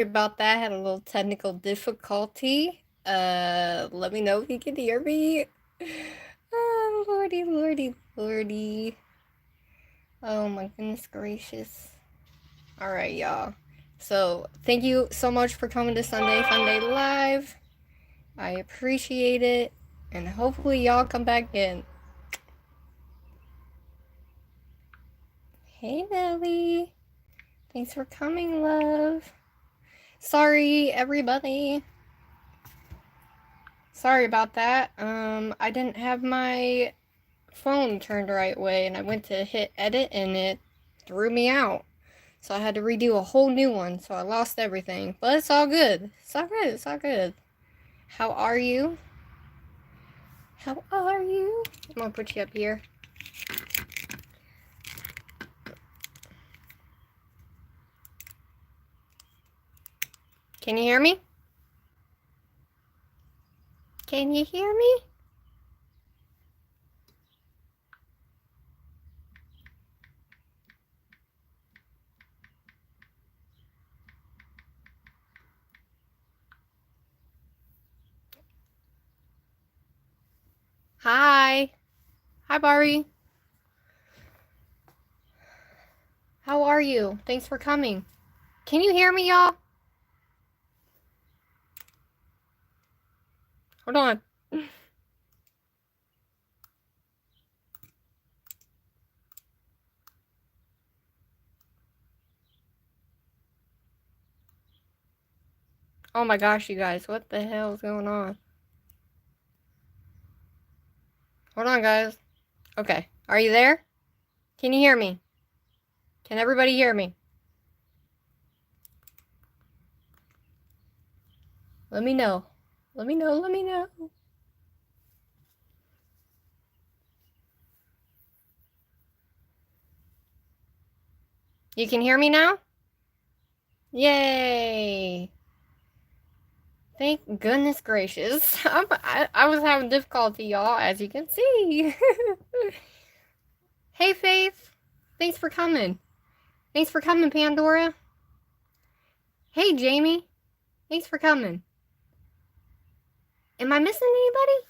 About that, had a little technical difficulty. Let me know if you can hear me. Oh, lordy, lordy, lordy. Oh my goodness gracious. Alright, y'all. So, thank you so much for coming to Sunday Funday Live. I appreciate it. And hopefully y'all come back in. Hey, Nelly. Thanks for coming, love. Sorry, everybody. Sorry about that. I didn't have my phone turned the right way, and I went to hit edit, and it threw me out. So I had to redo a whole new one, so I lost everything. But it's all good. It's all good. It's all good. How are you? How are you? I'm gonna put you up here. Can you hear me? Can you hear me? Hi. Hi, Bari. How are you? Thanks for coming. Can you hear me, y'all? Hold on. Oh my gosh, you guys. What the hell is going on? Hold on, guys. Okay. Are you there? Can you hear me? Can everybody hear me? Let me know. Let me know. Let me know. You can hear me now? Yay! Thank goodness gracious. I was having difficulty, y'all, as you can see. Hey, Faith. Thanks for coming. Thanks for coming, Pandora. Hey, Jamie. Thanks for coming. Am I missing anybody?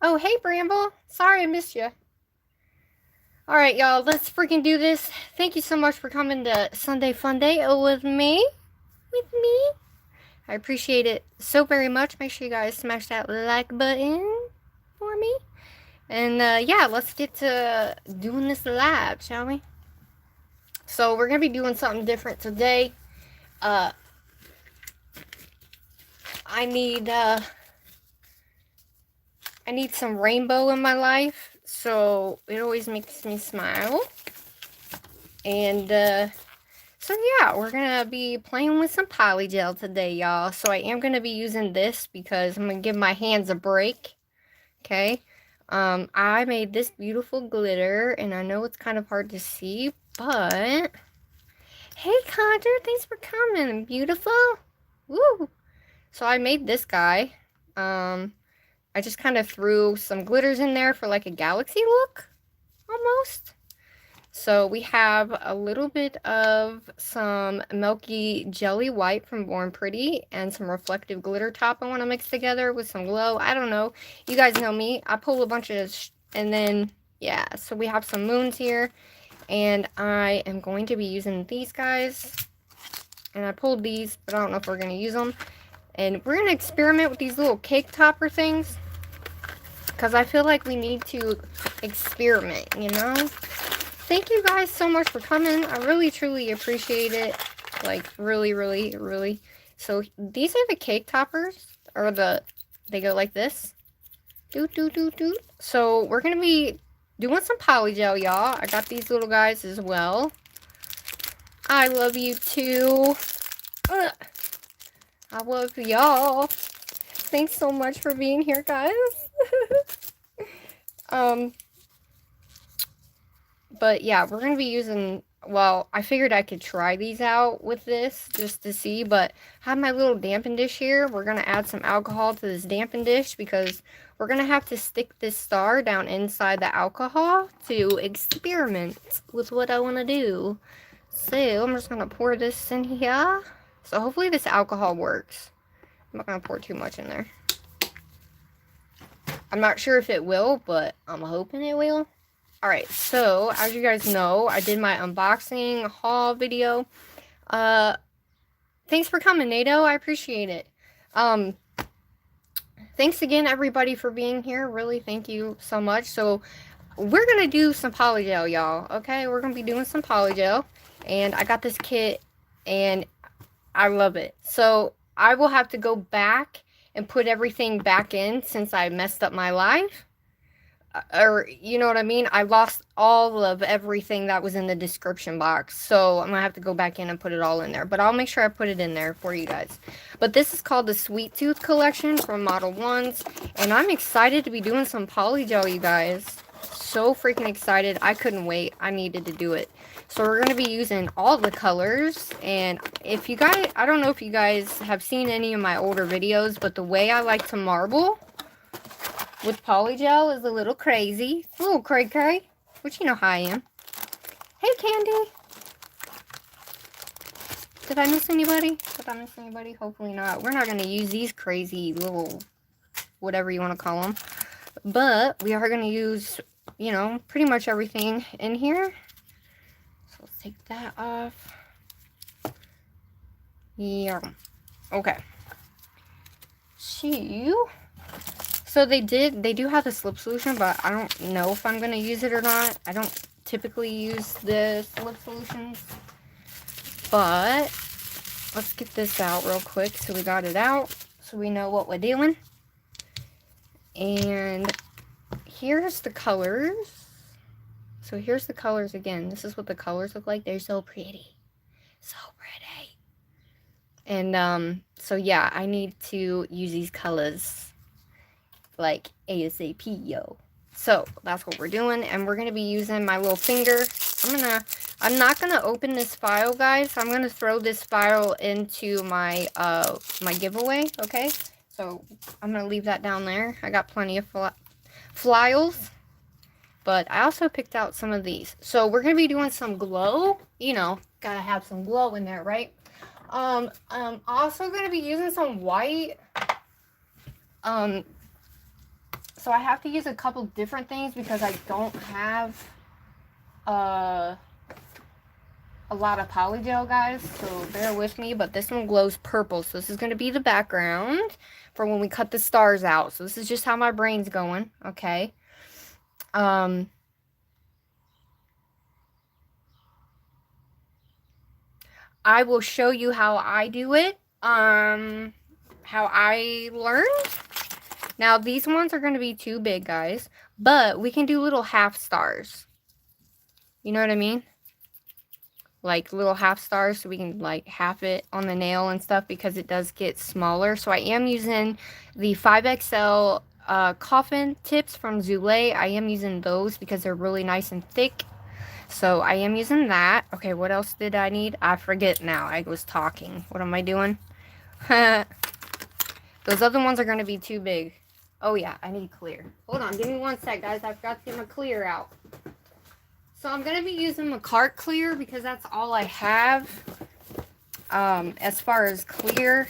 Oh, hey, Bramble. Sorry I missed you. Alright, y'all, let's freaking do this. Thank you so much for coming to Sunday Funday with me. I appreciate it so very much. Make sure you guys smash that like button for me. And yeah, let's get to doing this live, shall we? So we're gonna be doing something different today. I need some rainbow in my life, so it always makes me smile. And so yeah, we're gonna be playing with some Polygel today, y'all. So I am gonna be using this because I'm gonna give my hands a break. Okay. I made this beautiful glitter, and I know it's kind of hard to see, but hey, Conjure, thanks for coming. Beautiful. Woo. So I made this guy. I just kind of threw some glitters in there for like a galaxy look, almost. So we have a little bit of some Milky Jelly White from Born Pretty and some reflective glitter top I want to mix together with some glow. I don't know. You guys know me. I pull a bunch of and then, yeah. So we have some moons here. And I am going to be using these guys. And I pulled these, but I don't know if we're going to use them. And we're going to experiment with these little cake topper things. Because I feel like we need to experiment, you know? Thank you guys so much for coming. I really, truly appreciate it. Like, really, really, really. So, these are the cake toppers. Or they go like this. Doot, doot, doot, doot. So, we're going to be doing some Polygel, y'all. I got these little guys as well. I love you too. I love y'all. Thanks so much for being here, guys. But yeah, we're going to be using, well, I figured I could try these out with this just to see, but I have my little dampen dish here. We're going to add some alcohol to this dampen dish because we're going to have to stick this star down inside the alcohol to experiment with what I want to do. So, I'm just going to pour this in here. So, hopefully this alcohol works. I'm not going to pour too much in there. I'm not sure if it will, but I'm hoping it will. Alright, so, as you guys know, I did my unboxing haul video. Thanks for coming, NATO. I appreciate it. Thanks again, everybody, for being here. Really, thank you so much. So, we're going to do some polygel, y'all. Okay? We're going to be doing some polygel. And I got this kit, and I love it. So, I will have to go back and put everything back in since I messed up my life. Or, you know what I mean? I lost all of everything that was in the description box. So, I'm going to have to go back in and put it all in there. But I'll make sure I put it in there for you guys. But this is called the Sweet Tooth collection from Model 1s. And I'm excited to be doing some polygel, you guys. So freaking excited. I couldn't wait. I needed to do it. So, we're going to be using all the colors. And if you guys, I don't know if you guys have seen any of my older videos. But the way I like to marble with polygel is a little crazy. A little cray-cray. Which you know how I am. Hey, Candy. Did I miss anybody? Did I miss anybody? Hopefully not. We're not going to use these crazy little, whatever you want to call them. But we are going to use, you know, pretty much everything in here. So let's take that off. Yeah. Okay. So they do have the slip solution, but I don't know if I'm going to use it or not. I don't typically use the slip solutions. But let's get this out real quick so we got it out. So we know what we're doing. And here's the colors. So here's the colors again. This is what the colors look like. They're so pretty. So pretty. And so yeah, I need to use these colors like ASAP, yo. So that's what we're doing, and we're gonna be using my little finger. I'm not gonna open this file, guys. I'm gonna throw this file into my my giveaway. Okay, so I'm gonna leave that down there. I got plenty of files, but I also picked out some of these. So we're gonna be doing some glow. You know, gotta have some glow in there, right? I'm also gonna be using some white. So I have to use a couple different things because I don't have a lot of polygel, guys. So bear with me. But this one glows purple. So this is going to be the background for when we cut the stars out. So this is just how my brain's going. Okay. I will show you how I do it. How I learned. Now, these ones are going to be too big, guys. But we can do little half stars. You know what I mean? Like little half stars so we can like half it on the nail and stuff because it does get smaller. So I am using the 5XL coffin tips from ZULAY. I am using those because they're really nice and thick. So I am using that. Okay, what else did I need? I forget now. I was talking. What am I doing? Those other ones are going to be too big. Oh, yeah, I need clear. Hold on, give me one sec, guys. I've got to get my clear out. So I'm going to be using the cart clear because that's all I have as far as clear.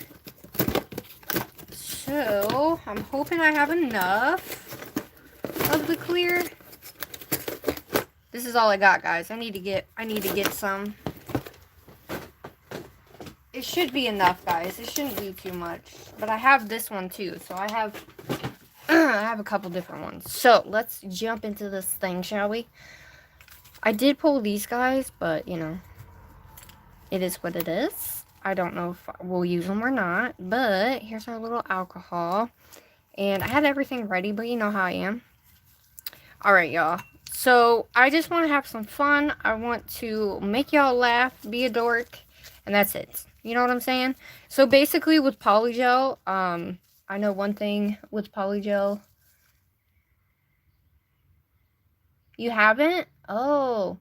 So I'm hoping I have enough of the clear. This is all I got, guys. I need to get some. It should be enough, guys. It shouldn't be too much. But I have this one too, so I have a couple different ones. So let's jump into this thing, shall we? I did pull these guys, but you know, it is what it is. I don't know if we'll use them or not, but here's our little alcohol. And I had everything ready, but you know how I am. Alright, y'all. So I just want to have some fun. I want to make y'all laugh, be a dork, and that's it. You know what I'm saying? So basically with polygel, I know one thing with polygel. You haven't? Oh.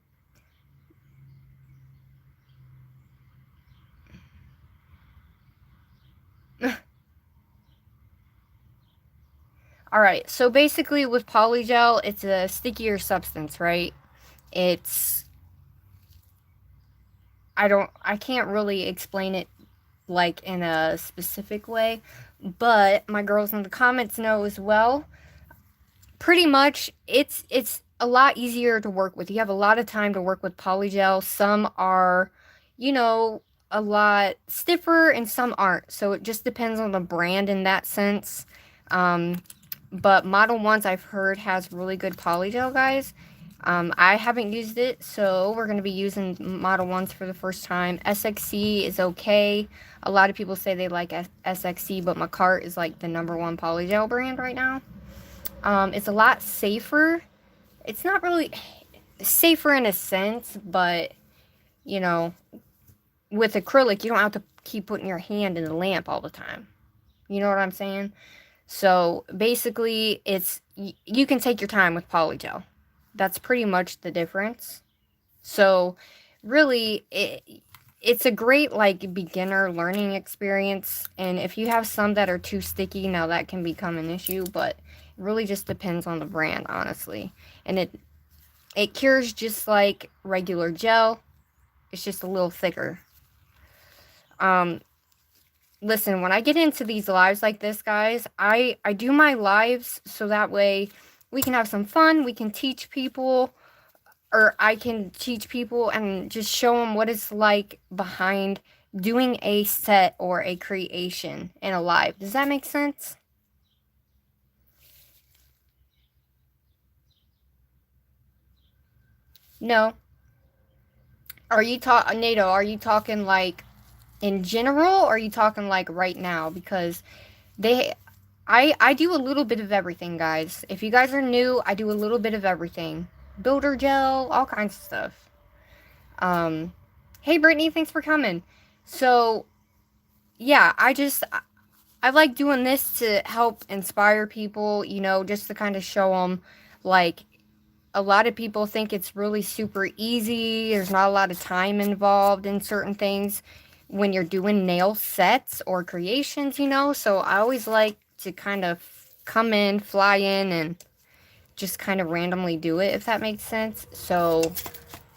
Alright, so basically with Polygel, it's a stickier substance, right? It's... I can't really explain it like in a specific way, but my girls in the comments know as well. Pretty much, it's a lot easier to work with. You have a lot of time to work with Polygel. Some are, you know, a lot stiffer and some aren't. So it just depends on the brand in that sense. But Model 1's I've heard has really good Polygel, guys. I haven't used it, so we're going to be using Model 1's for the first time. SXC is okay. A lot of people say they like SXC, but Macart is like the #1 Polygel brand right now. It's a lot safer. It's not really safer in a sense, but, you know, with acrylic, you don't have to keep putting your hand in the lamp all the time. You know what I'm saying? So, basically, you can take your time with Polygel. That's pretty much the difference. So, really, it's a great, like, beginner learning experience. And if you have some that are too sticky, now that can become an issue, but it really just depends on the brand, honestly. And it cures just like regular gel. It's just a little thicker. Listen, when I get into these lives like this, guys, I do my lives so that way we can have some fun, we can teach people, or I can teach people and just show them what it's like behind doing a set or a creation in a live. Does that make sense? No. Are you NATO, are you talking like in general, or are you talking like right now? Because I do a little bit of everything, guys. If you guys are new, I do a little bit of everything. Builder gel, all kinds of stuff. Hey Brittany, thanks for coming. So, yeah, I like doing this to help inspire people, you know, just to kind of show them, like, a lot of people think it's really super easy. There's not a lot of time involved in certain things when you're doing nail sets or creations, you know. So I always like to kind of come in, fly in, and just kind of randomly do it, if that makes sense. So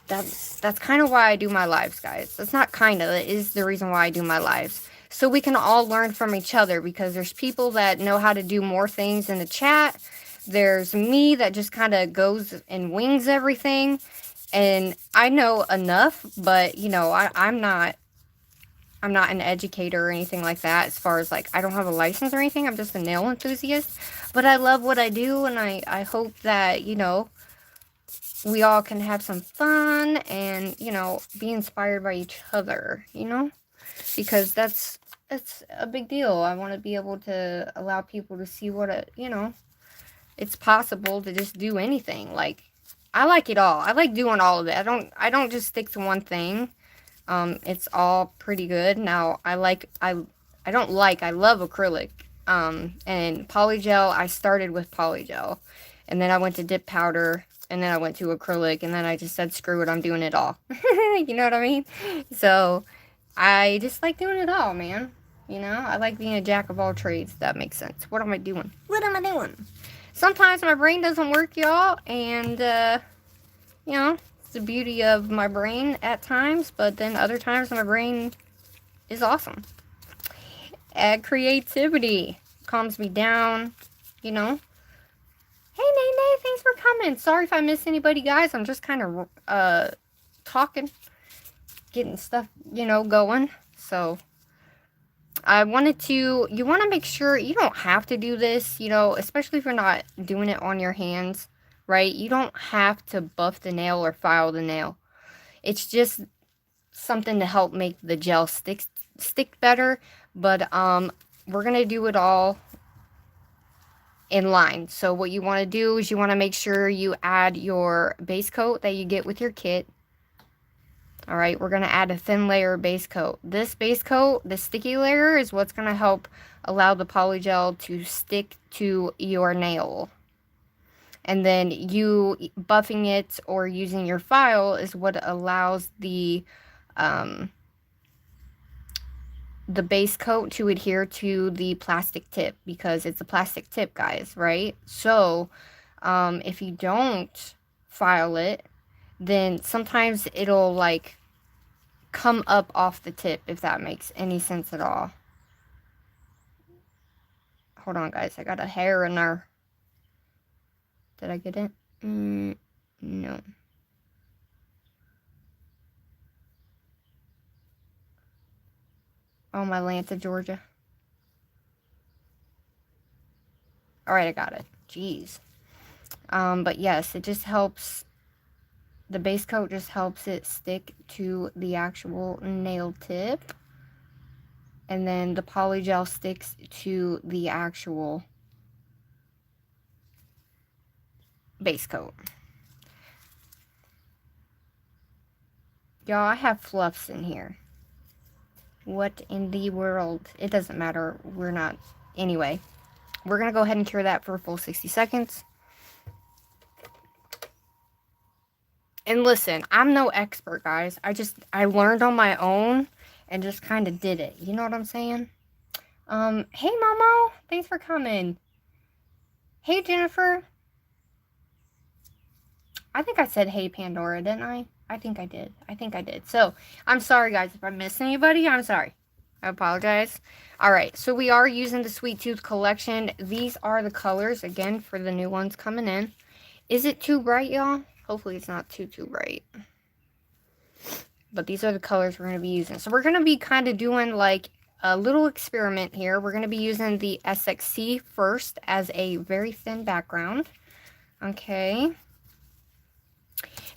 that's kind of why I do my lives, guys. That's not kind of, it is the reason why I do my lives. So we can all learn from each other, because there's people that know how to do more things in the chat. There's me that just kind of goes and wings everything. And I know enough, but, you know, I'm not an educator or anything like that, as far as, like, I don't have a license or anything. I'm just a nail enthusiast. But I love what I do, and I hope that, you know, we all can have some fun and, you know, be inspired by each other, you know? Because that's a big deal. I want to be able to allow people to see what, you know, it's possible to just do anything. Like, I like it all. I like doing all of it. I don't just stick to one thing. It's all pretty good. Now, I love acrylic. And Polygel, I started with Polygel. And then I went to dip powder. And then I went to acrylic. And then I just said, screw it, I'm doing it all. You know what I mean? So, I just like doing it all, man. You know? I like being a jack of all trades, if that makes sense. What am I doing? What am I doing? Sometimes my brain doesn't work, y'all. And, you know, it's the beauty of my brain at times, but then other times my brain is awesome. Add creativity. Calms me down, you know. Hey, Nay, thanks for coming. Sorry if I miss anybody, guys. I'm just kind of, talking. Getting stuff, you know, going. So, you want to make sure you don't have to do this, you know, especially if you're not doing it on your hands, right? You don't have to buff the nail or file the nail. It's just something to help make the gel stick better. But we're going to do it all in line. So what you want to do is you want to make sure you add your base coat that you get with your kit. Alright, we're going to add a thin layer of base coat. This base coat, the sticky layer, is what's going to help allow the polygel to stick to your nail. And then you buffing it or using your file is what allows the the base coat to adhere to the plastic tip, because it's a plastic tip, guys, right? So if you don't file it, then sometimes it'll like come up off the tip, if that makes any sense at all. Hold on, guys, I got a hair in there. Did I get it? No. Oh, my Atlanta, Georgia. Alright, I got it. Jeez. But yes, it just helps. The base coat just helps it stick to the actual nail tip. And then the polygel sticks to the actual base coat. Y'all, I have fluffs in here. What in the world? It doesn't matter. We're not. Anyway, we're going to go ahead and cure that for a full 60 seconds. And listen, I'm no expert, guys. I learned on my own and just kind of did it. You know what I'm saying? Hey, Momo. Thanks for coming. Hey, Jennifer. I think I said hey, Pandora, didn't I? I think I did. I think I did. So, I'm sorry, guys. If I missed anybody, I'm sorry. I apologize. Alright, so we are using the Sweet Tooth collection. These are the colors, again, for the new ones coming in. Is it too bright, y'all? Hopefully it's not too bright. But these are the colors we're going to be using. So, we're going to be kind of doing, like, a little experiment here. We're going to be using the SXC first as a very thin background. Okay.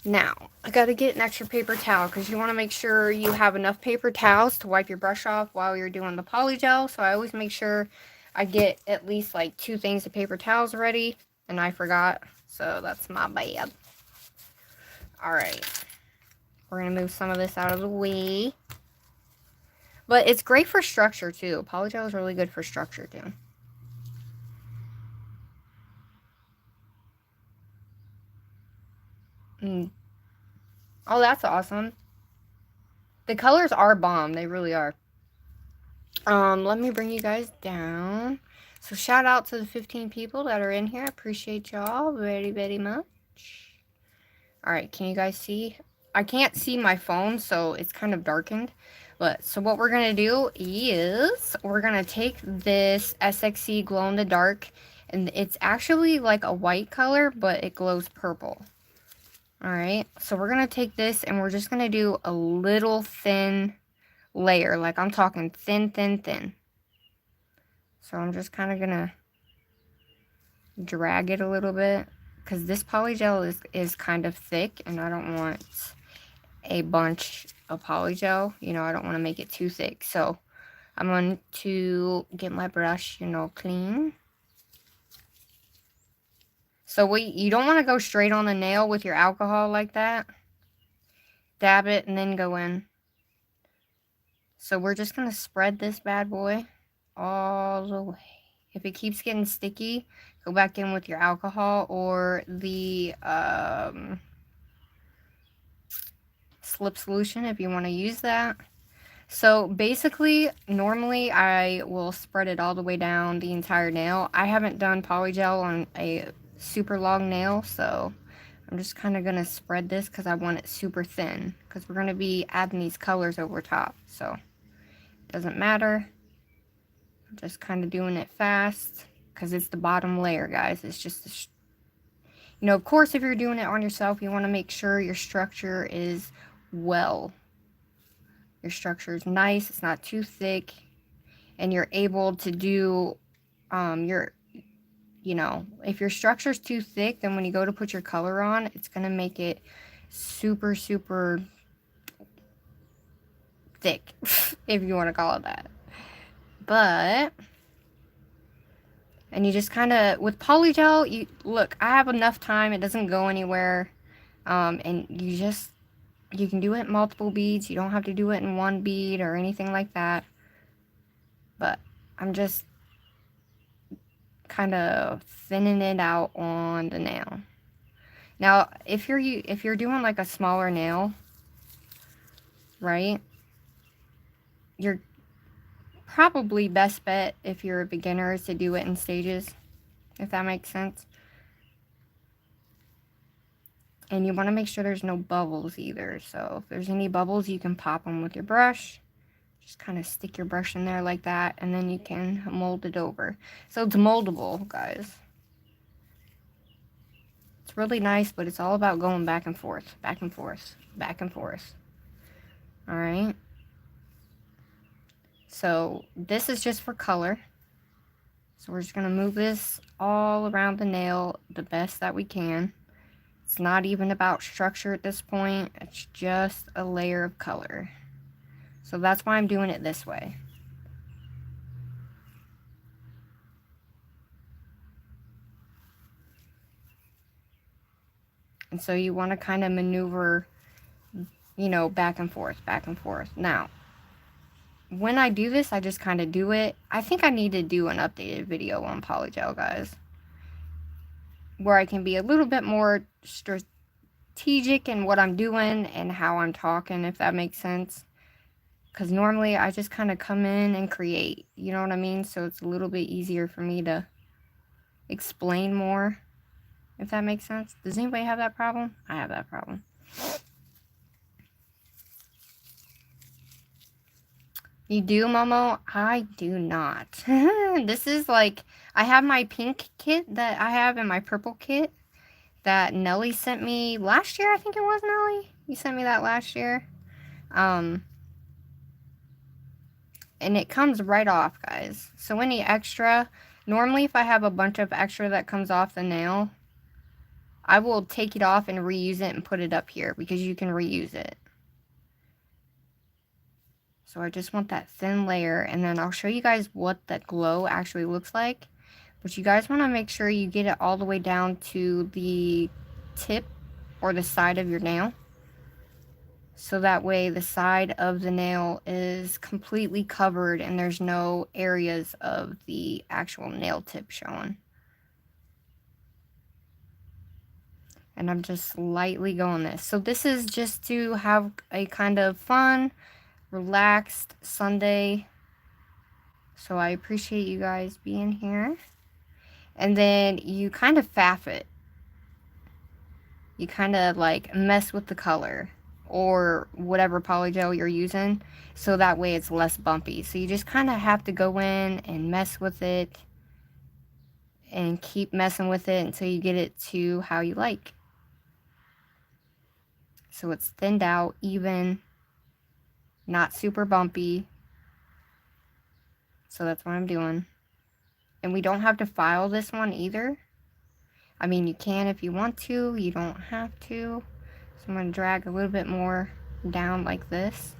Now, I got to get an extra paper towel because you want to make sure you have enough paper towels to wipe your brush off while you're doing the polygel. So I always make sure I get at least like 2 things of paper towels ready, and I forgot. So that's my bad. Alright. We're going to move some of this out of the way. But it's great for structure too. Polygel is really good for structure too. Oh, that's awesome. The colors are bomb. They really are. Let me bring you guys down. So shout out to the 15 people that are in here. I appreciate y'all very, very much. Alright, can you guys see? I can't see my phone, so it's kind of darkened. But, so what we're going to do is, we're going to take this SXC glow in the dark. And it's actually like a white color, but it glows purple. Alright, so we're going to take this and we're just going to do a little thin layer. Like I'm talking thin, thin, thin. So I'm just kind of going to drag it a little bit. Because this polygel is kind of thick and I don't want a bunch of polygel. You know, I don't want to make it too thick. So I'm going to get my brush, you know, clean. So you don't want to go straight on the nail with your alcohol like that. Dab it and then go in. So we're just going to spread this bad boy all the way. If it keeps getting sticky, go back in with your alcohol or the slip solution if you want to use that. So basically, normally I will spread it all the way down the entire nail. I haven't done polygel on a super long nail, so I'm just kind of going to spread this because I want it super thin, because we're going to be adding these colors over top, so it doesn't matter. I'm just kind of doing it fast because it's the bottom layer, guys. It's just you know, of course, if you're doing it on yourself, you want to make sure your structure is your structure is nice, it's not too thick, and you're able to do you know, if your structure's too thick, then when you go to put your color on, it's going to make it super, super thick, if you want to call it that. But, and you just kind of, with polygel, look, I have enough time, it doesn't go anywhere, and you can do it in multiple beads, you don't have to do it in one bead or anything like that. But, I'm just kind of thinning it out on the nail. Now, if you're doing like a smaller nail, right? probably best bet if you're a beginner is to do it in stages, if that makes sense. And you want to make sure there's no bubbles either. So if there's any bubbles, you can pop them with your brush. Just kind of stick your brush in there like that, and then you can mold it over. So it's moldable, guys. It's really nice, but it's all about going back and forth, back and forth, back and forth. All right. So this is just for color. So we're just going to move this all around the nail the best that we can. It's not even about structure at this point. It's just a layer of color. So that's why I'm doing it this way. And so you want to kind of maneuver, you know, back and forth, back and forth. Now, when I do this, I just kind of do it. I think I need to do an updated video on Polygel, guys, where I can be a little bit more strategic in what I'm doing and how I'm talking, if that makes sense. Because normally I just kind of come in and create, you know what I mean? So it's a little bit easier for me to explain more, if that makes sense. Does anybody have that problem? I have that problem. You do, Momo? I do not. This is like, I have my pink kit that I have and my purple kit that Nelly sent me last year. I think it was, Nelly. You sent me that last year. And it comes right off, guys. So any extra, normally if I have a bunch of extra that comes off the nail, I will take it off and reuse it and put it up here because you can reuse it. So I just want that thin layer, and then I'll show you guys what that glow actually looks like. But you guys want to make sure you get it all the way down to the tip or the side of your nail. So that way the side of the nail is completely covered and there's no areas of the actual nail tip showing. And I'm just lightly going this. So this is just to have a kind of fun, relaxed Sunday. So I appreciate you guys being here. And then you kind of faff it. You kind of like mess with the color or whatever polygel you're using, so that way it's less bumpy. So you just kind of have to go in and mess with it and keep messing with it until you get it to how you like. So it's thinned out, even, not super bumpy. So that's what I'm doing. And we don't have to file this one either. I mean, you can if you want to, you don't have to. So I'm going to drag a little bit more down like this.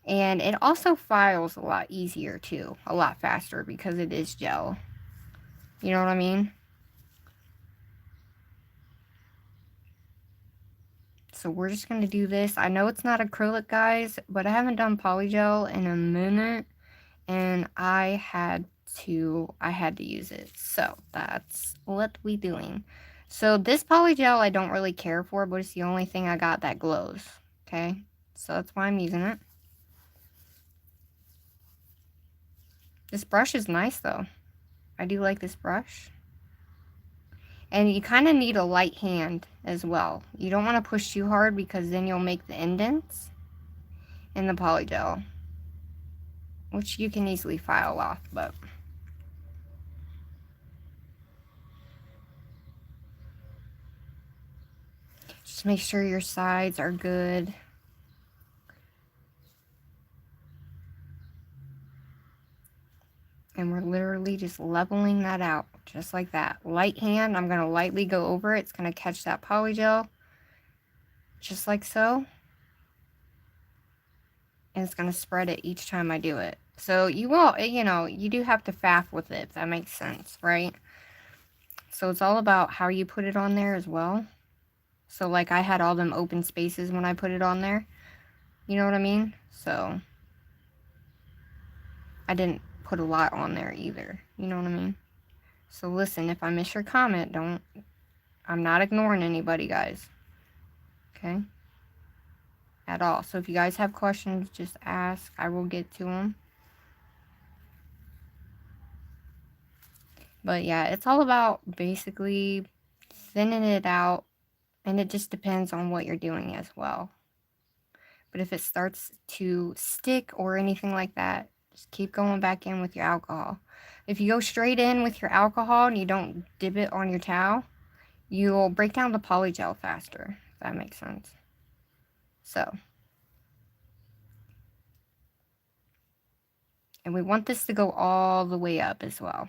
And it also files a lot easier too, a lot faster because it is gel. You know what I mean? So we're just going to do this. I know it's not acrylic, guys, but I haven't done polygel in a minute, and I had to use it. So that's what we doing. So this polygel I don't really care for, but it's the only thing I got that glows. Okay, so that's why I'm using it. This brush is nice though. I do like this brush. And you kind of need a light hand as well. You don't want to push too hard because then you'll make the indents in the polygel, which you can easily file off, but just make sure your sides are good. And we're literally just leveling that out, just like that. Light hand, I'm going to lightly go over it. It's going to catch that polygel, just like so. And it's going to spread it each time I do it. So you will, you know, you do have to faff with it, if that makes sense, right? So it's all about how you put it on there as well. So like I had all them open spaces when I put it on there. You know what I mean? So I didn't put a lot on there either. You know what I mean? So listen, if I miss your comment, don't I'm not ignoring anybody, guys. Okay? At all. So if you guys have questions, just ask. I will get to them. But yeah, it's all about basically thinning it out. And it just depends on what you're doing as well. But if it starts to stick or anything like that, just keep going back in with your alcohol. If you go straight in with your alcohol and you don't dip it on your towel, you'll break down the polygel faster, if that makes sense. So, and we want this to go all the way up as well.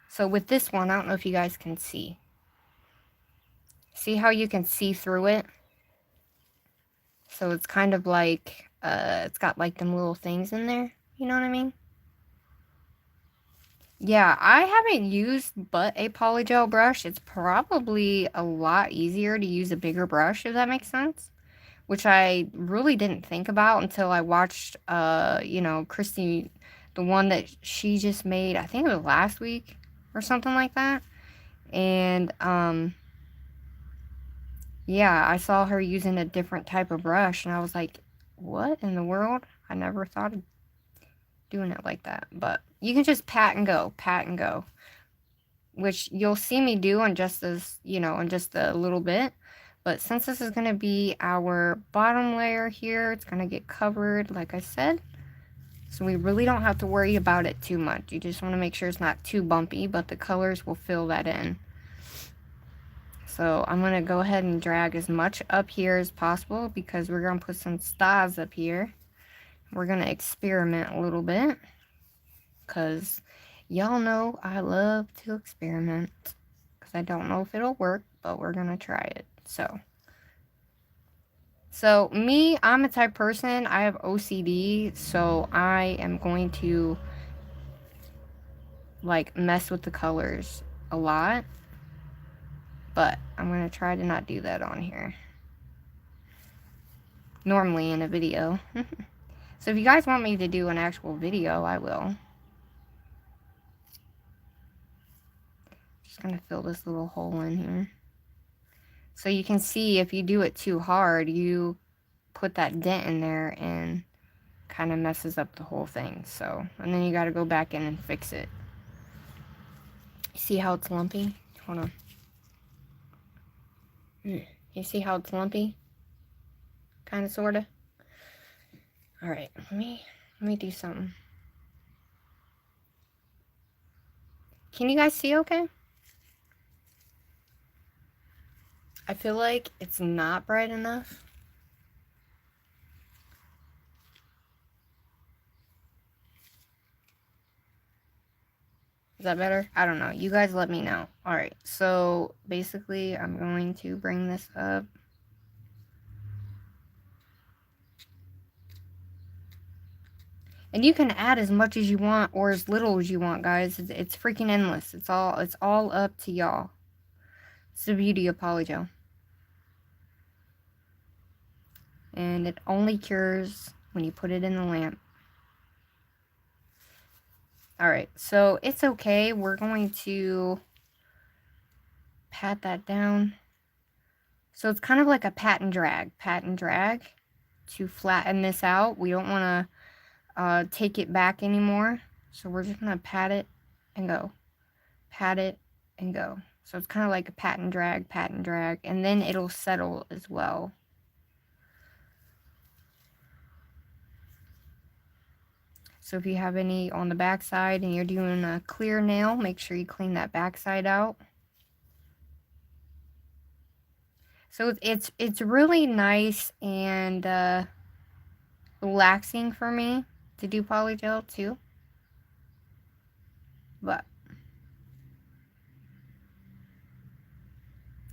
So with this one, I don't know if you guys can see. See how you can see through it? So it's kind of like, it's got like them little things in there. You know what I mean? Yeah, I haven't used but a polygel brush. It's probably a lot easier to use a bigger brush, if that makes sense. Which I really didn't think about until I watched, you know, Christy, the one that she just made, I think it was last week or something like that. And, yeah, I saw her using a different type of brush, and I was like, what in the world? I never thought of doing it like that. But you can just pat and go, which you'll see me do in just this, you know, in just a little bit. But since this is going to be our bottom layer here, it's going to get covered, like I said. So we really don't have to worry about it too much. You just want to make sure it's not too bumpy, but the colors will fill that in. So I'm going to go ahead and drag as much up here as possible because we're going to put some stars up here. We're going to experiment a little bit because y'all know I love to experiment. Because I don't know if it'll work, but we're going to try it. So me, I'm a type person, I have OCD, so I am going to like mess with the colors a lot. But I'm going to try to not do that on here. Normally in a video. So if you guys want me to do an actual video, I will. Just going to fill this little hole in here. So you can see if you do it too hard, you put that dent in there and kind of messes up the whole thing. So, and then you got to go back in and fix it. See how it's lumpy? Hold on. You see how it's lumpy? Kind of, sort of. All right, let me do something. Can you guys see okay? I feel like it's not bright enough. Is that better? I don't know. You guys let me know. Alright, so basically I'm going to bring this up. And you can add as much as you want or as little as you want, guys. It's freaking endless. It's all up to y'all. It's the beauty of polygel. And it only cures when you put it in the lamp. Alright, so it's okay. We're going to pat that down. So it's kind of like a pat and drag to flatten this out. We don't want to take it back anymore. So we're just going to pat it and go. Pat it and go. So it's kind of like a pat and drag, and then it'll settle as well. So if you have any on the back side and you're doing a clear nail, make sure you clean that back side out. So it's really nice and relaxing for me to do polygel too. But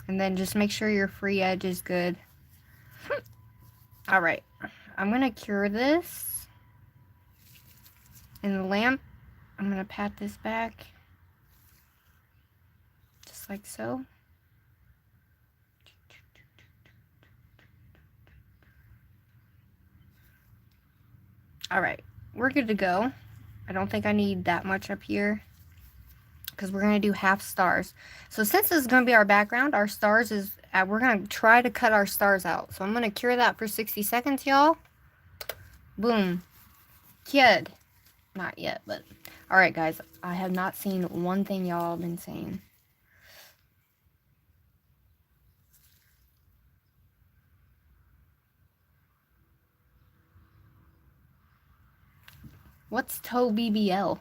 and then just make sure your free edge is good. All right, I'm gonna cure this. In the lamp, I'm going to pat this back, just like so. Alright, we're good to go. I don't think I need that much up here. because we're going to do half stars. So since this is going to be our background, our stars is, we're going to try to cut our stars out. So I'm going to cure that for 60 seconds, y'all. Boom. Cured. Not yet, but alright guys, I have not seen one thing y'all have been saying. What's toe BBL?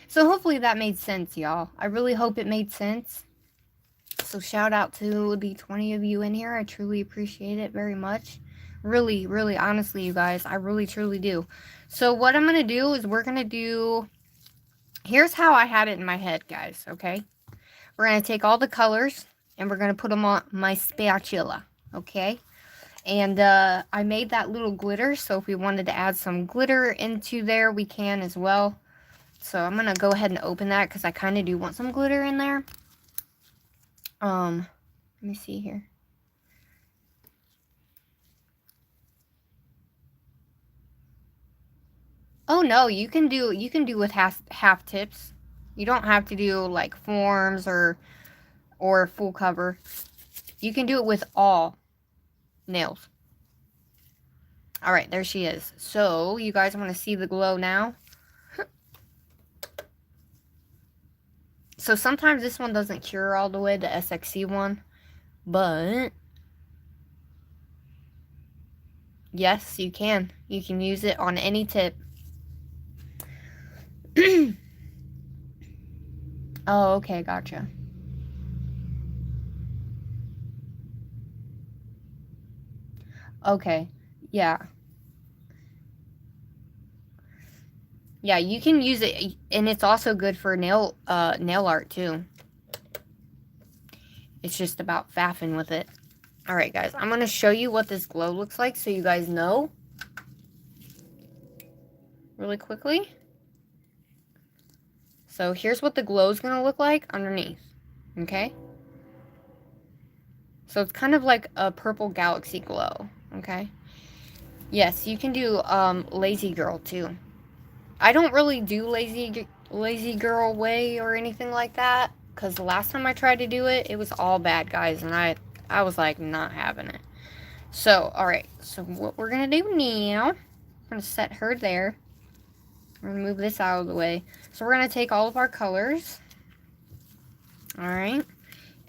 So hopefully that made sense, y'all. I really hope it made sense. So shout out to the 20 of you in here. I truly appreciate it very much. Really, really, honestly, you guys. I really, truly do. So what I'm going to do is we're going to do... Here's how I had it in my head, guys, okay? We're going to take all the colors and we're going to put them on my spatula, okay? And I made that little glitter, so if we wanted to add some glitter into there, we can as well. So I'm going to go ahead and open that because I kind of do want some glitter in there. Let me see here. Oh no, you can do with half tips. You don't have to do like forms or full cover. You can do it with all nails. All right, there she is. So you guys want to see the glow now? So sometimes this one doesn't cure all the way, the SXC one, but yes, you can. You can use it on any tip. Oh, okay, gotcha. Okay, yeah. Yeah, you can use it, and it's also good for nail art too. It's just about faffing with it. Alright guys, I'm going to show you what this glow looks like so you guys know. Really quickly. So here's what the glow is going to look like underneath. Okay? So it's kind of like a purple galaxy glow. Okay? Yes, you can do Lazy Girl too. I don't really do lazy girl way or anything like that, because the last time I tried to do it, it was all bad, guys, and I was like not having it. So, alright, so what we're going to do now, we're going to set her there. We're going to move this out of the way. So we're going to take all of our colors, alright,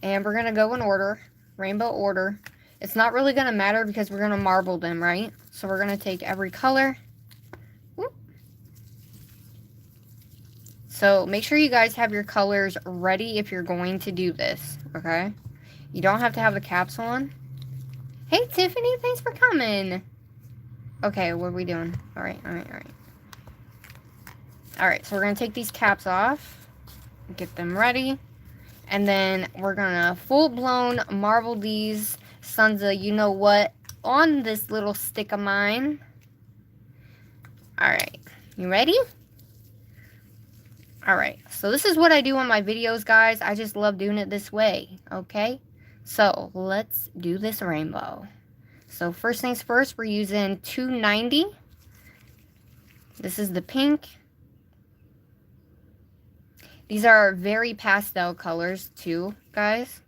and we're going to go in order, rainbow order. It's not really going to matter because we're going to marble them, right? So we're going to take every color. So make sure you guys have your colors ready if you're going to do this, okay? You don't have to have the caps on. Hey, Tiffany, thanks for coming. Okay, what are we doing? Alright. Alright, so we're going to take these caps off. Get them ready. And then we're going to full-blown marble these sons of you-know-what on this little stick of mine. Alright, you ready? Alright, so this is what I do on my videos, guys. I just love doing it this way, okay? So, let's do this rainbow. So, first things first, we're using 290. This is the pink. These are very pastel colors, too, guys.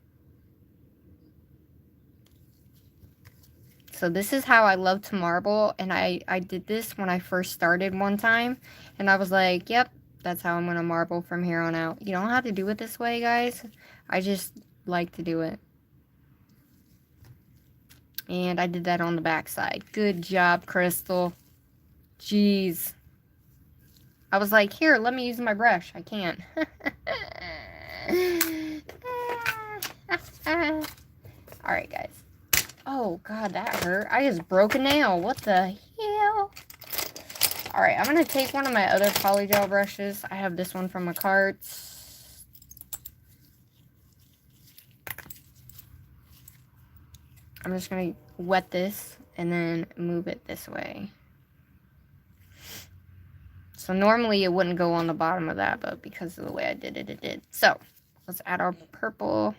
So, this is how I love to marble, and I did this when I first started one time, and I was like, yep. That's how I'm going to marble from here on out. You don't have to do it this way, guys. I just like to do it. And I did that on the back side. Good job, Crystal. Jeez. I was like, here, let me use my brush. I can't. Alright, guys. Oh, God, that hurt. I just broke a nail. What the hell? Alright, I'm going to take one of my other Polygel brushes. I have this one from my carts. I'm just going to wet this and then move it this way. So normally it wouldn't go on the bottom of that, but because of the way I did it, it did. So, let's add our purple.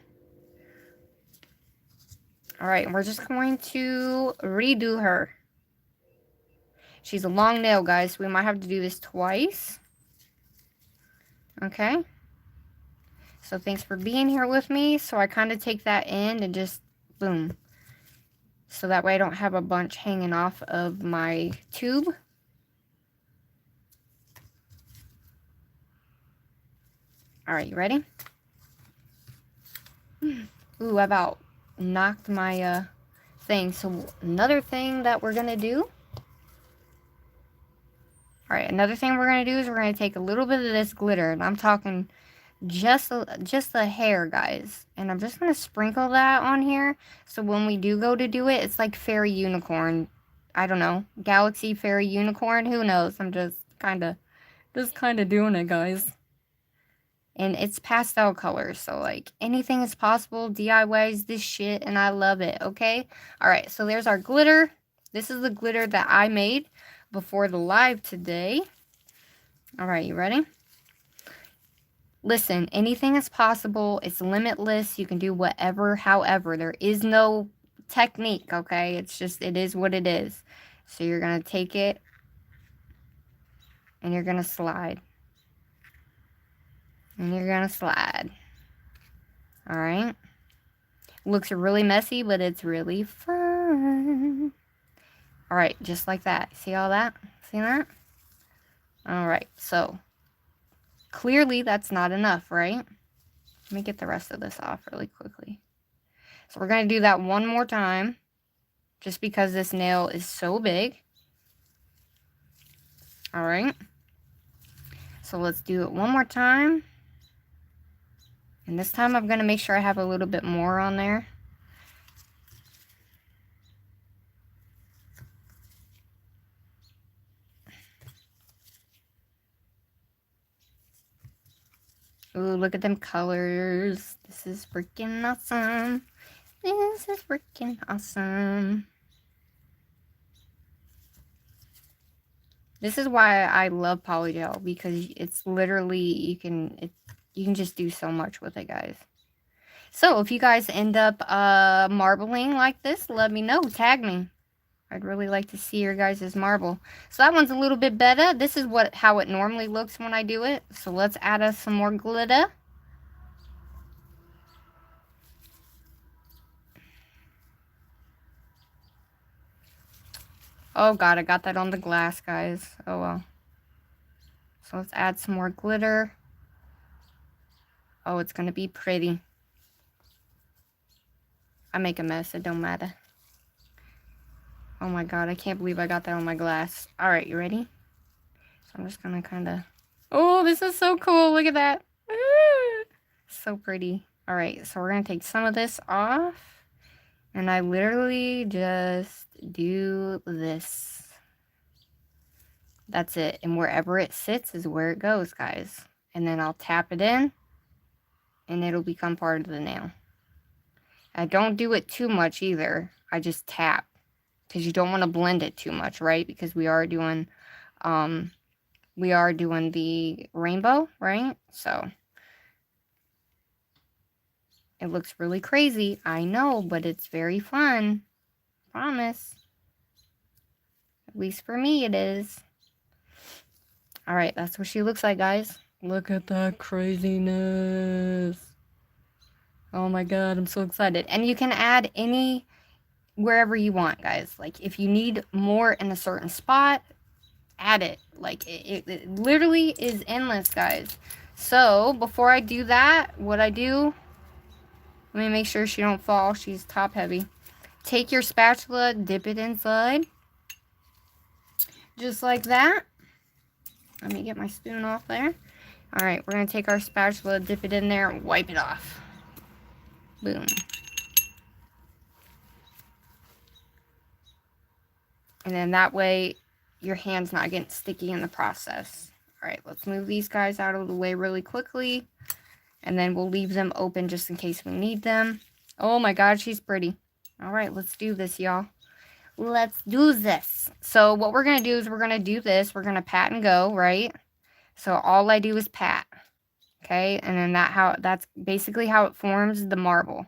All right, we're just going to redo her. She's a long nail, guys, so we might have to do this twice. Okay. So thanks for being here with me. So I kind of take that end and just boom. So that way I don't have a bunch hanging off of my tube. All right, you ready? Ooh, I about knocked my thing. So another thing that we're going to do. All right, another thing we're going to do is we're going to take a little bit of this glitter. And I'm talking just the hair, guys. And I'm just going to sprinkle that on here. So when we do go to do it, it's like fairy unicorn. I don't know. Galaxy fairy unicorn. Who knows? I'm just kind of doing it, guys. And it's pastel colors. So like anything is possible. DIYs this shit. And I love it. Okay. All right. So there's our glitter. This is the glitter that I made before the live today. All right. You ready? Listen, anything is possible. It's limitless. You can do whatever, however. There is no technique, okay? It's just, it is what it is. So you're going to take it and you're going to slide. And you're going to slide. All right? Looks really messy, but it's really fun. All right, just like that. See all that? See that? All right, so clearly that's not enough, right? Let me get the rest of this off really quickly. So we're going to do that one more time, just because this nail is so big. All right. So let's do it one more time. And this time I'm going to make sure I have a little bit more on there. Ooh, look at them colors. This is freaking awesome. This is freaking awesome. This is why I love Polygel, because it's literally, you can just do so much with it, guys. So if you guys end up marbling like this, let me know. Tag me. I'd really like to see your guys' marble. So that one's a little bit better. This is how it normally looks when I do it. So let's add us some more glitter. Oh god, I got that on the glass, guys. Oh well. So let's add some more glitter. Oh, it's gonna be pretty. I make a mess, it don't matter. Oh my god, I can't believe I got that on my glass. Alright, you ready? So I'm just gonna kinda... Oh, this is so cool, look at that. So pretty. Alright, so we're gonna take some of this off. And I literally just do this. That's it. And wherever it sits is where it goes, guys. And then I'll tap it in. And it'll become part of the nail. I don't do it too much either. I just tap. Because you don't want to blend it too much, right? Because we are doing the rainbow, right? So it looks really crazy, I know, but it's very fun. Promise. At least for me it is. Alright, that's what she looks like, guys. Look at that craziness. Oh my god, I'm so excited. And you can add any wherever you want, guys. Like if you need more in a certain spot, add it. Like it literally is endless, guys. So before I do that, what I do, let me make sure she don't fall. She's top heavy. Take your spatula, dip it inside. Just like that. Let me get my spoon off there. Alright, we're going to take our spatula, dip it in there, and wipe it off. Boom. And then that way, your hand's not getting sticky in the process. Alright, let's move these guys out of the way really quickly. And then we'll leave them open just in case we need them. Oh my god, she's pretty. Alright, let's do this, y'all. Let's do this. So what we're going to do is we're going to do this. We're going to pat and go, right? So all I do is pat. Okay? And then that's basically how it forms the marble.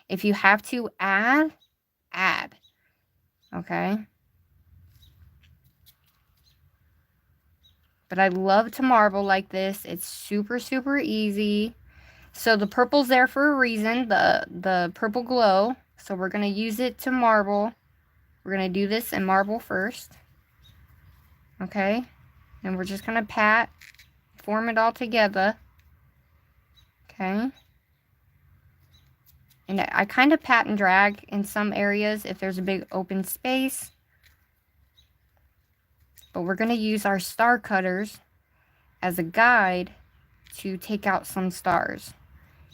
If you have to add, okay? But I love to marble like this. It's super, super easy. So the purple's there for a reason, the purple glow. So we're going to use it to marble. We're going to do this in marble first. Okay? And we're just going to form it all together. Okay? And I kind of pat and drag in some areas if there's a big open space. But we're going to use our star cutters as a guide to take out some stars.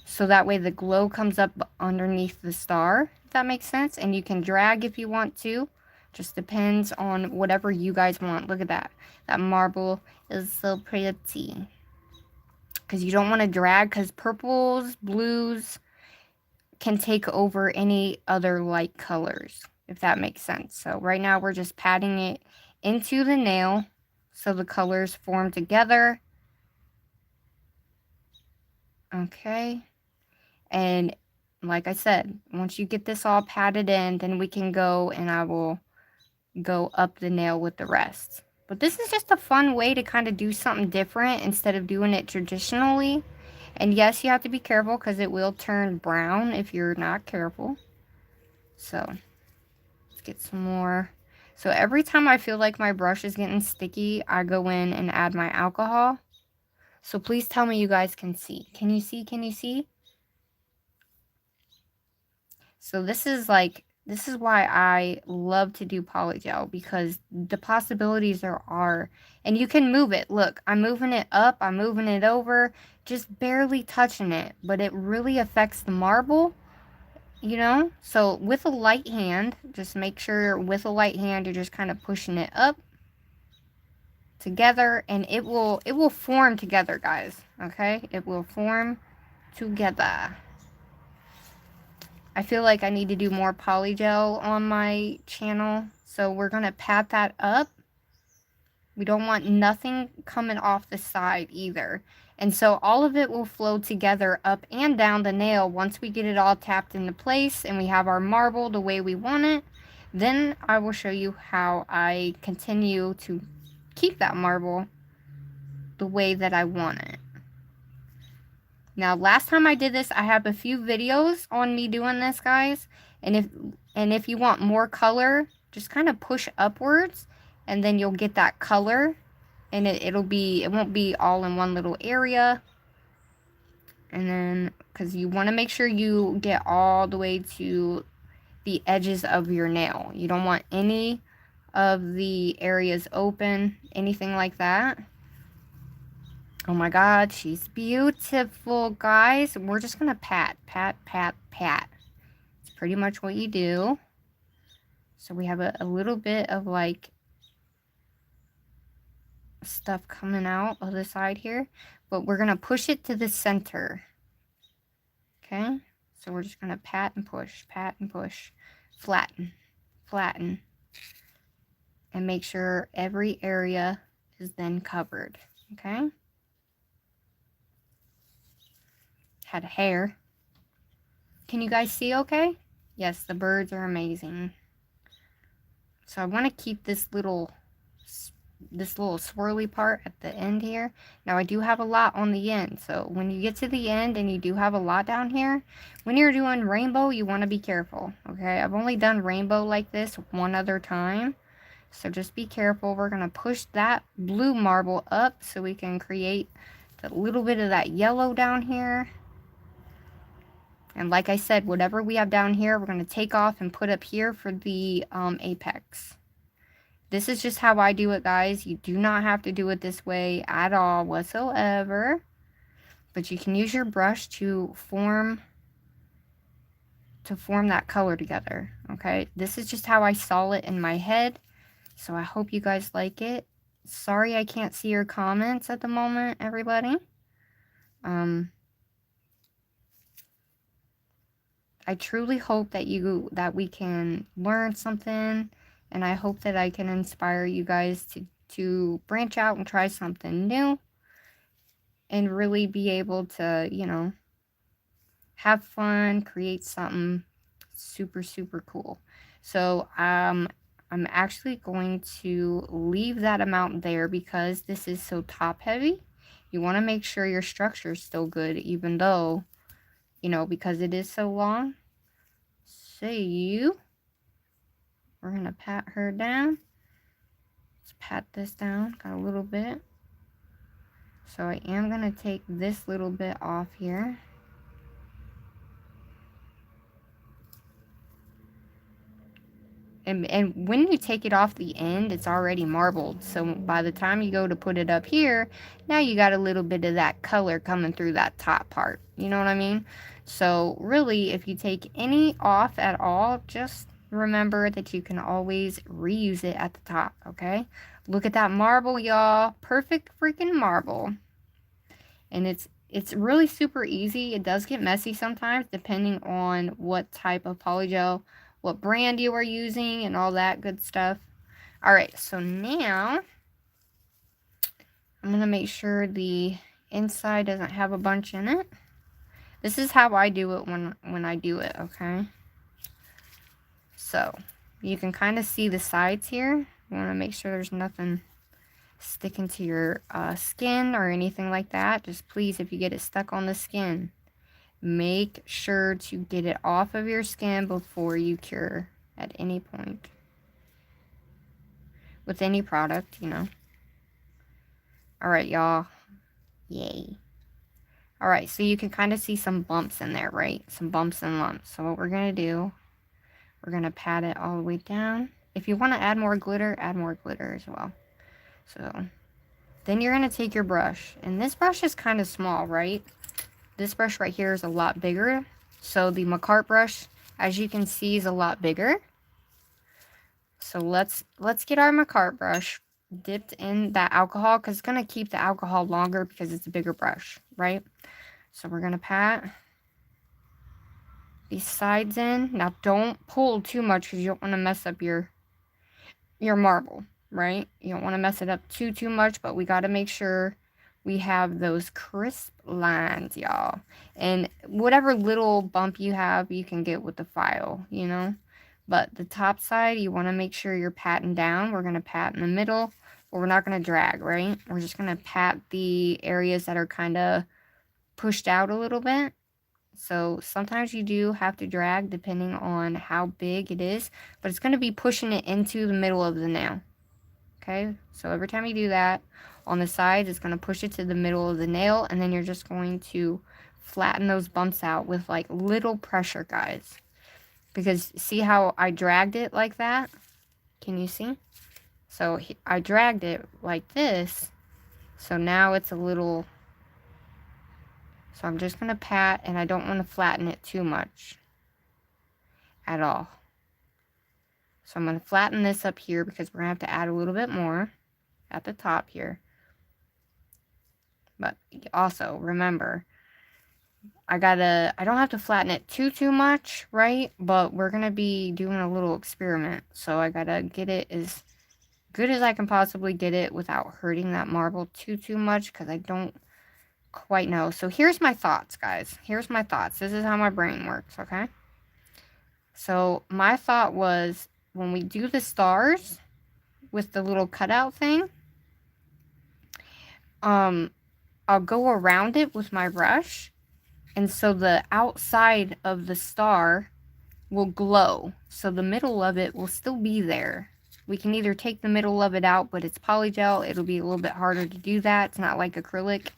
So that way the glow comes up underneath the star, if that makes sense. And you can drag if you want to. Just depends on whatever you guys want. Look at that. That marble is so pretty. Because you don't want to drag, because purples, blues can take over any other light colors, if that makes sense. So right now we're just patting it into the nail so the colors form together. Okay. And like I said, once you get this all patted in, then we can go and I will go up the nail with the rest. But this is just a fun way to kind of do something different instead of doing it traditionally. And yes, you have to be careful because it will turn brown if you're not careful. So let's get some more. So every time I feel like my brush is getting sticky, I go in and add my alcohol. So please tell me you guys can see. Can you see? Can you see? So this is why I love to do polygel, because the possibilities there are, and you can move it. Look, I'm moving it up, I'm moving it over, just barely touching it, but it really affects the marble, you know? So with a light hand, just make sure with a light hand, you're just kind of pushing it up together, and it will form together, guys, okay? It will form together. I feel like I need to do more polygel on my channel, so we're going to pat that up. We don't want nothing coming off the side either. And so all of it will flow together up and down the nail once we get it all tapped into place and we have our marble the way we want it. Then I will show you how I continue to keep that marble the way that I want it. Now, last time I did this, I have a few videos on me doing this, guys. And if you want more color, just kind of push upwards, and then you'll get that color. And it won't be all in one little area. And then, because you want to make sure you get all the way to the edges of your nail. You don't want any of the areas open, anything like that. Oh my God, she's beautiful, guys. We're just gonna pat, pat, pat, pat. It's pretty much what you do. So we have a little bit of like stuff coming out of the side here, but we're gonna push it to the center. Okay, so we're just gonna pat and push, flatten, flatten, and make sure every area is then covered. Okay. Had hair. Can you guys see okay? Yes, the birds are amazing. So I want to keep this little swirly part at the end here. Now I do have a lot on the end, so when you get to the end and you do have a lot down here, when you're doing rainbow, you want to be careful, okay? I've only done rainbow like this one other time, so just be careful. We're going to push that blue marble up so we can create a little bit of that yellow down here. And like I said, whatever we have down here, we're going to take off and put up here for the apex. This is just how I do it, guys. You do not have to do it this way at all whatsoever. But you can use your brush to form that color together, okay? This is just how I saw it in my head. So I hope you guys like it. Sorry I can't see your comments at the moment, everybody. I truly hope that we can learn something, and I hope that I can inspire you guys to branch out and try something new and really be able to, you know, have fun, create something super, super cool. So, I'm actually going to leave that amount there because this is so top heavy. You want to make sure your structure is still good, even though, you know, because it is so long. So we're going to pat her down. Let's pat this down, got a little bit. So I am going to take this little bit off here. And when you take it off the end, it's already marbled. So by the time you go to put it up here, now you got a little bit of that color coming through that top part. You know what I mean? So really, if you take any off at all, just remember that you can always reuse it at the top, okay? Look at that marble, y'all. Perfect freaking marble. And it's really super easy. It does get messy sometimes depending on what type of polygel, what brand you are using, and all that good stuff. All right, so now I'm gonna make sure the inside doesn't have a bunch in it. This is how I do it when I do it, okay? So you can kind of see the sides here. You want to make sure there's nothing sticking to your skin or anything like that. Just please, if you get it stuck on the skin, make sure to get it off of your skin before you cure at any point. With any product, you know. Alright, y'all. Yay. Alright, so you can kind of see some bumps in there, right? Some bumps and lumps. So what we're going to do, we're going to pat it all the way down. If you want to add more glitter as well. So then you're going to take your brush. And this brush is kind of small, right? This brush right here is a lot bigger. So the McCart brush, as you can see, is a lot bigger. So let's get our McCart brush dipped in that alcohol, because it's going to keep the alcohol longer because it's a bigger brush, right? So we're going to pat these sides in. Now don't pull too much because you don't want to mess up your marble, right? You don't want to mess it up too much, but we got to make sure we have those crisp lines, y'all. And whatever little bump you have, you can get with the file, you know? But the top side, you want to make sure you're patting down. We're going to pat in the middle, but we're not going to drag, right? We're just going to pat the areas that are kind of pushed out a little bit. So sometimes you do have to drag depending on how big it is, but it's going to be pushing it into the middle of the nail. Okay, so every time you do that, on the sides, it's going to push it to the middle of the nail, and then you're just going to flatten those bumps out with like little pressure, guys. Because see how I dragged it like that? Can you see? So I dragged it like this, so now it's a little... So I'm just going to pat, and I don't want to flatten it too much at all. So I'm going to flatten this up here because we're going to have to add a little bit more at the top here. But also, remember, I don't have to flatten it too much, right? But we're going to be doing a little experiment. So I got to get it as good as I can possibly get it without hurting that marble too much, because I don't quite know. So here's my thoughts, guys. Here's my thoughts. This is how my brain works, okay? So my thought was, when we do the stars with the little cutout thing, I'll go around it with my brush, and so the outside of the star will glow, so the middle of it will still be there. We can either take the middle of it out, but it's polygel, it'll be a little bit harder to do that. It's not like acrylic.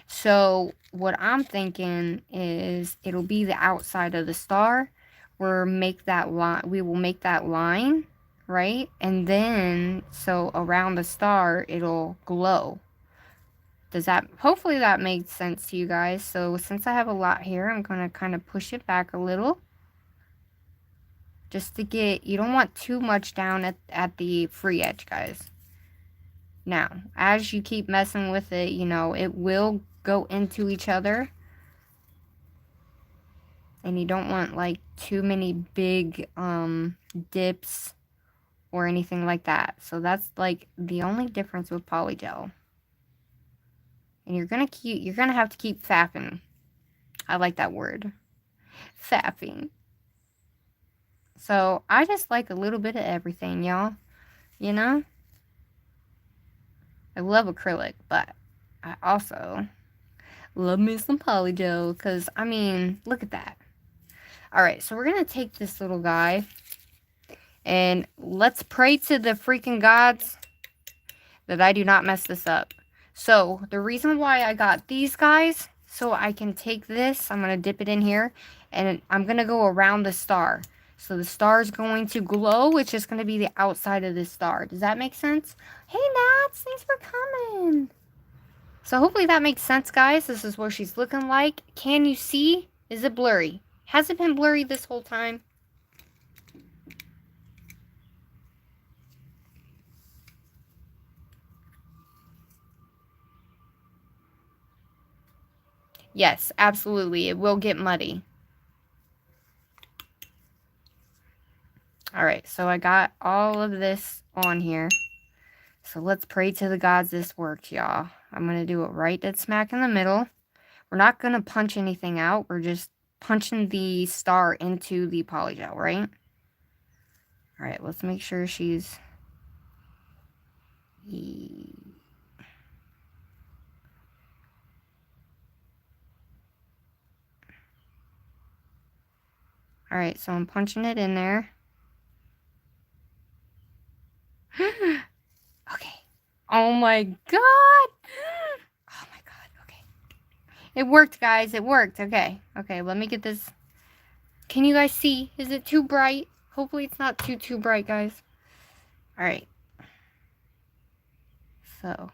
So what I'm thinking is it'll be the outside of the star. We will make that line, right? And then, so around the star, it'll glow. Hopefully that made sense to you guys. So since I have a lot here, I'm going to kind of push it back a little. Just to get, you don't want too much down at the free edge, guys. Now, as you keep messing with it, you know, it will go into each other. And you don't want like too many big dips or anything like that. So that's like the only difference with polygel. And you're gonna have to keep fapping. I like that word. fapping. So, I just like a little bit of everything, y'all. You know? I love acrylic, but I also love me some polygel, because, I mean, look at that. Alright, so we're going to take this little guy, and let's pray to the freaking gods that I do not mess this up. So, the reason why I got these guys, so I can take this, I'm going to dip it in here, and I'm going to go around the star. So, the star is going to glow, it's just going to be the outside of the star. Does that make sense? Hey, Nats, thanks for coming. So, hopefully that makes sense, guys. This is what she's looking like. Can you see? Is it blurry? Has it been blurry this whole time? Yes, absolutely. It will get muddy. Alright, so I got all of this on here. So let's pray to the gods this works, y'all. I'm going to do it right dead smack in the middle. We're not going to punch anything out. We're just punching the star into the polygel, right? Alright, let's make sure she's... Alright, so I'm punching it in there. Okay. Oh my god! Oh my god, okay. It worked, guys. It worked. Okay. Okay, let me get this. Can you guys see? Is it too bright? Hopefully it's not too bright, guys. Alright. So.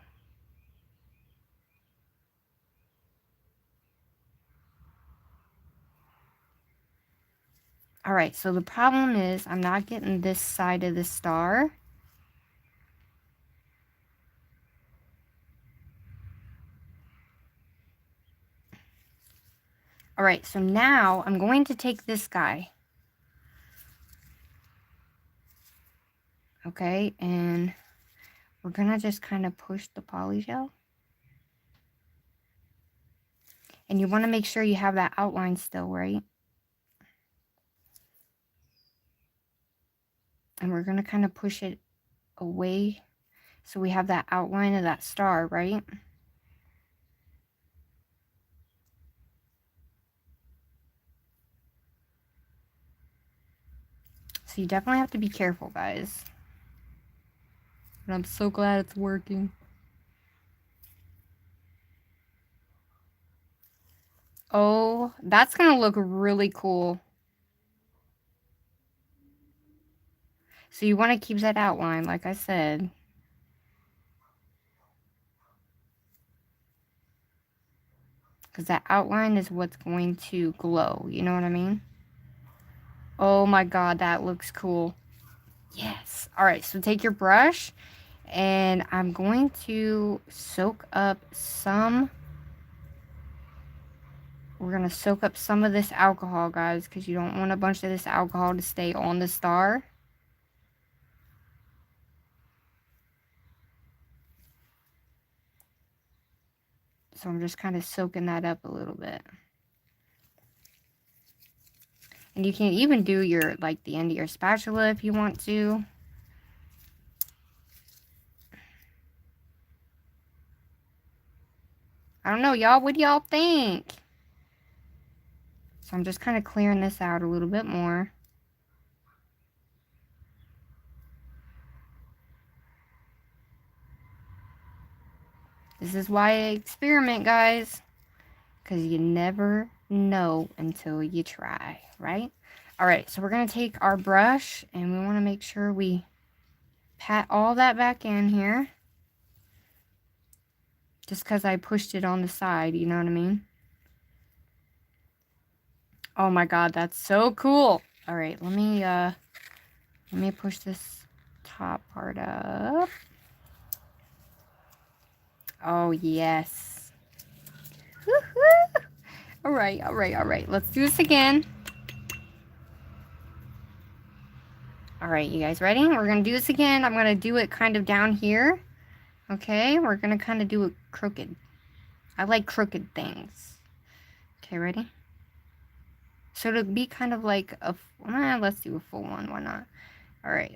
Alright, so the problem is I'm not getting this side of the star. Alright, so now I'm going to take this guy. Okay, and we're going to just kind of push the polygel. And you want to make sure you have that outline still, right? And we're going to kind of push it away so we have that outline of that star, right? So you definitely have to be careful, guys. But I'm so glad it's working. Oh, that's going to look really cool. So you want to keep that outline, like I said. Because that outline is what's going to glow. You know what I mean? Oh my god, that looks cool. Yes. Alright, so take your brush. And I'm going to soak up some... We're going to soak up some of this alcohol, guys. Because you don't want a bunch of this alcohol to stay on the star. So I'm just kind of soaking that up a little bit. And you can even do your, like, the end of your spatula if you want to. I don't know, y'all. What do y'all think? So I'm just kind of clearing this out a little bit more. This is why I experiment, guys. Because you never know until you try, right? Alright, so we're going to take our brush and we want to make sure we pat all that back in here. Just because I pushed it on the side, you know what I mean? Oh my god, that's so cool. Alright, let me push this top part up. Oh, yes. Alright, alright, alright. Let's do this again. Alright, you guys ready? We're going to do this again. I'm going to do it kind of down here. Okay, we're going to kind of do it crooked. I like crooked things. Okay, ready? So to be kind of like a, let's do a full one, why not? All right.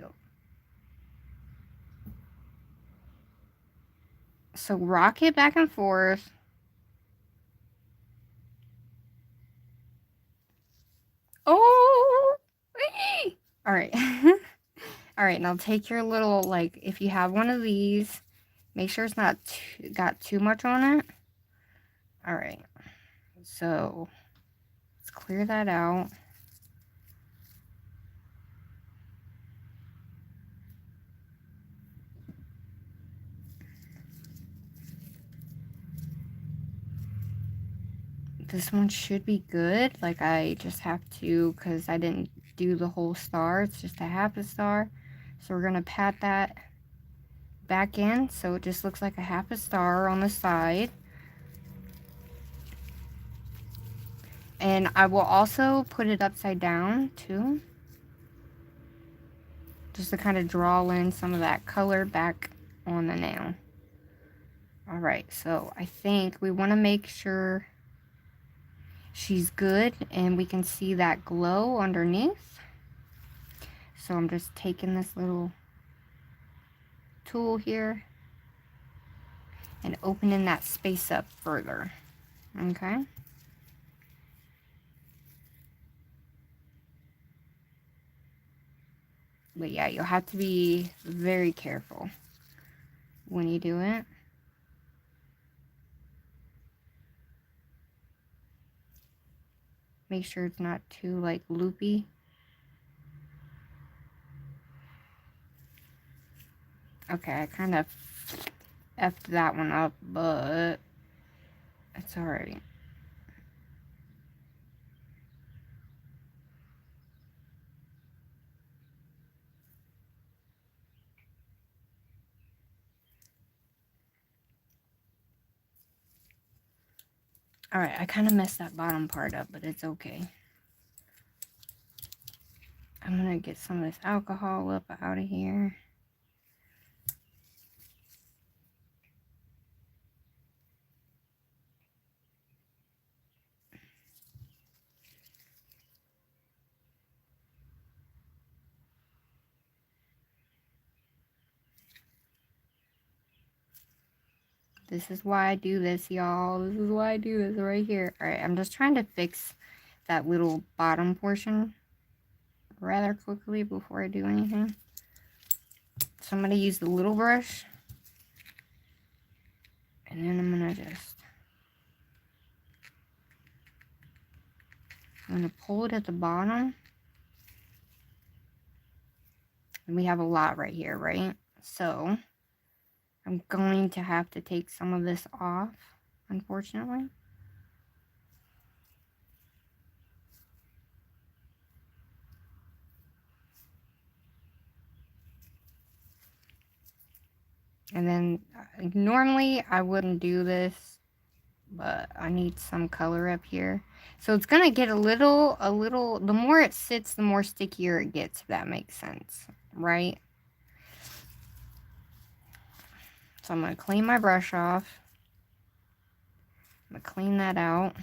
So rock it back and forth. Oh! All right. All right, now take your little, like, if you have one of these, make sure it's not got too much on it. All right. So let's clear that out. This one should be good. Like, I just have to, because I didn't do the whole star. It's just a half a star. So we're going to pat that back in so it just looks like a half a star on the side. And I will also put it upside down too, just to kind of draw in some of that color back on the nail. All right, so I think we want to make sure she's good and we can see that glow underneath. So I'm just taking this little tool here and opening that space up further. Okay. But yeah, you'll have to be very careful when you do it. Make sure it's not too like loopy. Okay, I kind of effed that one up, but it's alright. Alright, I kind of messed that bottom part up, but it's okay. I'm gonna get some of this alcohol up out of here. This is why I do this, y'all. This is why I do this right here. Alright, I'm just trying to fix that little bottom portion rather quickly before I do anything. So I'm gonna use the little brush. And then I'm gonna pull it at the bottom. And we have a lot right here, right? So I'm going to have to take some of this off, unfortunately. And then normally I wouldn't do this, but I need some color up here. So it's gonna get a little, the more it sits, the more stickier it gets, if that makes sense, right? So I'm gonna clean my brush off. I'm gonna clean that out.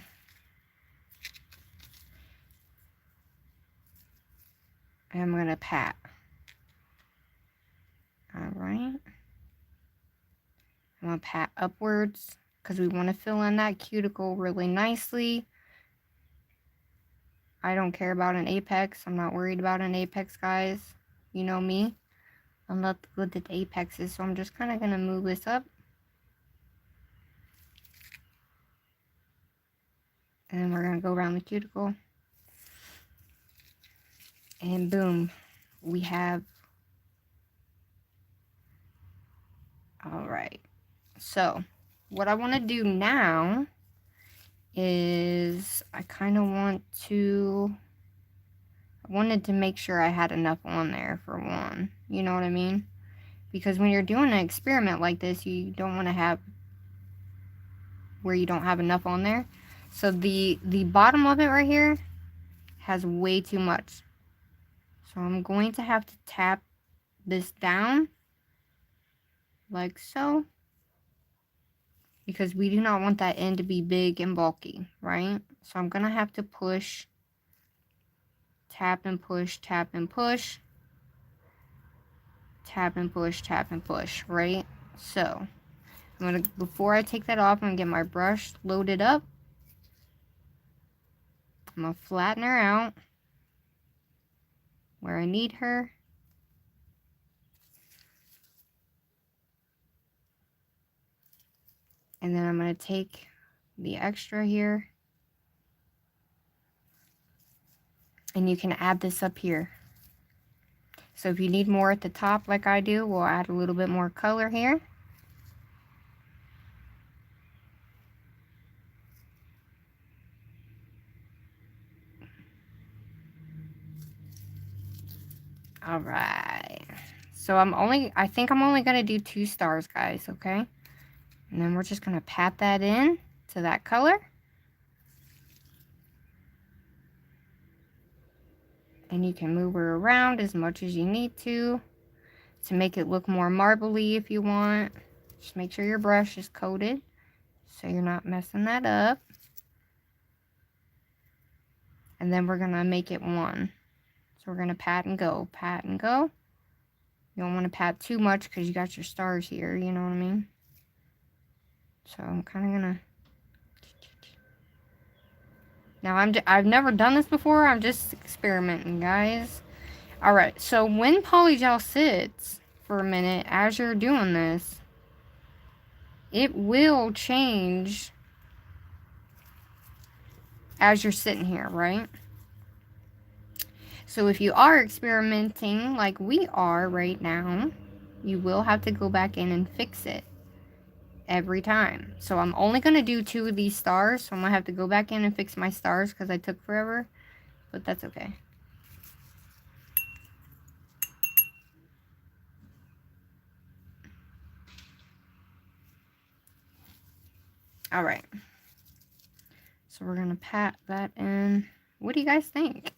And I'm gonna pat. All right. I'm gonna pat upwards because we want to fill in that cuticle really nicely. I don't care about an apex. I'm not worried about an apex, guys. You know me. I'm not good at apexes, so I'm just kind of gonna move this up. And we're gonna go around the cuticle. And boom, we have. All right. So what I want to do now is I kind of wanted to make sure I had enough on there for one. You know what I mean? Because when you're doing an experiment like this, you don't want to have where you don't have enough on there. So the bottom of it right here has way too much. So I'm going to have to tap this down like so, because we do not want that end to be big and bulky, right? So I'm gonna have to push tap and push, tap and push, tap and push, tap and push, right? So I'm gonna, before I take that off, I'm gonna get my brush loaded up. I'm gonna flatten her out where I need her. And then I'm gonna take the extra here. And you can add this up here. So if you need more at the top like I do, we'll add a little bit more color here. All right. So I think I'm only gonna do 2 stars, guys, okay? And then we're just gonna pat that in to that color. And you can move her around as much as you need to make it look more marbly if you want. Just make sure your brush is coated so you're not messing that up. And then we're gonna make it 1. So we're gonna pat and go, pat and go. You don't want to pat too much because you got your stars here, you know what I mean? So I'm kind of gonna. Now I've never done this before. I'm just experimenting, guys. All right. So when Polygel sits for a minute as you're doing this, it will change as you're sitting here, right? So if you are experimenting like we are right now, you will have to go back in and fix it every time. So I'm only going to do 2 of these stars. So I'm going to have to go back in and fix my stars because I took forever. But that's okay. Alright. So we're going to pat that in. What do you guys think?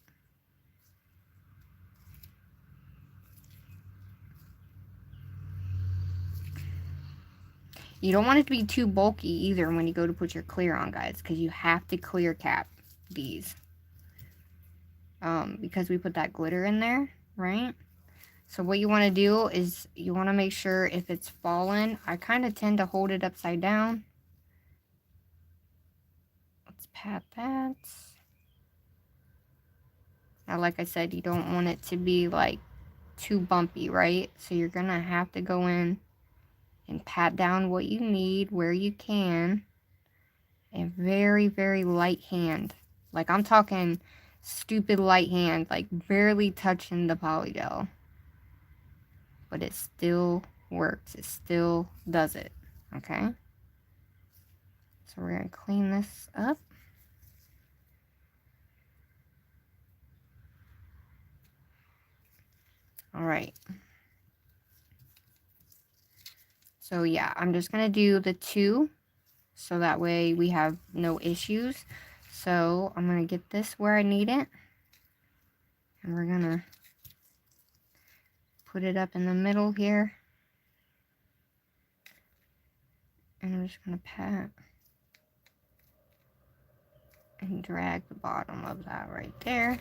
You don't want it to be too bulky either when you go to put your clear on, guys, because you have to clear cap these. Because we put that glitter in there, right? So what you want to do is you want to make sure if it's fallen, I kind of tend to hold it upside down. Let's pat that. Now, like I said, you don't want it to be like too bumpy, right? So you're gonna have to go in and pat down what you need where you can. A very, very light hand. Like I'm talking stupid light hand, like barely touching the polygel. But it still works. It still does it. Okay? So we're gonna clean this up. All right. So yeah, I'm just gonna do the 2 so that way we have no issues. So I'm gonna get this where I need it, and we're gonna put it up in the middle here, and I'm just gonna pat and drag the bottom of that right there.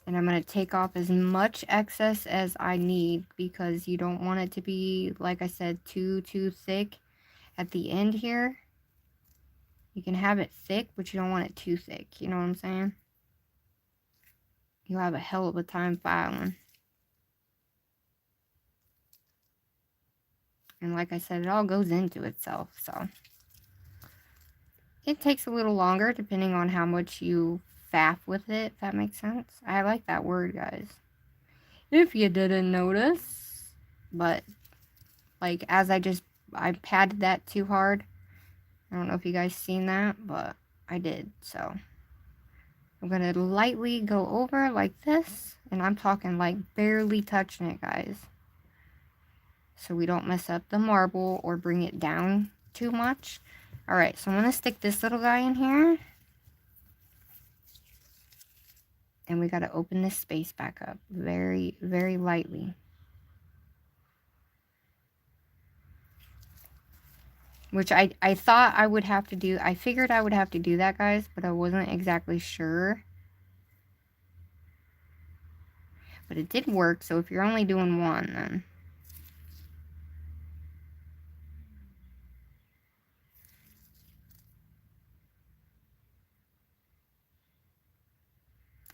And I'm going to take off as much excess as I need because you don't want it to be, like I said, too thick at the end here. You can have it thick, but you don't want it too thick. You know what I'm saying? You'll have a hell of a time filing. And like I said, it all goes into itself, so. It takes a little longer depending on how much you faff with it, if that makes sense. I like that word, guys. If you didn't notice. But, like, as I patted that too hard. I don't know if you guys seen that, but I did, so. I'm going to lightly go over like this. And I'm talking like barely touching it, guys. So we don't mess up the marble or bring it down too much. Alright, so I'm going to stick this little guy in here. And we got to open this space back up very, very lightly. which I thought I would have to do. I figured I would have to do that, guys, but I wasn't exactly sure. But it did work, so if you're only doing one, then.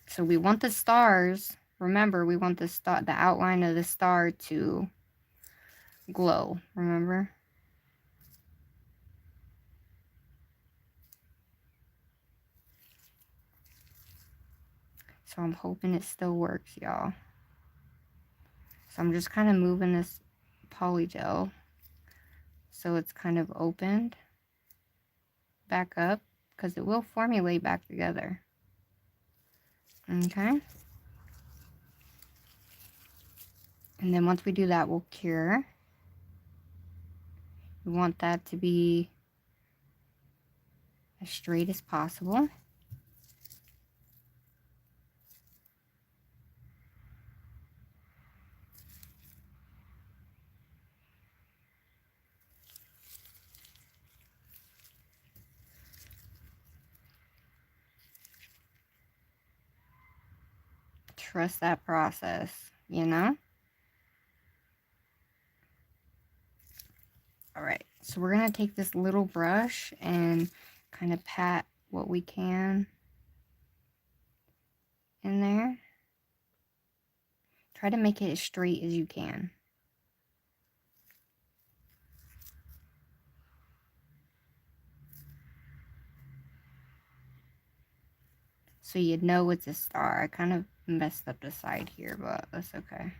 So we want the stars. Remember, we want the outline of the star to glow. Remember? So I'm hoping it still works, y'all. So I'm just kind of moving this polygel so it's kind of opened back up, because it will formulate back together. Okay. And then once we do that, we'll cure. We want that to be as straight as possible. Trust that process, you know? All right, so we're gonna take this little brush and kind of pat what we can in there. Try to make it as straight as you can. So you'd know it's a star. I kind of messed up the side here, but that's okay.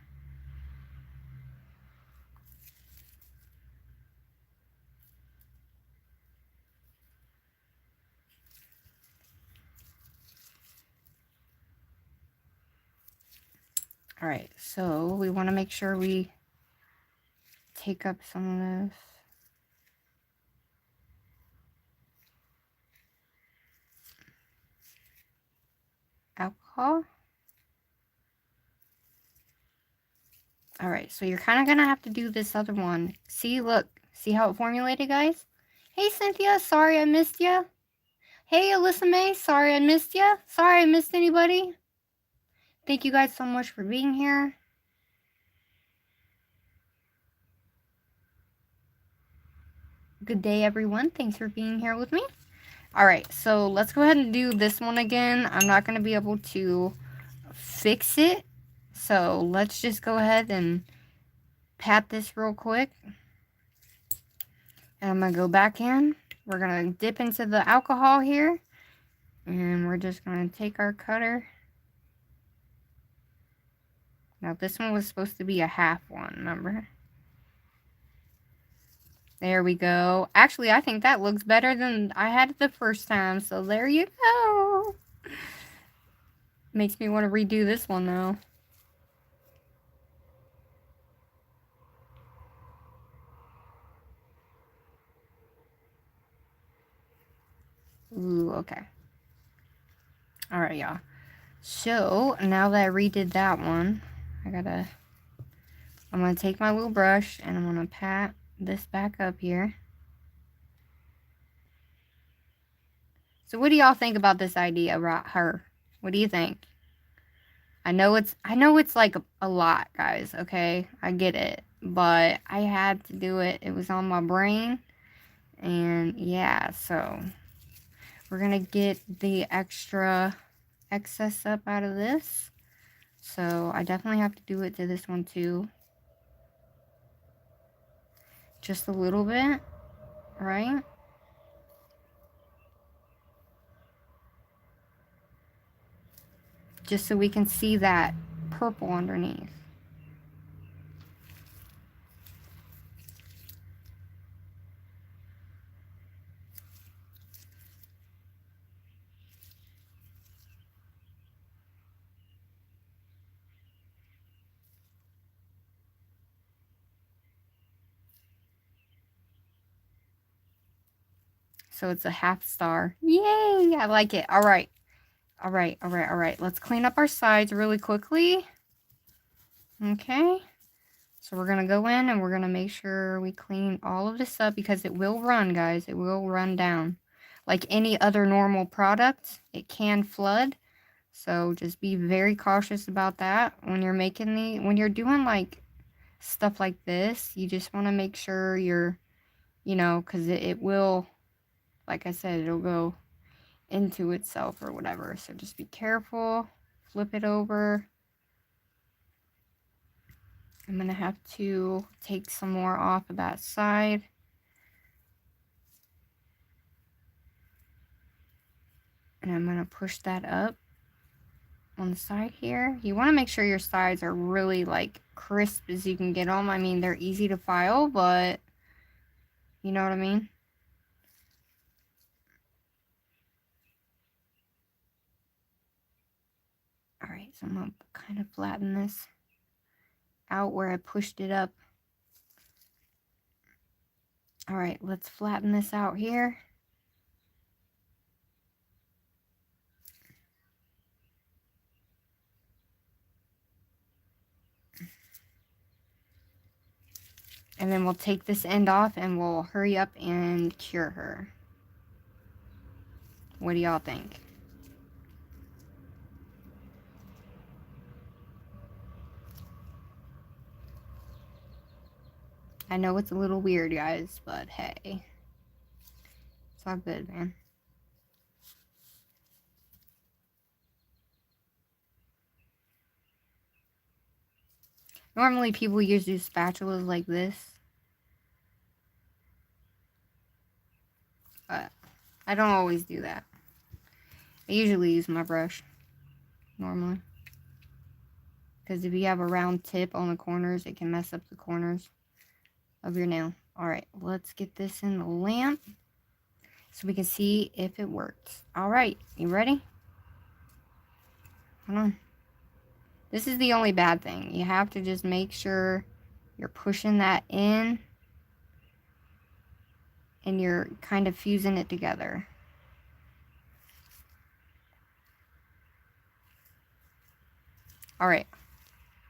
All right, so we want to make sure we take up some of this. Alcohol. All right, so you're kind of gonna have to do this other one. See, look, see how it formulated, guys? Hey, Cynthia, sorry I missed ya. Hey, Alyssa May, sorry I missed ya. Sorry I missed anybody. Thank you guys so much for being here. Good day, everyone. Thanks for being here with me. All right, so let's go ahead and do this one again. I'm not going to be able to fix it, so let's just go ahead and pat this real quick. And I'm going to go back in. We're going to dip into the alcohol here, and we're just going to take our cutter. Now, this one was supposed to be a half one, remember? There we go. Actually, I think that looks better than I had it the first time, so there you go. Makes me want to redo this one, though. Ooh, okay. All right, y'all. So, now that I redid that one, I'm going to take my little brush, and I'm going to pat this back up here. So, what do y'all think about this idea about her? What do you think? I know it's like a lot, guys, okay? I get it, but I had to do it. It was on my brain. And yeah, so we're going to get the excess up out of this. So I definitely have to do it to this one too. Just a little bit, right? Just so we can see that purple underneath. So it's a half star. Yay! I like it. All right. All right, all right, all right. Let's clean up our sides really quickly. Okay. So we're going to go in and we're going to make sure we clean all of this up because it will run, guys. It will run down. Like any other normal product, it can flood. So just be very cautious about that when you're making when you're doing like stuff like this. You just want to make sure you're, you know, because it will, like I said, it'll go into itself or whatever. So just be careful. Flip it over. I'm going to have to take some more off of that side. And I'm going to push that up on the side here. You want to make sure your sides are really like crisp as you can get them. I mean, they're easy to file, but you know what I mean? Alright, so I'm going to kind of flatten this out where I pushed it up. Alright, let's flatten this out here. And then we'll take this end off and we'll hurry up and cure her. What do y'all think? I know it's a little weird, guys, but hey. It's all good, man. Normally, people use these spatulas like this. But I don't always do that. I usually use my brush. Normally. Because if you have a round tip on the corners, it can mess up the corners of your nail. Alright, let's get this in the lamp so we can see if it works. Alright, you ready? Hold on. This is the only bad thing. You have to just make sure you're pushing that in and you're kind of fusing it together. Alright.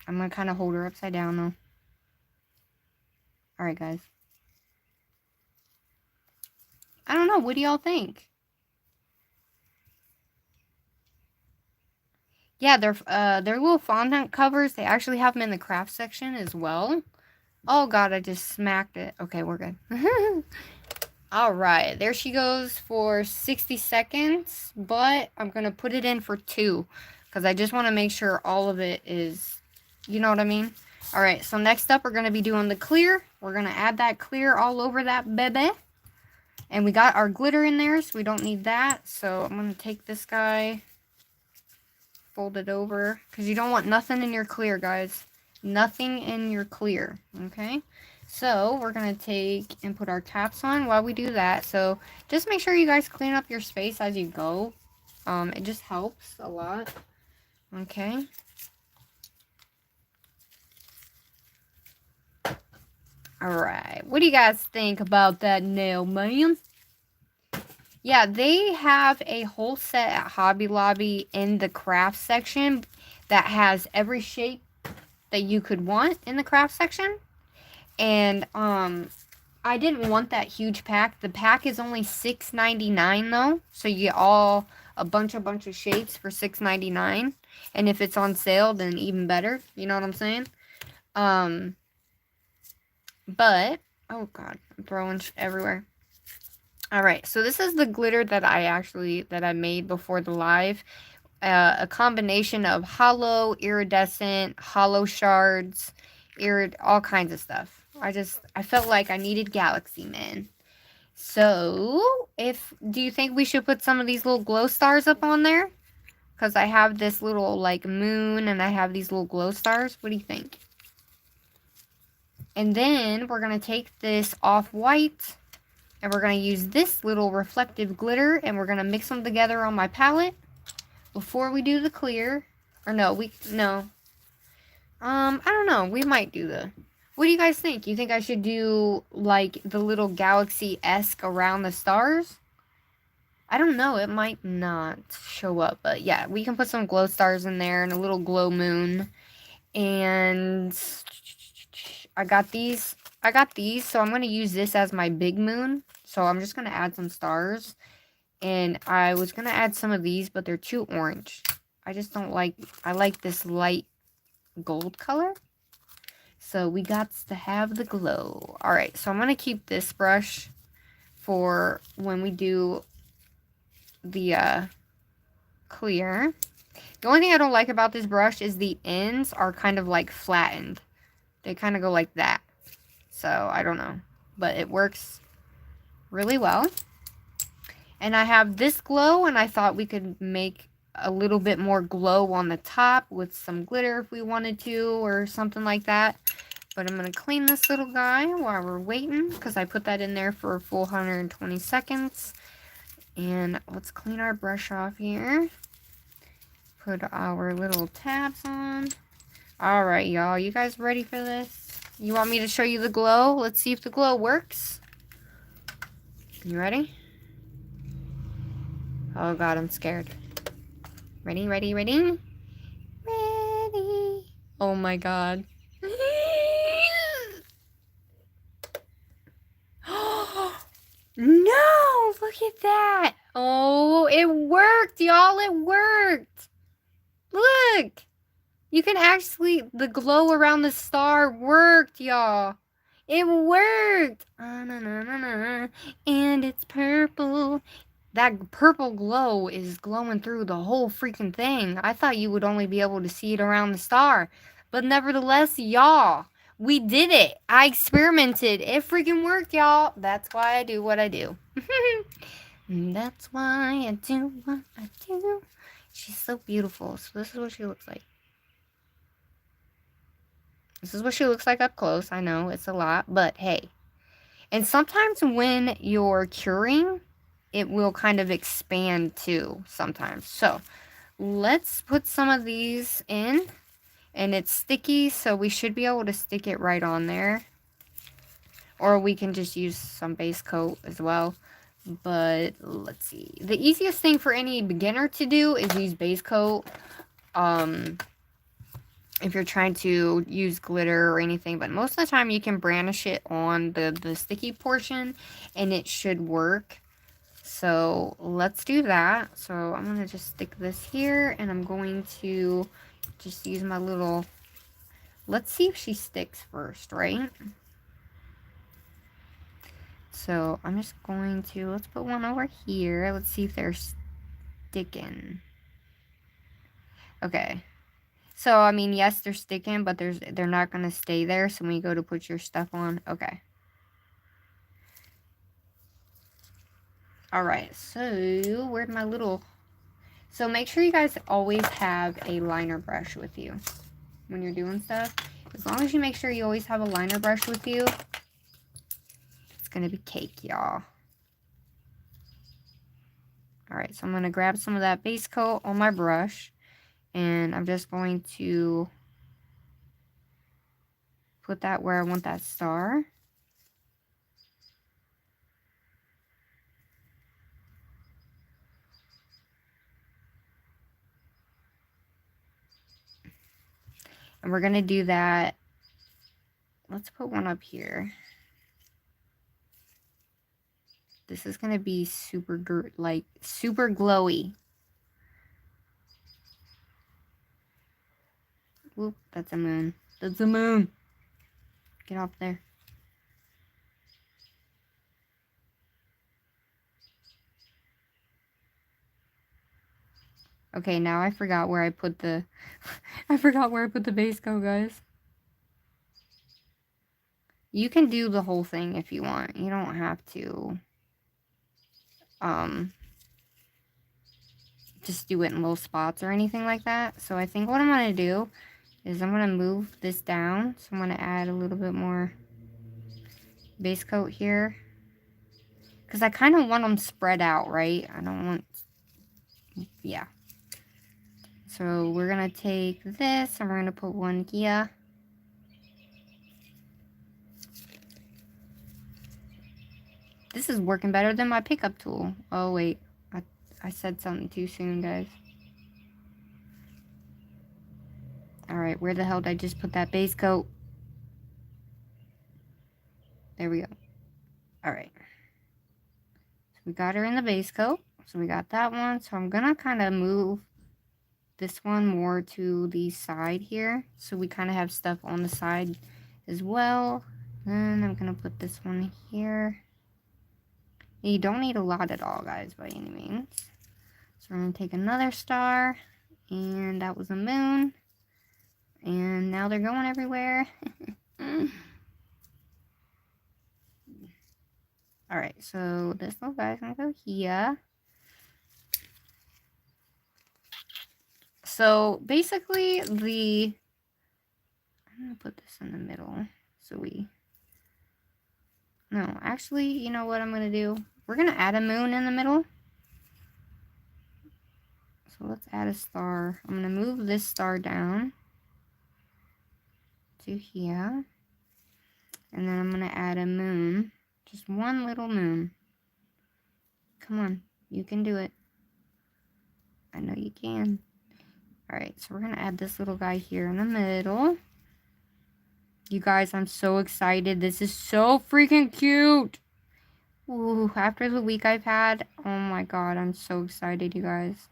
I'm going to kind of hold her upside down though. Alright, guys. I don't know. What do y'all think? Yeah, they're little fondant covers. They actually have them in the craft section as well. Oh god, I just smacked it. Okay, we're good. Alright, there she goes for 60 seconds. But I'm going to put it in for 2. Because I just want to make sure all of it is, you know what I mean? Alright, so next up we're going to be doing the clear. We're going to add that clear all over that baby. And we got our glitter in there, so we don't need that. So I'm going to take this guy, fold it over. Because you don't want nothing in your clear, guys. Nothing in your clear, okay? So we're going to take and put our caps on while we do that. So just make sure you guys clean up your space as you go. It just helps a lot. Okay. Alright. What do you guys think about that nail, man? Yeah, they have a whole set at Hobby Lobby in the craft section that has every shape that you could want in the craft section. And I didn't want that huge pack. The pack is only $6.99 though. So you get a bunch of shapes for $6.99. And if it's on sale, then even better. You know what I'm saying? But, oh god, I'm throwing everywhere. Alright, so this is the glitter that I made before the live. A combination of hollow, iridescent, hollow shards, all kinds of stuff. I felt like I needed Galaxy, man. So, do you think we should put some of these little glow stars up on there? Because I have this little, like, moon, and I have these little glow stars. What do you think? And then, we're going to take this off-white, and we're going to use this little reflective glitter, and we're going to mix them together on my palette before we do the clear. Or no, I don't know. We might do what do you guys think? You think I should do, like, the little galaxy-esque around the stars? I don't know. It might not show up. But, yeah, we can put some glow stars in there and a little glow moon. And I got these, so I'm going to use this as my big moon. So I'm just going to add some stars. And I was going to add some of these, but they're too orange. I just don't like, I like this light gold color. So we got to have the glow. Alright, so I'm going to keep this brush for when we do the clear. The only thing I don't like about this brush is the ends are kind of like flattened. They kind of go like that. So, I don't know. But it works really well. And I have this glow, and I thought we could make a little bit more glow on the top with some glitter if we wanted to, or something like that. But I'm going to clean this little guy while we're waiting, because I put that in there for a full 120 seconds. And let's clean our brush off here. Put our little tabs on. Alright, y'all. You guys ready for this? You want me to show you the glow? Let's see if the glow works. You ready? Oh god, I'm scared. Ready, ready, ready? Ready. Oh my god. No! Look at that! Oh, it worked, y'all! It worked! Look! You can actually, the glow around the star worked, y'all. It worked. And it's purple. That purple glow is glowing through the whole freaking thing. I thought you would only be able to see it around the star. But nevertheless, y'all, we did it. I experimented. It freaking worked, y'all. That's why I do what I do. That's why I do what I do. She's so beautiful. So this is what she looks like. This is what she looks like up close. I know it's a lot, but hey. And sometimes when you're curing, it will kind of expand too sometimes. So let's put some of these in. And it's sticky, so we should be able to stick it right on there. Or we can just use some base coat as well. But let's see. The easiest thing for any beginner to do is use base coat. If you're trying to use glitter or anything, but most of the time you can brandish it on the sticky portion and it should work. So let's do that. So I'm going to just stick this here, and I'm going to just use my little, let's see if she sticks first, right? So I'm just going to, let's put one over here. Let's see if they're sticking. Okay. So, I mean, yes, they're sticking, but they're not going to stay there. So, when you go to put your stuff on, okay. Alright, so, where'd my little... So, make sure you guys always have a liner brush with you when you're doing stuff. As long as you make sure you always have a liner brush with you, it's going to be cake, y'all. Alright, so I'm going to grab some of that base coat on my brush. And I'm just going to put that where I want that star. And we're going to do that. Let's put one up here. This is going to be super glowy. Whoop, that's a moon. That's a moon. Get off there. Okay, now I forgot where I put the I forgot where I put the base coat, guys. You can do the whole thing if you want. You don't have to just do it in little spots or anything like that. So I think what I'm going to do is I'm going to move this down. So I'm going to add a little bit more base coat here. Because I kind of want them spread out, right? I don't want... Yeah. So we're going to take this and we're going to put one here. This is working better than my pickup tool. Oh, wait. I said something too soon, guys. Alright, where the hell did I just put that base coat? There we go. Alright. So we got her in the base coat. So we got that one. So I'm gonna kind of move this one more to the side here. So we kind of have stuff on the side as well. Then I'm gonna put this one here. You don't need a lot at all, guys, by any means. So we're gonna take another star. And that was a moon. And now they're going everywhere. Alright, so this little guy's gonna go here. So basically I'm gonna put this in the middle. So no, actually, you know what I'm gonna do? We're gonna add a moon in the middle. So let's add a star. I'm gonna move this star down to here. And then I'm gonna add a moon. Just one little moon. Come on, you can do it. I know you can. Alright, so we're gonna add this little guy here in the middle. You guys, I'm so excited. This is so freaking cute. Ooh, after the week I've had, oh my god, I'm so excited, you guys.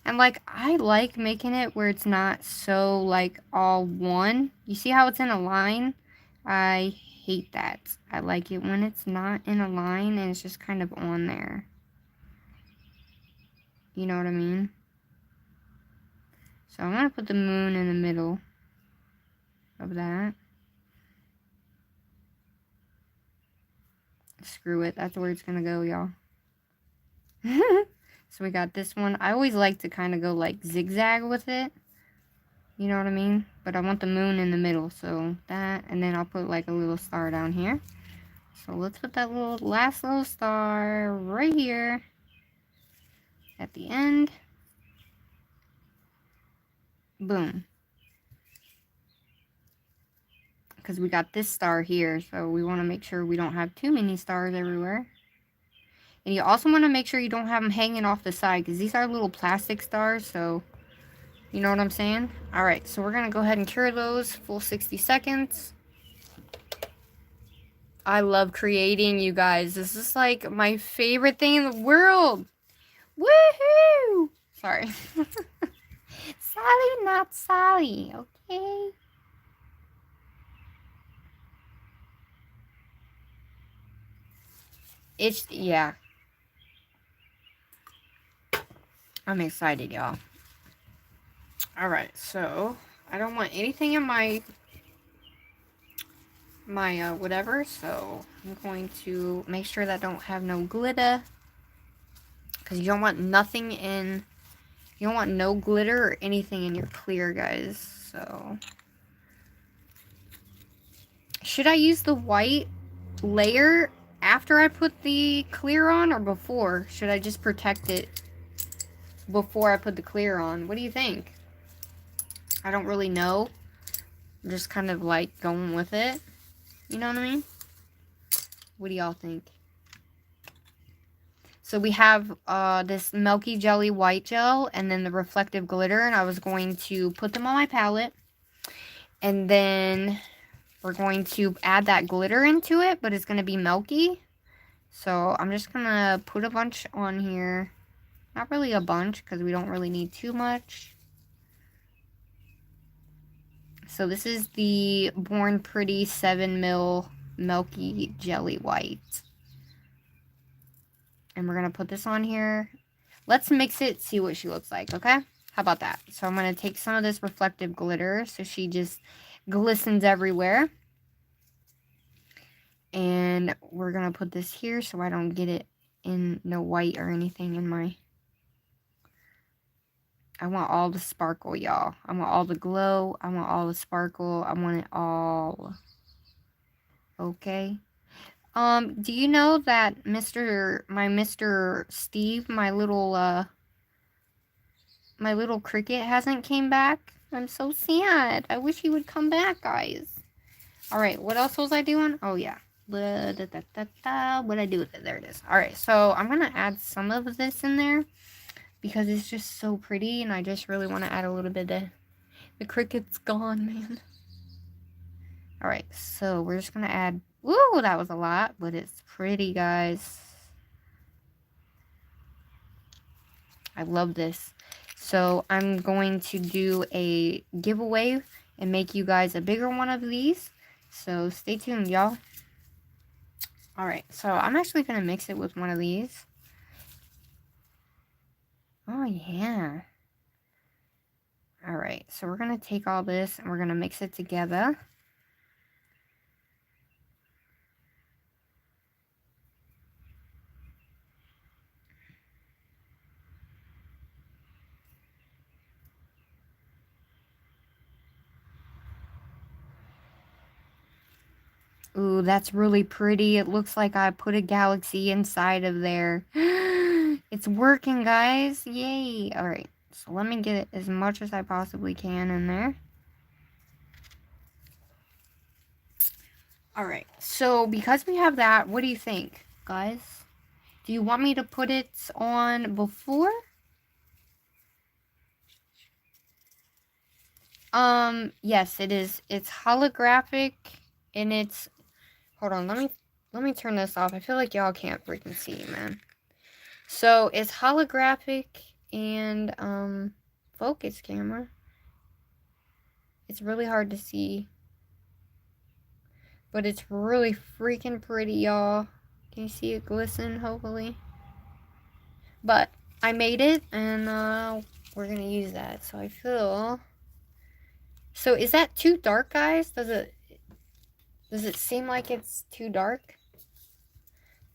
And like, I like making it where it's not so like all one. You see how it's in a line? I hate that. I like it when it's not in a line and it's just kind of on there. You know what I mean? So I'm going to put the moon in the middle of that. Screw it. That's where it's going to go, y'all. So we got this one. I always like to kind of go like zigzag with it. You know what I mean? But I want the moon in the middle. So that, and then I'll put like a little star down here. So let's put that last little star right here at the end. Boom. Because we got this star here, so we want to make sure we don't have too many stars everywhere. And you also want to make sure you don't have them hanging off the side, because these are little plastic stars, so you know what I'm saying? Alright, so we're going to go ahead and cure those full 60 seconds. I love creating, you guys. This is like my favorite thing in the world. Woohoo! Sorry. Sally, not Sally, okay? Yeah. I'm excited, y'all. Alright, so I don't want anything in my whatever, so I'm going to make sure that I don't have no glitter, because you don't want nothing in, you don't want no glitter or anything in your clear, guys. So should I use the white layer after I put the clear on, or before? Should I just protect it before I put the clear on? What do you think? I don't really know. I'm just kind of like going with it. You know what I mean? What do y'all think? So we have this Milky Jelly white gel and then the reflective glitter, and I was going to put them on my palette. And then we're going to add that glitter into it, but it's going to be milky. So I'm just going to put a bunch on here. Not really a bunch, because we don't really need too much. So this is the Born Pretty 7ml Milky Jelly White. And we're going to put this on here. Let's mix it, see what she looks like, okay? How about that? So I'm going to take some of this reflective glitter so she just glistens everywhere. And we're going to put this here so I don't get it in no white or anything in my... I want all the sparkle, y'all. I want all the glow. I want all the sparkle. I want it all. Okay? Do you know that Mr. Steve, my little cricket hasn't came back? I'm so sad. I wish he would come back, guys. Alright, what else was I doing? Oh, yeah. What'd I do with it? There it is. Alright, so I'm gonna add some of this in there, because it's just so pretty, and I just really want to add a little bit of... The cricket's gone, man. Alright, so we're just going to add Ooh, that was a lot, but it's pretty, guys. I love this. So I'm going to do a giveaway and make you guys a bigger one of these. So stay tuned, y'all. Alright, so I'm actually going to mix it with one of these. Oh, yeah. Alright, so we're going to take all this and we're going to mix it together. Ooh, that's really pretty. It looks like I put a galaxy inside of there. It's working, guys. Yay. Alright, so let me get as much as I possibly can in there. Alright, so because we have that, what do you think, guys? Do you want me to put it on before? Yes, it is. It's holographic, and it's... Hold on, let me turn this off. I feel like y'all can't freaking see, man. So, it's holographic and, focus camera. It's really hard to see. But it's really freaking pretty, y'all. Can you see it glisten, hopefully? But I made it, and we're going to use that. So, I feel... So, is that too dark, guys? Does it seem like it's too dark?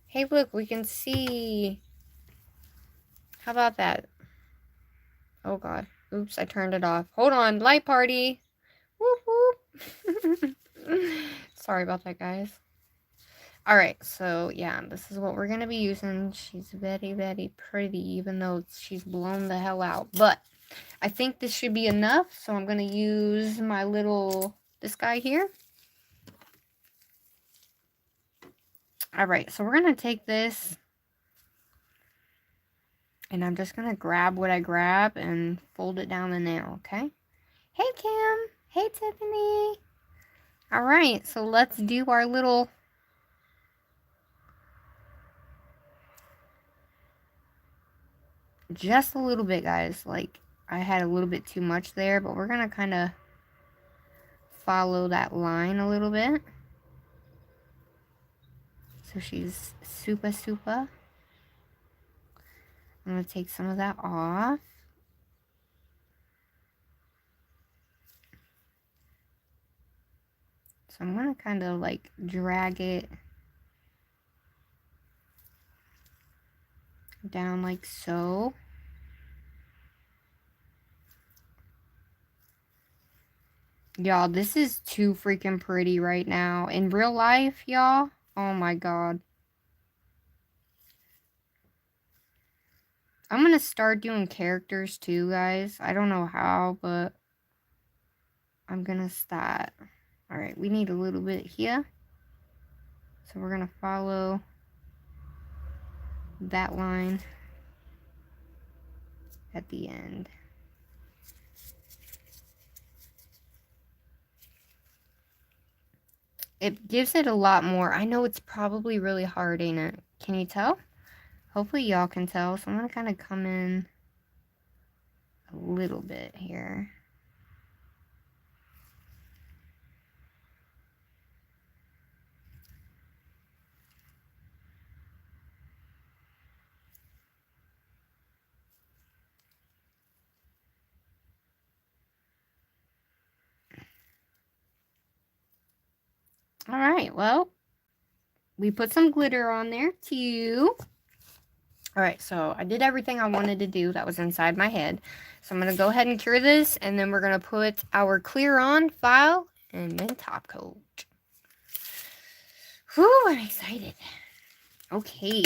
Hey, look, we can see. How about that? Oh, God. Oops, I turned it off. Hold on. Light party. Whoop, whoop. Sorry about that, guys. Alright, so, yeah, this is what we're going to be using. She's very, very pretty, even though she's blown the hell out. But I think this should be enough, so I'm going to use my this guy here. Alright, so we're going to take this, and I'm just going to grab what I grab and fold it down the nail, okay? Hey, Kim. Hey, Tiffany. Alright, so let's do our little... Just a little bit, guys. Like, I had a little bit too much there, but we're going to kind of follow that line a little bit. So she's super. I'm going to take some of that off. So I'm going to kind of like drag it down like so. Y'all, this is too freaking pretty right now. In real life, y'all, oh my god. I'm going to start doing characters too, guys. I don't know how, but I'm going to start. Alright, we need a little bit here. So we're going to follow that line at the end. It gives it a lot more. I know it's probably really hard, ain't it? Can you tell? Hopefully y'all can tell. So I'm going to kind of come in a little bit here. Alright, well, we put some glitter on there too. Alright, so I did everything I wanted to do that was inside my head. So I'm going to go ahead and cure this, and then we're going to put our clear on file and then top coat. Whew, I'm excited. Okay,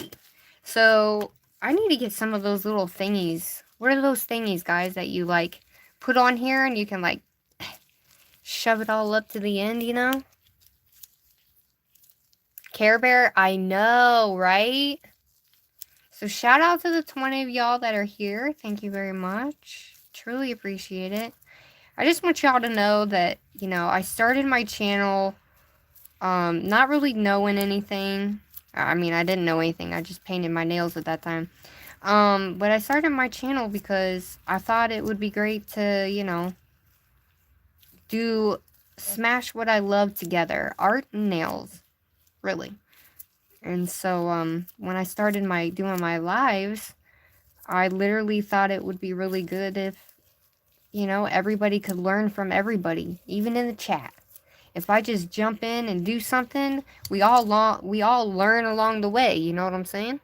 so I need to get some of those little thingies. What are those thingies, guys, that you like put on here and you can like shove it all up to the end, you know? Care Bear, I know, right? So shout out to the 20 of y'all that are here. Thank you very much. Truly appreciate it. I just want y'all to know that, you know, I started my channel Not really knowing anything. I mean, I didn't know anything. I just painted my nails at that time. But I started my channel because I thought it would be great to, you know, smash what I love together. Art and nails, really. And so, when I started doing my lives, I literally thought it would be really good if, you know, everybody could learn from everybody, even in the chat. If I just jump in and do something, we all learn along the way, you know what I'm saying?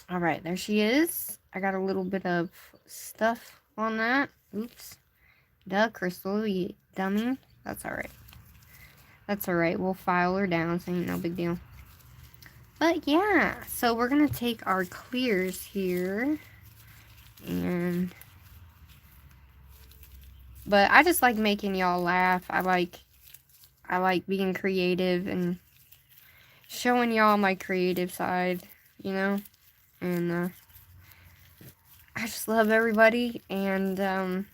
All right, there she is. I got a little bit of stuff on that. Oops. Duh, Crystal, you dummy. That's all right. That's all right. We'll file her down, so ain't no big deal. But yeah, so we're gonna take our clears here, but I just like making y'all laugh. I like being creative and showing y'all my creative side, you know, and I just love everybody, and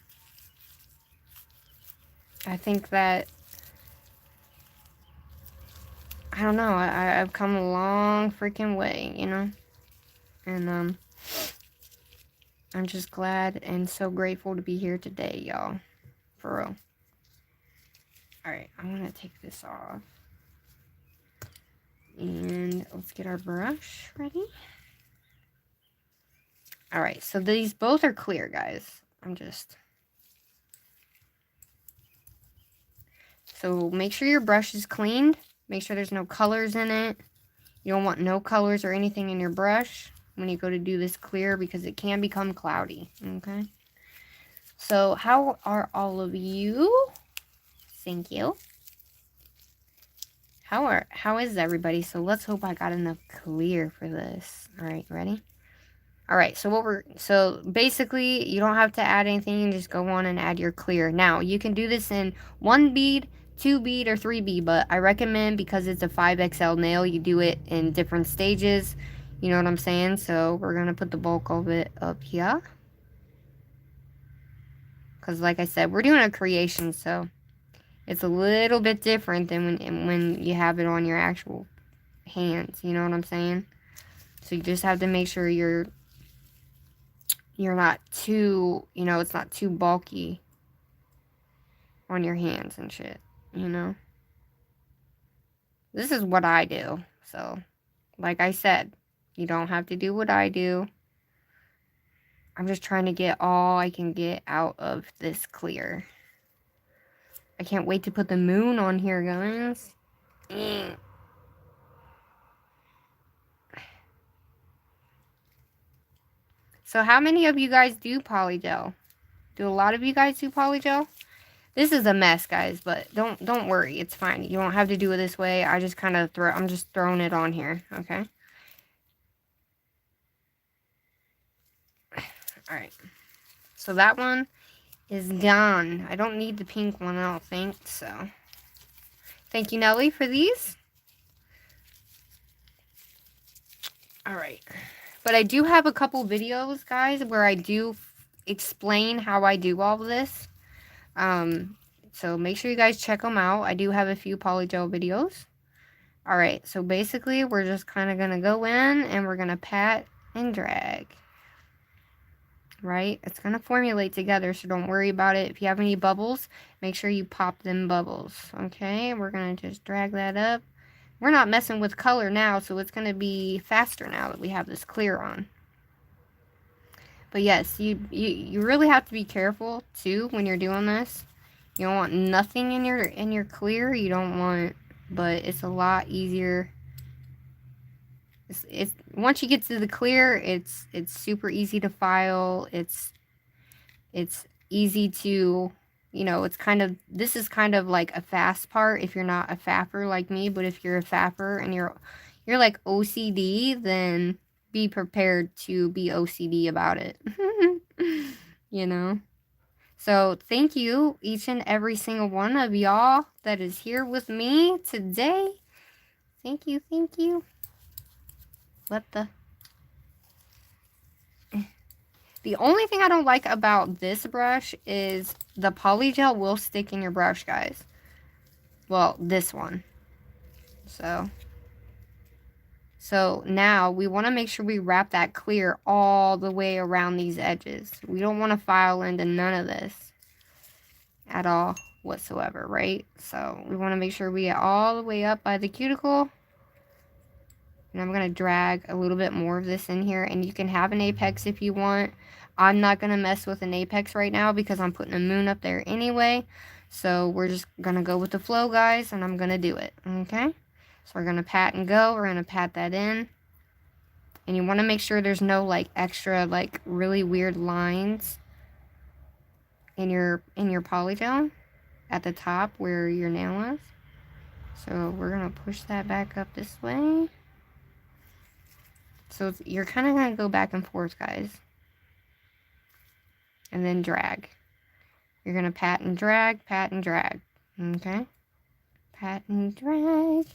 I think that, I don't know, I've come a long freaking way, you know, and I'm just glad and so grateful to be here today, y'all, for real. Alright, I'm gonna take this off, and let's get our brush ready. Alright, so these both are clear, guys. So make sure your brush is cleaned. Make sure there's no colors in it. You don't want no colors or anything in your brush when you go to do this clear, because it can become cloudy, okay? So how are all of you? Thank you. How is everybody? So let's hope I got enough clear for this. All right, ready? All right, so basically you don't have to add anything. You just go on and add your clear. Now, you can do this in 1 bead, 2 bead, or 3 bead, but I recommend, because it's a 5XL nail, you do it in different stages. You know what I'm saying? So we're going to put the bulk of it up here. Because like I said, we're doing a creation, so it's a little bit different than when you have it on your actual hands. You know what I'm saying? So you just have to make sure you're not too, you know, it's not too bulky on your hands and shit, you know? This is what I do. So, like I said, you don't have to do what I do. I'm just trying to get all I can get out of this clear. I can't wait to put the moon on here, guys. So how many of you guys do polygel? Do a lot of you guys do polygel? This is a mess, guys, but don't worry, it's fine. You don't have to do it this way. I just kind of I'm just throwing it on here, okay? All right. So that one is done. I don't need the pink one, I don't think, so. Thank you, Nelly, for these. All right. But I do have a couple videos, guys, where I do explain how I do all of this. So make sure you guys check them out. I do have a few polygel videos. All right, so basically we're just kind of going to go in and we're going to pat and drag. Right? It's going to formulate together, so don't worry about it. If you have any bubbles, make sure you pop them bubbles. Okay, we're going to just drag that up. We're not messing with color now, so it's going to be faster now that we have this clear on. But yes, you really have to be careful too when you're doing this. You don't want nothing in your clear. You don't want, but it's a lot easier. It's once you get to the clear, it's super easy to file. It's easy to, you know, it's kind of, this is kind of like a fast part if you're not a fapper like me. But if you're a fapper and you're like OCD, then be prepared to be OCD about it. You know? So thank you, each and every single one of y'all that is here with me today. Thank you, thank you. The only thing I don't like about this brush is the polygel will stick in your brush, guys. Well, this one. So now we want to make sure we wrap that clear all the way around these edges. We don't want to file into none of this at all whatsoever, right? So we want to make sure we get all the way up by the cuticle. And I'm going to drag a little bit more of this in here. And you can have an apex if you want. I'm not going to mess with an apex right now because I'm putting a moon up there anyway. So we're just going to go with the flow, guys. And I'm going to do it. Okay? So we're going to pat and go. We're going to pat that in. And you want to make sure there's no like extra like really weird lines in your polygel at the top where your nail is. So we're going to push that back up this way. So you're kind of going to go back and forth, guys. And then drag. You're going to pat and drag, pat and drag. Okay? Pat and drag.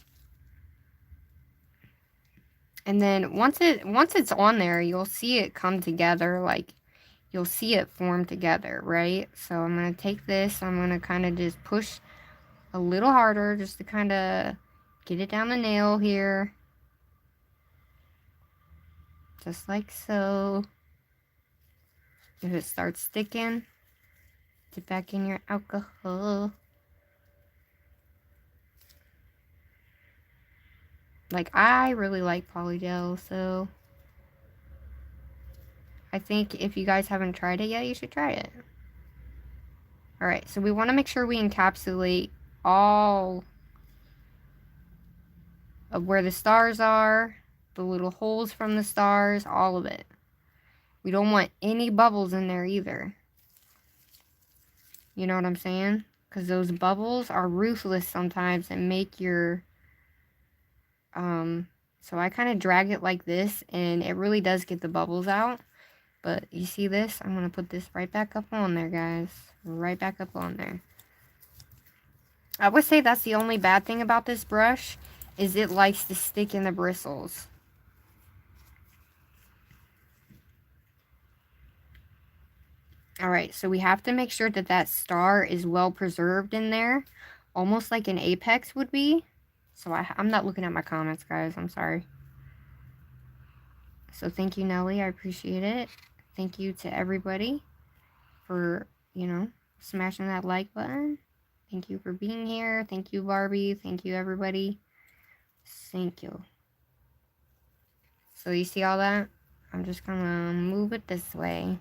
And then once it's on there, you'll see it come together. Like, you'll see it form together, right? So I'm going to take this. I'm going to kind of just push a little harder just to kind of get it down the nail here. Just like so. If it starts sticking, dip back in your alcohol. Like, I really like Polygel, so I think if you guys haven't tried it yet, you should try it. Alright, so we want to make sure we encapsulate all of where the stars are, the little holes from the stars, all of it. We don't want any bubbles in there either. You know what I'm saying? Because those bubbles are ruthless sometimes and make your... So I kind of drag it like this, and it really does get the bubbles out. But you see this? I'm going to put this right back up on there, guys. Right back up on there. I would say that's the only bad thing about this brush, is it likes to stick in the bristles. Alright, so we have to make sure that that star is well preserved in there. Almost like an apex would be. So I'm not looking at my comments, guys. I'm sorry. So thank you, Nelly. I appreciate it. Thank you to everybody for, you know, smashing that like button. Thank you for being here. Thank you, Barbie. Thank you, everybody. Thank you. So you see all that? I'm just going to move it this way.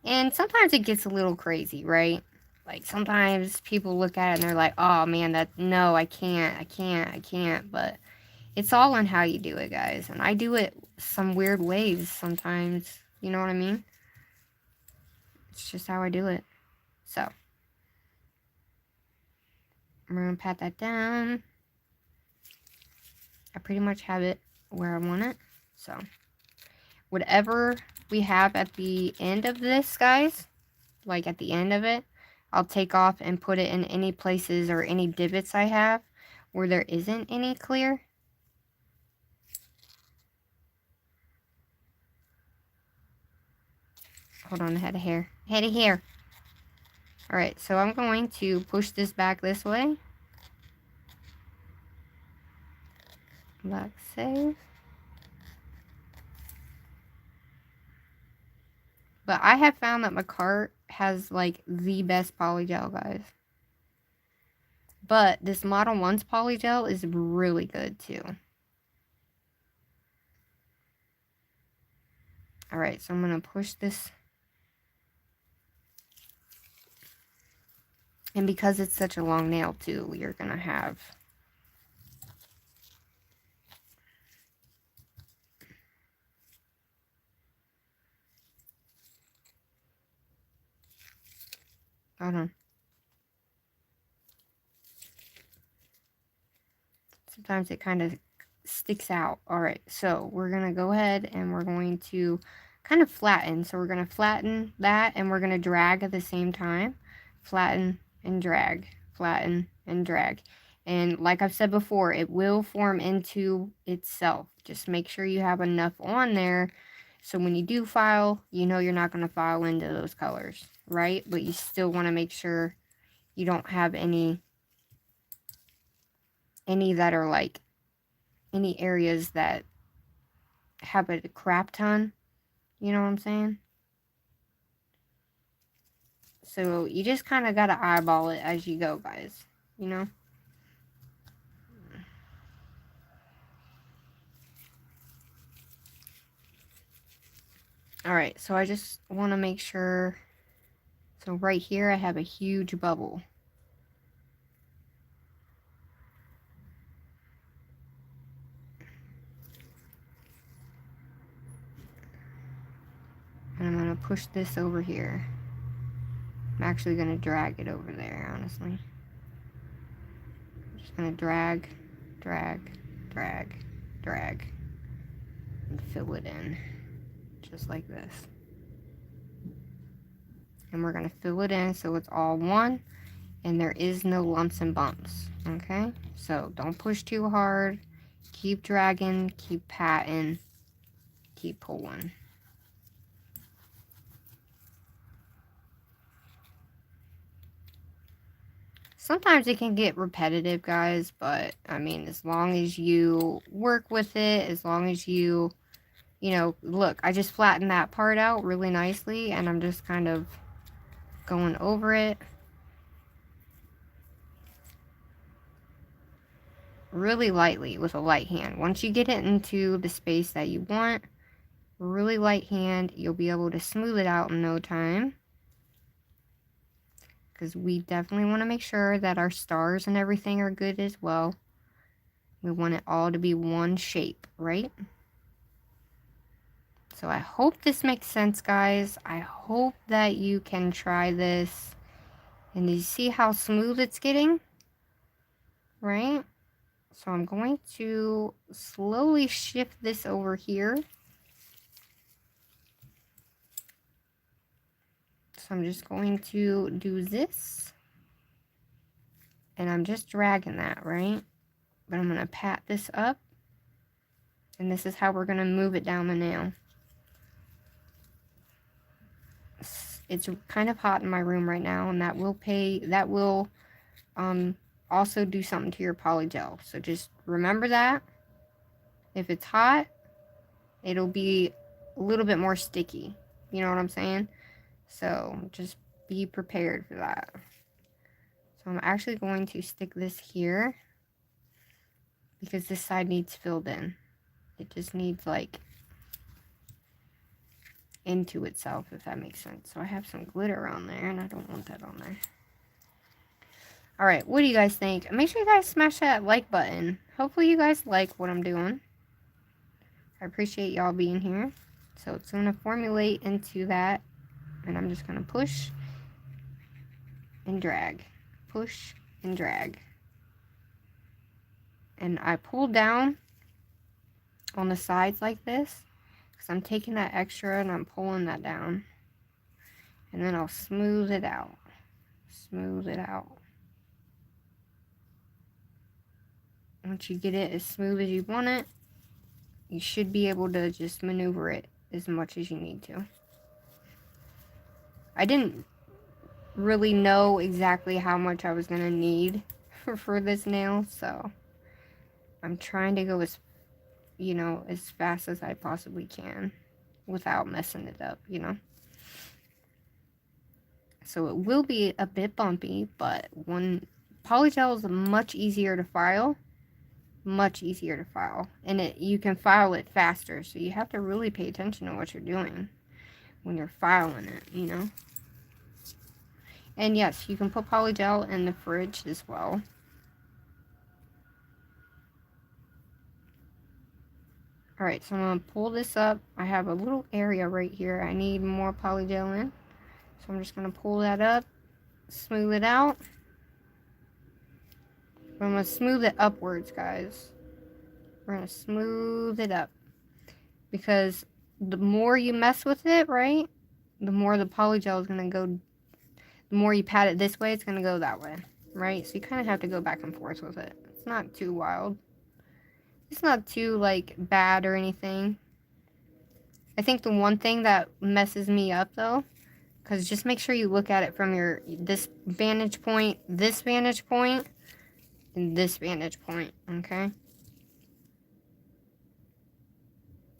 And sometimes it gets a little crazy, right? Like, sometimes people look at it and they're like, oh, man, no, I can't. But it's all on how you do it, guys. And I do it some weird ways sometimes. You know what I mean? It's just how I do it. So, I'm going to pat that down. I pretty much have it where I want it. So, whatever we have at the end of this, guys, like at the end of it, I'll take off and put it in any places or any divots I have where there isn't any clear. Hold on, head of hair. Head of hair. Alright, so I'm going to push this back this way. Lock save. But I have found that my cart has like the best polygel, guys. But this Model 1's polygel is really good too. Alright, so I'm going to push this. And because it's such a long nail too, you're going to have... Hold on. Sometimes it kind of sticks out. Alright, so we're going to go ahead and we're going to kind of flatten. So we're going to flatten that and we're going to drag at the same time. Flatten and drag. Flatten and drag. And like I've said before, it will form into itself. Just make sure you have enough on there so when you do file, you know you're not going to file into those colors, right? But you still want to make sure you don't have any any that are like, any areas that have a crap ton. You know what I'm saying? So you just kind of got to eyeball it as you go, guys. You know? Alright, so I just want to make sure. So right here I have a huge bubble. And I'm going to push this over here. I'm actually going to drag it over there, honestly. I'm just going to drag, drag, drag, drag. And fill it in. Just like this. And we're going to fill it in so it's all one. And there is no lumps and bumps. Okay? So don't push too hard. Keep dragging. Keep patting. Keep pulling. Sometimes it can get repetitive, guys, but I mean, as long as you work with it, as long as you know, look, I just flattened that part out really nicely, and I'm just kind of going over it really lightly with a light hand. Once you get it into the space that you want, really light hand, you'll be able to smooth it out in no time. Because we definitely want to make sure that our stars and everything are good as well. We want it all to be one shape, right? So I hope this makes sense, guys. I hope that you can try this. And you see how smooth it's getting? Right? So I'm going to slowly shift this over here. So I'm just going to do this. And I'm just dragging that, right? But I'm going to pat this up. And this is how we're going to move it down the nail. It's kind of hot in my room right now, and that will also do something to your polygel. So just remember that. If it's hot, it'll be a little bit more sticky. You know what I'm saying? So just be prepared for that. So I'm actually going to stick this here because this side needs filled in. It just needs like into itself, if that makes sense. So I have some glitter on there, and I don't want that on there. Alright, what do you guys think? Make sure you guys smash that like button. Hopefully you guys like what I'm doing. I appreciate y'all being here. So it's going to formulate into that. And I'm just going to push and drag. Push and drag. And I pull down on the sides like this. Because I'm taking that extra and I'm pulling that down. And then I'll smooth it out. Smooth it out. Once you get it as smooth as you want it, you should be able to just maneuver it as much as you need to. I didn't really know exactly how much I was going to need for this nail, so I'm trying to go as, you know, as fast as I possibly can without messing it up, you know. So it will be a bit bumpy, but when polygel is much easier to file, and you can file it faster, so you have to really pay attention to what you're doing when you're filing it, you know. And yes, you can put polygel in the fridge as well. Alright, so I'm going to pull this up. I have a little area right here I need more polygel in. So I'm just going to pull that up, smooth it out. I'm going to smooth it upwards, guys. We're going to smooth it up. Because the more you mess with it, right, the more the polygel is going to go. The more you pat it this way, it's going to go that way, right? So you kind of have to go back and forth with it. It's not too wild. It's not too, like, bad or anything. I think the one thing that messes me up, though, because just make sure you look at it from this vantage point, in this vantage point, okay?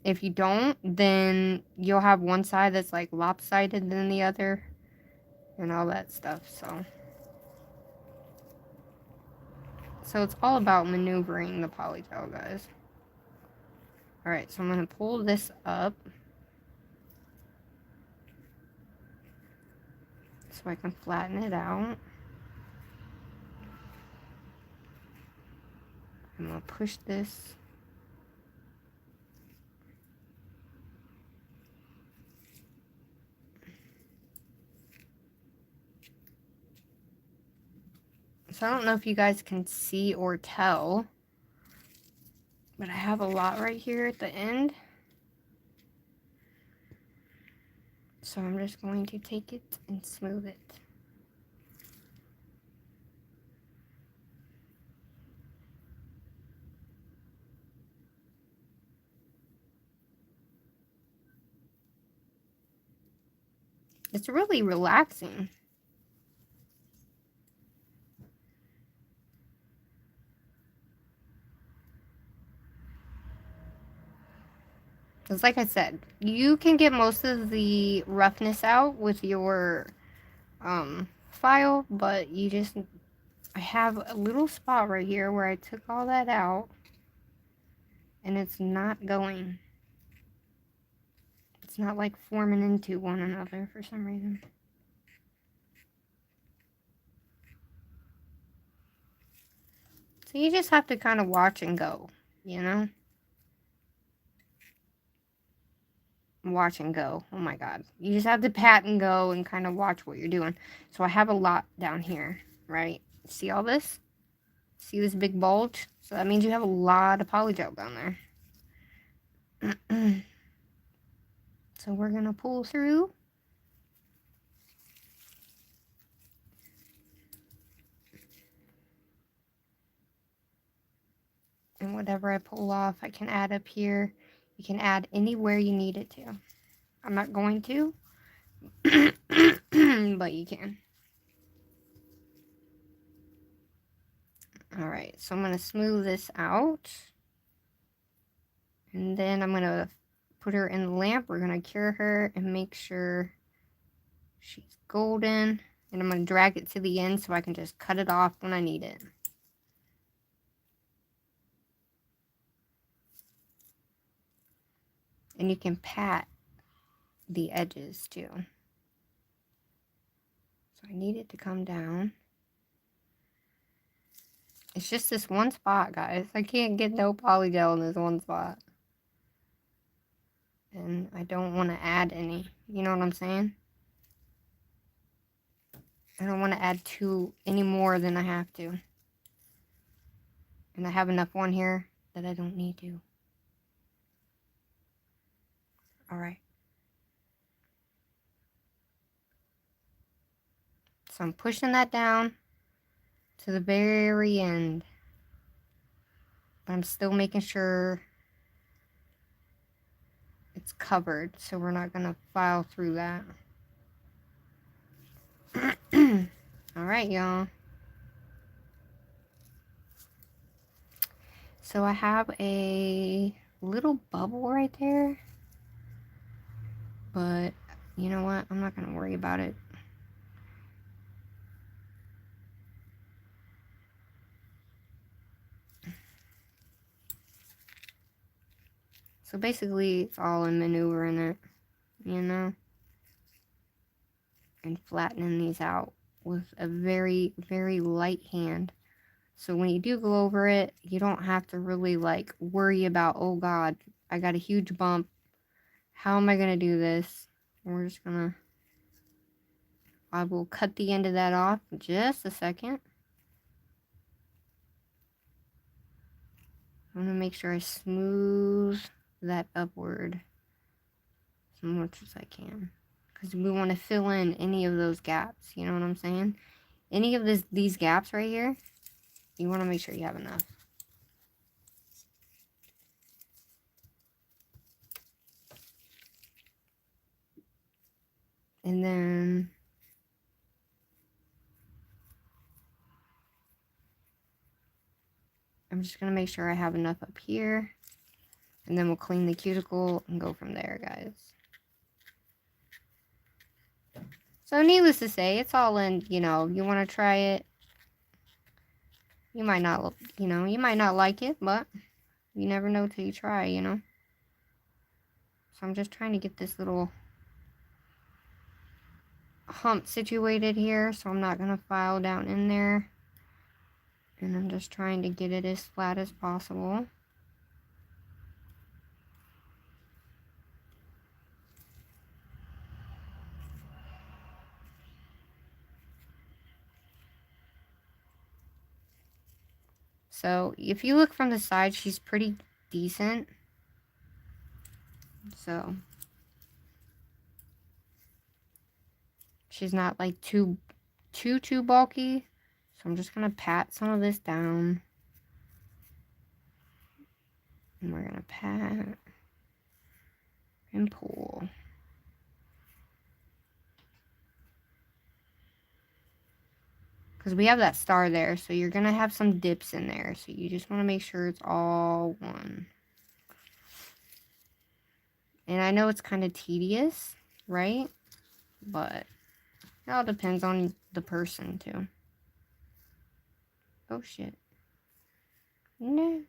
If you don't, then you'll have one side that's like lopsided than the other and all that stuff, so it's all about maneuvering the polygel, guys. Alright, so I'm going to pull this up so I can flatten it out. I'm going to push this. So I don't know if you guys can see or tell, but I have a lot right here at the end. So I'm just going to take it and smooth it. It's really relaxing. Because like I said, you can get most of the roughness out with your file, but you just, I have a little spot right here where I took all that out and it's not going. It's not like forming into one another for some reason. So you just have to kind of watch and go, you know? Watch and go. Oh my god. You just have to pat and go and kind of watch what you're doing. So I have a lot down here, right? See all this? See this big bulge? So that means you have a lot of polygel down there. So we're going to pull through. And whatever I pull off, I can add up here. You can add anywhere you need it to. I'm not going to, but you can. Alright, so I'm going to smooth this out. And then I'm going to put her in the lamp. We're going to cure her and make sure she's golden. And I'm going to drag it to the end so I can just cut it off when I need it. And you can pat the edges too. So I need it to come down. It's just this one spot, guys. I can't get no polygel in this one spot. And I don't want to add any. You know what I'm saying? I don't want to add any more than I have to. And I have enough one here that I don't need to. Alright. So I'm pushing that down to the very end. But I'm still making sure it's covered, so we're not going to file through that. Alright, y'all. So I have a little bubble right there. But, you know what? I'm not going to worry about it. So basically, it's all in maneuvering it, you know? And flattening these out with a very, very light hand. So when you do go over it, you don't have to really, like, worry about, oh god, I got a huge bump. How am I going to do this? We're just going to... I will cut the end of that off in just a second. I'm going to make sure I smooth that upward as much as I can, because we want to fill in any of those gaps, you know what I'm saying? Any of these gaps right here, you want to make sure you have enough. And then I'm just going to make sure I have enough up here. And then we'll clean the cuticle and go from there, guys. So needless to say, it's all in, you know, you want to try it. You might not, you know, you might not like it, but you never know till you try, you know. So I'm just trying to get this little hump situated here, so I'm not going to file down in there. And I'm just trying to get it as flat as possible. So if you look from the side, she's pretty decent. So she's not like too bulky. So I'm just gonna pat some of this down. And we're gonna pat and pull. Because we have that star there, so you're gonna have some dips in there. So you just want to make sure it's all one. And I know it's kind of tedious, right? But it all depends on the person too. Oh shit. No.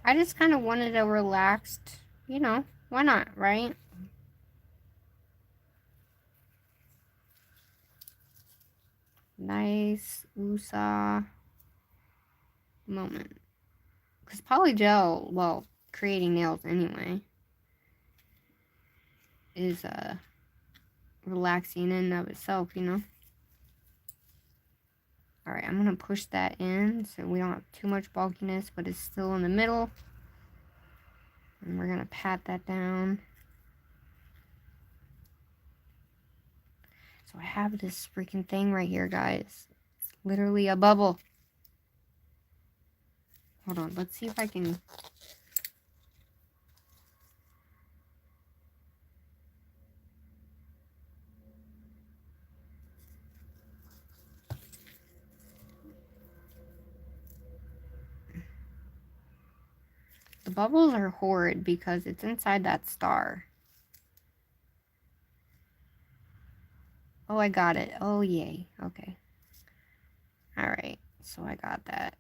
I just kind of wanted a relaxed, you know, why not, right? Nice woosah moment. Because polygel, well, creating nails anyway, is relaxing in and of itself, you know. Alright, I'm going to push that in so we don't have too much bulkiness, but it's still in the middle. And we're going to pat that down. So I have this freaking thing right here, guys. It's literally a bubble. Hold on, let's see if I can... The bubbles are horrid because it's inside that star. Oh, I got it. Oh, yay. Okay. Alright, so I got that.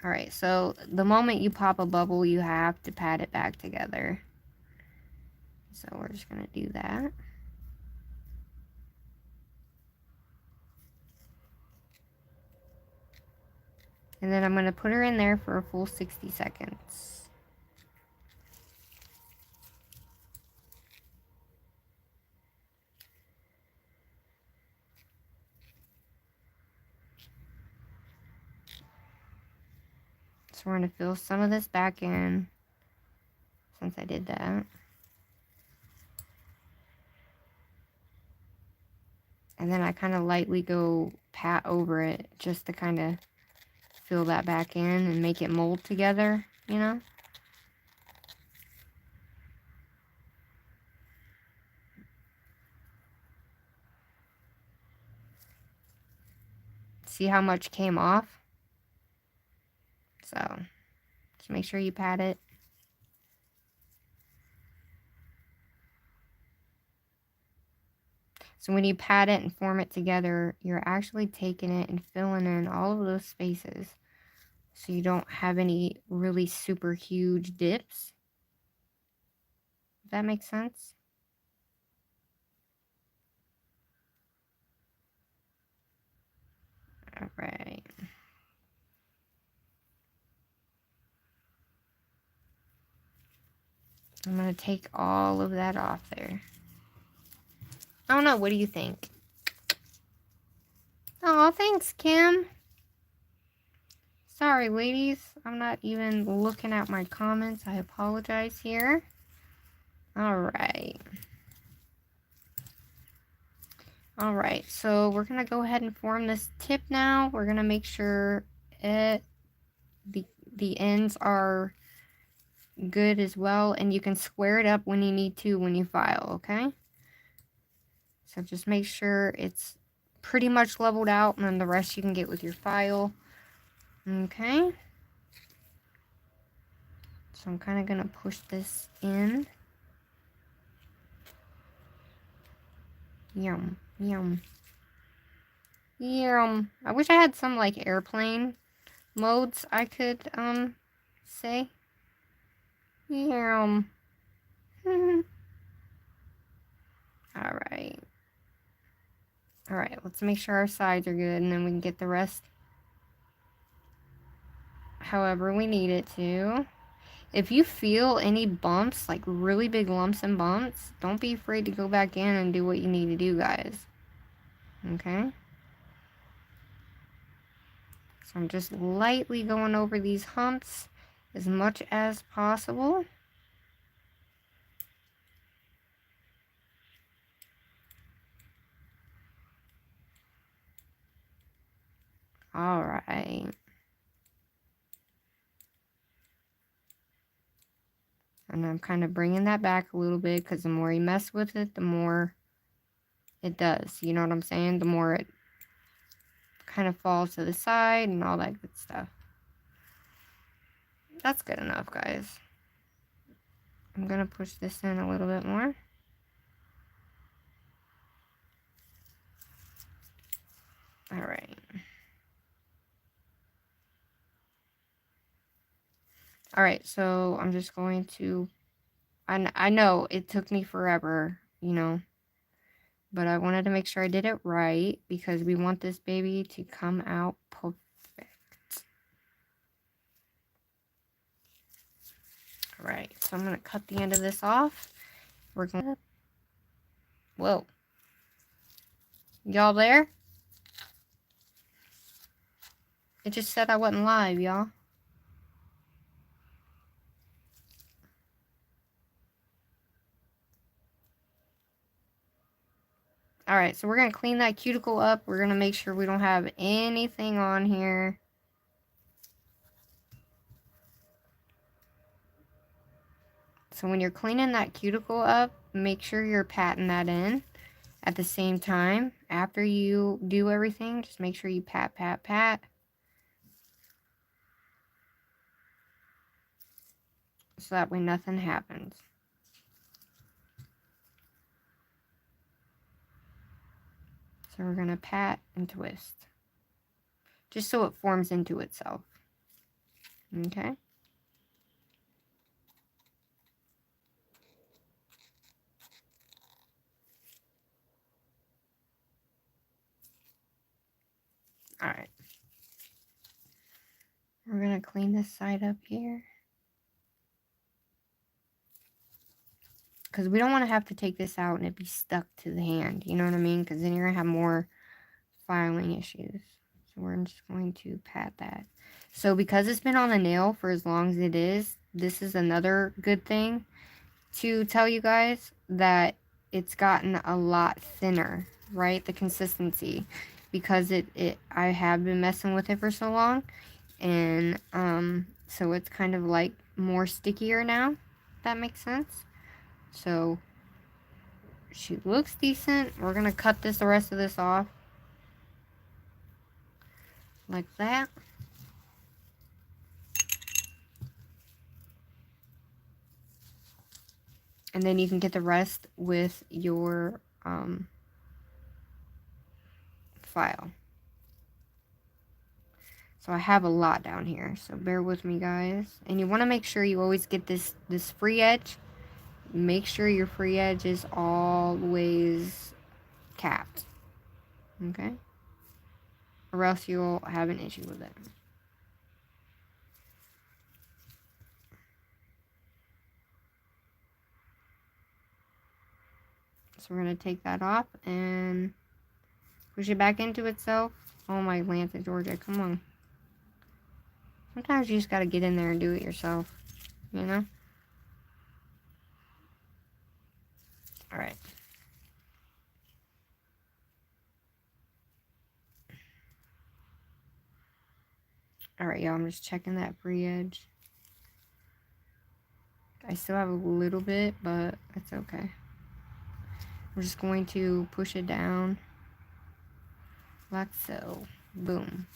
Alright, so the moment you pop a bubble, you have to pat it back together. So we're just going to do that. And then I'm going to put her in there for a full 60 seconds. So we're going to fill some of this back in since I did that. And then I kind of lightly go pat over it just to kind of fill that back in and make it mold together, you know? See how much came off? So, just make sure you pat it. So when you pat it and form it together, you're actually taking it and filling in all of those spaces. So you don't have any really super huge dips. If that makes sense? All right. I'm going to take all of that off there. I don't know. What do you think? Oh, thanks, Kim. Sorry, ladies. I'm not even looking at my comments. I apologize here. All right. All right. So we're going to go ahead and form this tip now. We're going to make sure it the ends are good as well, and you can square it up when you need to when you file, okay? So just make sure it's pretty much leveled out, and then the rest you can get with your file. Okay. So I'm kind of going to push this in. Yum, yum. Yum. I wish I had some like airplane modes I could say. Yum. Alright. Alright, let's make sure our sides are good, and then we can get the rest however we need it to. If you feel any bumps, like really big lumps and bumps, don't be afraid to go back in and do what you need to do, guys. Okay? So I'm just lightly going over these humps as much as possible. Alright. And I'm kind of bringing that back a little bit, because the more you mess with it, the more it does. You know what I'm saying? The more it kind of falls to the side and all that good stuff. That's good enough, guys. I'm going to push this in a little bit more. Alright. Alright, so I'm just going to... I know it took me forever, you know. But I wanted to make sure I did it right, because we want this baby to come out perfect. Alright, so I'm going to cut the end of this off. We're going to... Whoa. Y'all there? It just said I wasn't live, y'all. Alright, so we're going to clean that cuticle up. We're going to make sure we don't have anything on here. So when you're cleaning that cuticle up, make sure you're patting that in at the same time. After you do everything, just make sure you pat, pat, pat. So that way nothing happens. So we're going to pat and twist. Just so it forms into itself. Okay? Alright. We're going to clean this side up here. Because we don't want to have to take this out and it be stuck to the hand. You know what I mean? Because then you're going to have more filing issues. So we're just going to pat that. So because it's been on the nail for as long as it is, this is another good thing to tell you guys, that it's gotten a lot thinner, right? The consistency. Because I have been messing with it for so long. And so it's kind of like more stickier now. If that makes sense. So she looks decent. We're gonna cut the rest of this off like that. And then you can get the rest with your file. So I have a lot down here, so bear with me, guys. And you want to make sure you always get this free edge. Make sure your free edge is always capped. Okay? Or else you'll have an issue with it. So we're going to take that off and push it back into itself. Oh my Atlanta, Georgia, come on. Sometimes you just got to get in there and do it yourself. You know? Alright. Alright, y'all, I'm just checking that free edge. I still have a little bit, but it's okay. I'm just going to push it down. Like so. Boom.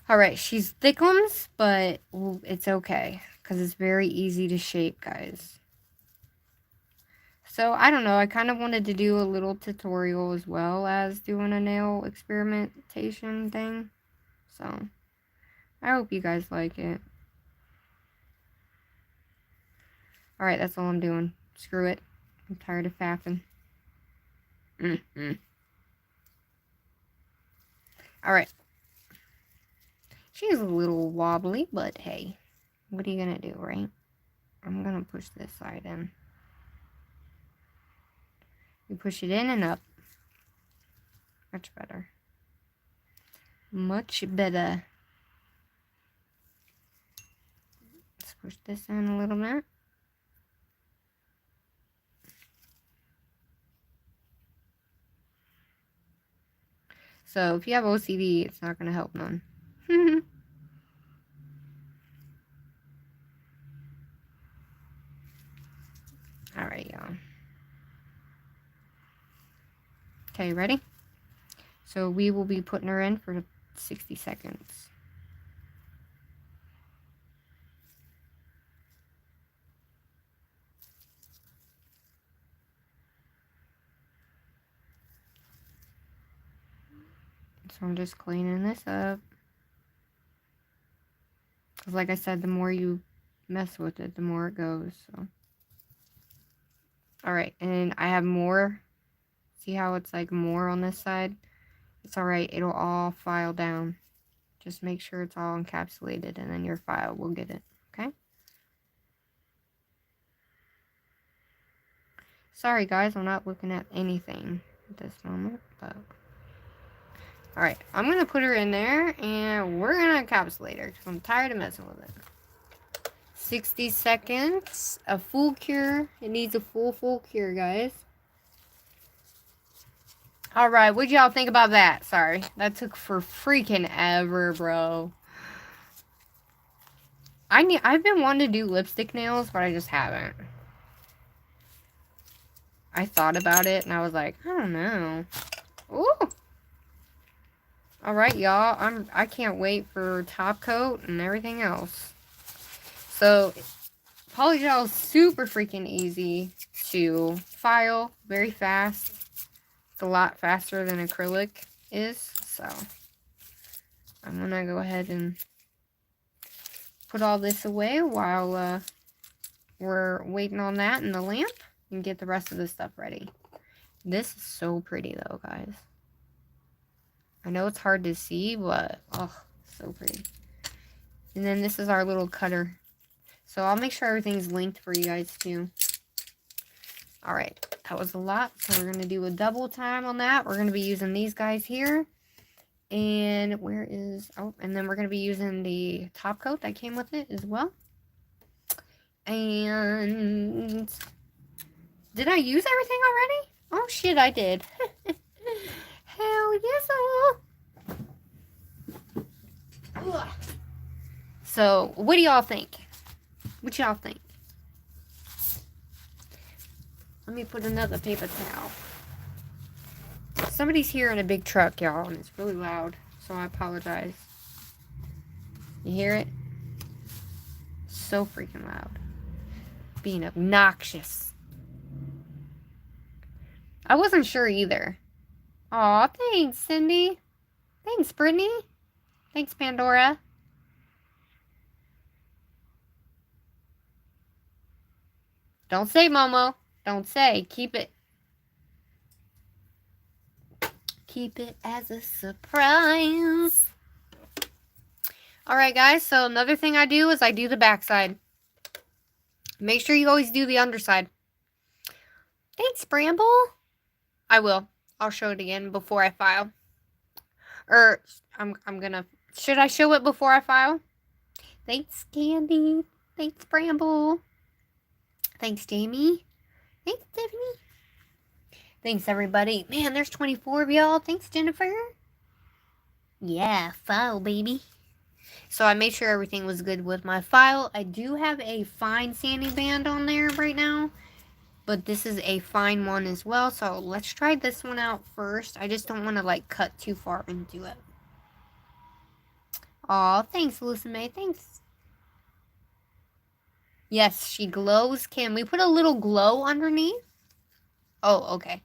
Alright, she's thickums, but it's okay. Because it's very easy to shape, guys. So, I don't know. I kind of wanted to do a little tutorial as well as doing a nail experimentation thing. So, I hope you guys like it. Alright, that's all I'm doing. Screw it. I'm tired of faffing. Alright. She's a little wobbly, but hey. What are you gonna do, right? I'm gonna push this side in. You push it in and up. Much better. Much better. Let's push this in a little bit. So, if you have OCD, it's not going to help none. Alright, y'all. Okay, ready? So, we will be putting her in for 60 seconds. So, I'm just cleaning this up. Because like I said, the more you mess with it, the more it goes. So, alright, and I have more. See how it's like more on this side? It's alright, it'll all file down. Just make sure it's all encapsulated and then your file will get it, okay? Sorry guys, I'm not looking at anything at this moment, but... Alright, I'm going to put her in there and we're going to encapsulate her because I'm tired of messing with it. 60 seconds, a full cure. It needs a full cure, guys. Alright, what'd y'all think about that? Sorry, that took for freaking ever, bro. I've been wanting to do lipstick nails, but I just haven't. I thought about it and I was like, I don't know. Ooh. Alright, y'all. I can't wait for top coat and everything else. So, Polygel is super freaking easy to file. Very fast. It's a lot faster than acrylic is. So, I'm going to go ahead and put all this away while we're waiting on that in the lamp. And get the rest of this stuff ready. This is so pretty though, guys. I know it's hard to see, but oh, so pretty. And then this is our little cutter. So I'll make sure everything's linked for you guys too. Alright, that was a lot. So we're going to do a double time on that. We're going to be using these guys here. And where is... Oh, and then we're going to be using the top coat that came with it as well. And... Did I use everything already? Oh shit, I did. Hell yes, I will. So, what do y'all think? What y'all think? Let me put another paper towel. Somebody's here in a big truck, y'all, and it's really loud, so I apologize. You hear it? So freaking loud. Being obnoxious. I wasn't sure either. Aw, thanks, Cindy. Thanks, Brittany. Thanks, Pandora. Don't say, Momo. Don't say. Keep it. Keep it as a surprise. Alright, guys. So, another thing I do is I do the backside. Make sure you always do the underside. Thanks, Bramble. I will. I'll show it again before I file. Or, I'm gonna... Should I show it before I file? Thanks, Candy. Thanks, Bramble. Thanks, Jamie. Thanks, Tiffany. Thanks, everybody. Man, there's 24 of y'all. Thanks, Jennifer. Yeah, file, baby. So I made sure everything was good with my file. I do have a fine sanding band on there right now, but this is a fine one as well. So let's try this one out first. I just don't want to like cut too far into it. Aw, thanks, Lucy May. Thanks. Yes, she glows. Can we put a little glow underneath? Oh, okay.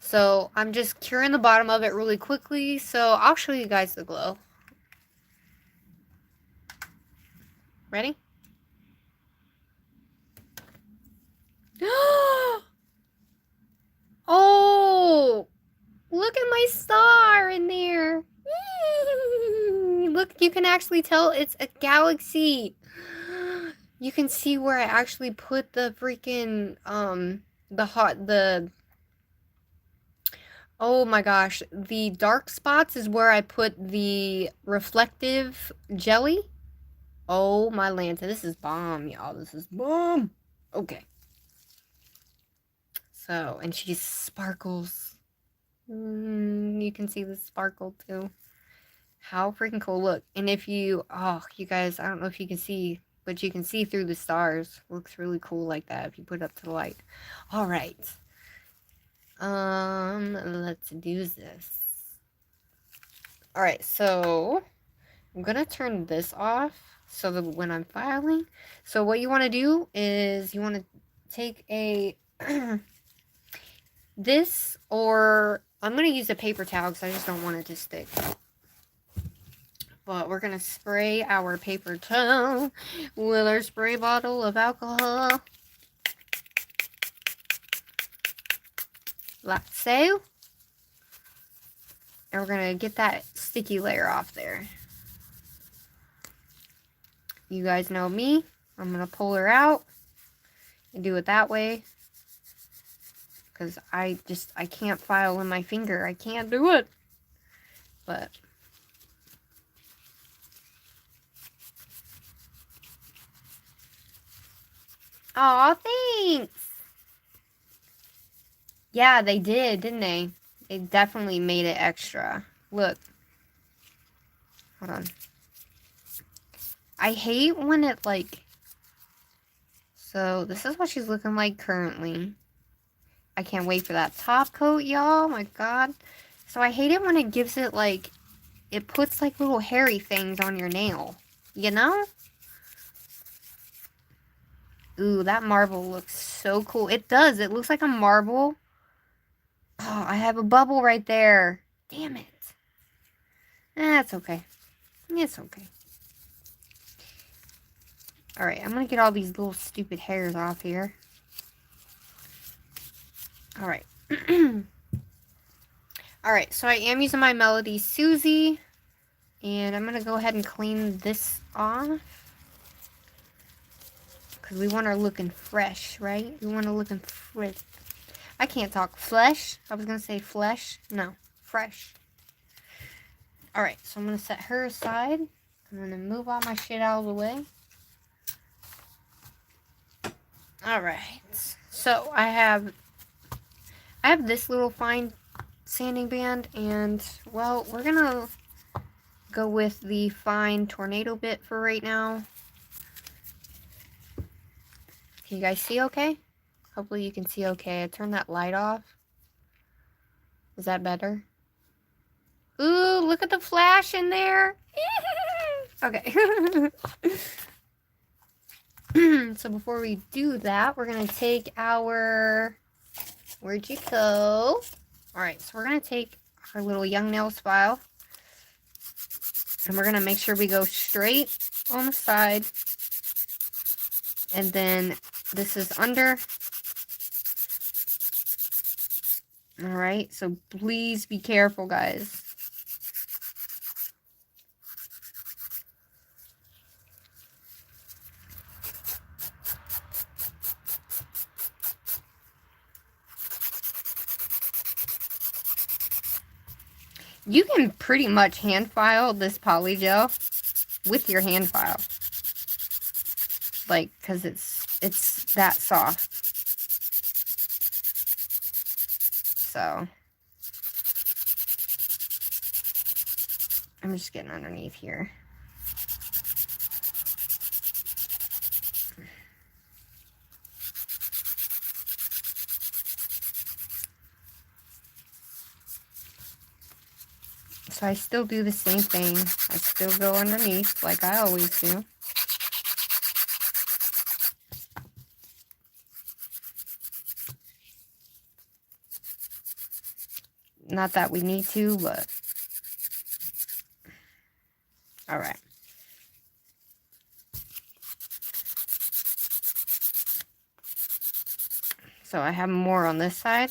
So I'm just curing the bottom of it really quickly. So I'll show you guys the glow. Ready? Oh, look at my star in there. Look, you can actually tell it's a galaxy. You can see where I actually put the freaking, oh my gosh, the dark spots is where I put the reflective jelly. Oh my Lanta, this is bomb, y'all. This is bomb. Okay. So, and she sparkles. You can see the sparkle too. How freaking cool. Look, and if you, oh, you guys, I don't know if you can see, but you can see through the stars. Looks really cool like that if you put it up to the light. All right. Let's do this. All right, so I'm gonna turn this off so that when I'm filing, so what you want to do is you want to take a this, or I'm gonna use a paper towel because I just don't want it to stick. But we're gonna spray our paper towel with our spray bottle of alcohol. Like so. And we're gonna get that sticky layer off there. You guys know me. I'm gonna pull her out and do it that way. Because I can't file in my finger. I can't do it. But aw, thanks. Yeah, they did, didn't they? They definitely made it extra. Look. Hold on. I hate when it like... So, this is what she's looking like currently. I can't wait for that top coat, y'all. Oh my god. So, I hate it when it gives it like... It puts like little hairy things on your nail. You know? Ooh, that marble looks so cool. It does. It looks like a marble. Oh, I have a bubble right there. Damn it. That's okay. It's okay. Alright, I'm gonna get all these little stupid hairs off here. Alright. Alright, so I am using my Melody Susie. And I'm gonna go ahead and clean this off. Because we want her looking fresh, right? We want her looking fresh. I can't talk. Flesh. I was going to say flesh. No. Fresh. Alright, so I'm going to set her aside. I'm going to move all my shit out of the way. Alright. So, I have this little fine sanding band. And, well, we're going to go with the fine tornado bit for right now. Can you guys see okay? Hopefully you can see okay. I turned that light off. Is that better? Ooh, look at the flash in there. Okay. So before we do that, we're going to take our... Where'd you go? Alright, so we're going to take our little Young Nails file. And we're going to make sure we go straight on the side. And then this is under. Alright, so please be careful, guys. You can pretty much hand file this polygel with your hand file. Like, because it's that soft. So, I'm just getting underneath here. So I still do the same thing. I still go underneath like I always do. Not that we need to, but all right. So I have more on this side.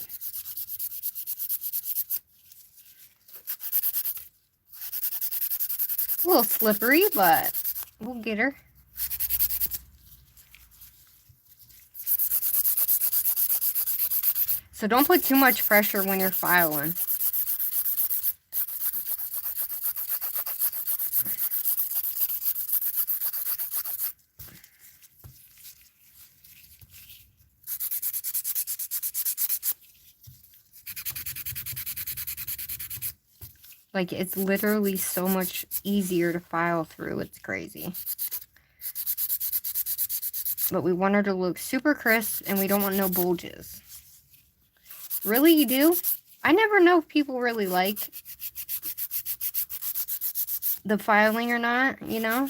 A little slippery, but we'll get her. So don't put too much pressure when you're filing. Like, it's literally so much easier to file through. It's crazy. But we want her to look super crisp, and we don't want no bulges. Really, you do? I never know if people really like the filing or not, you know?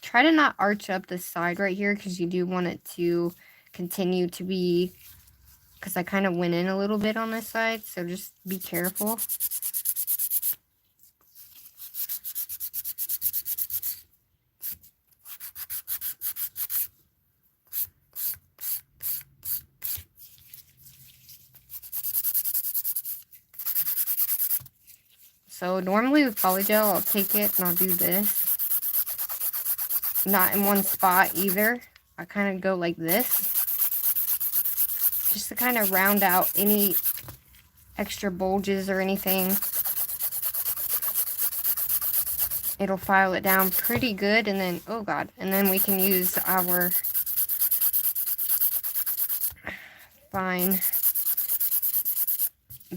Try to not arch up this side right here, because you do want it to continue to be... Because I kind of went in a little bit on this side, so just be careful. So normally with Polygel, I'll take it and I'll do this. Not in one spot either. I kind of go like this. Just to kind of round out any extra bulges or anything. It'll file it down pretty good, and then, oh god, and then we can use our fine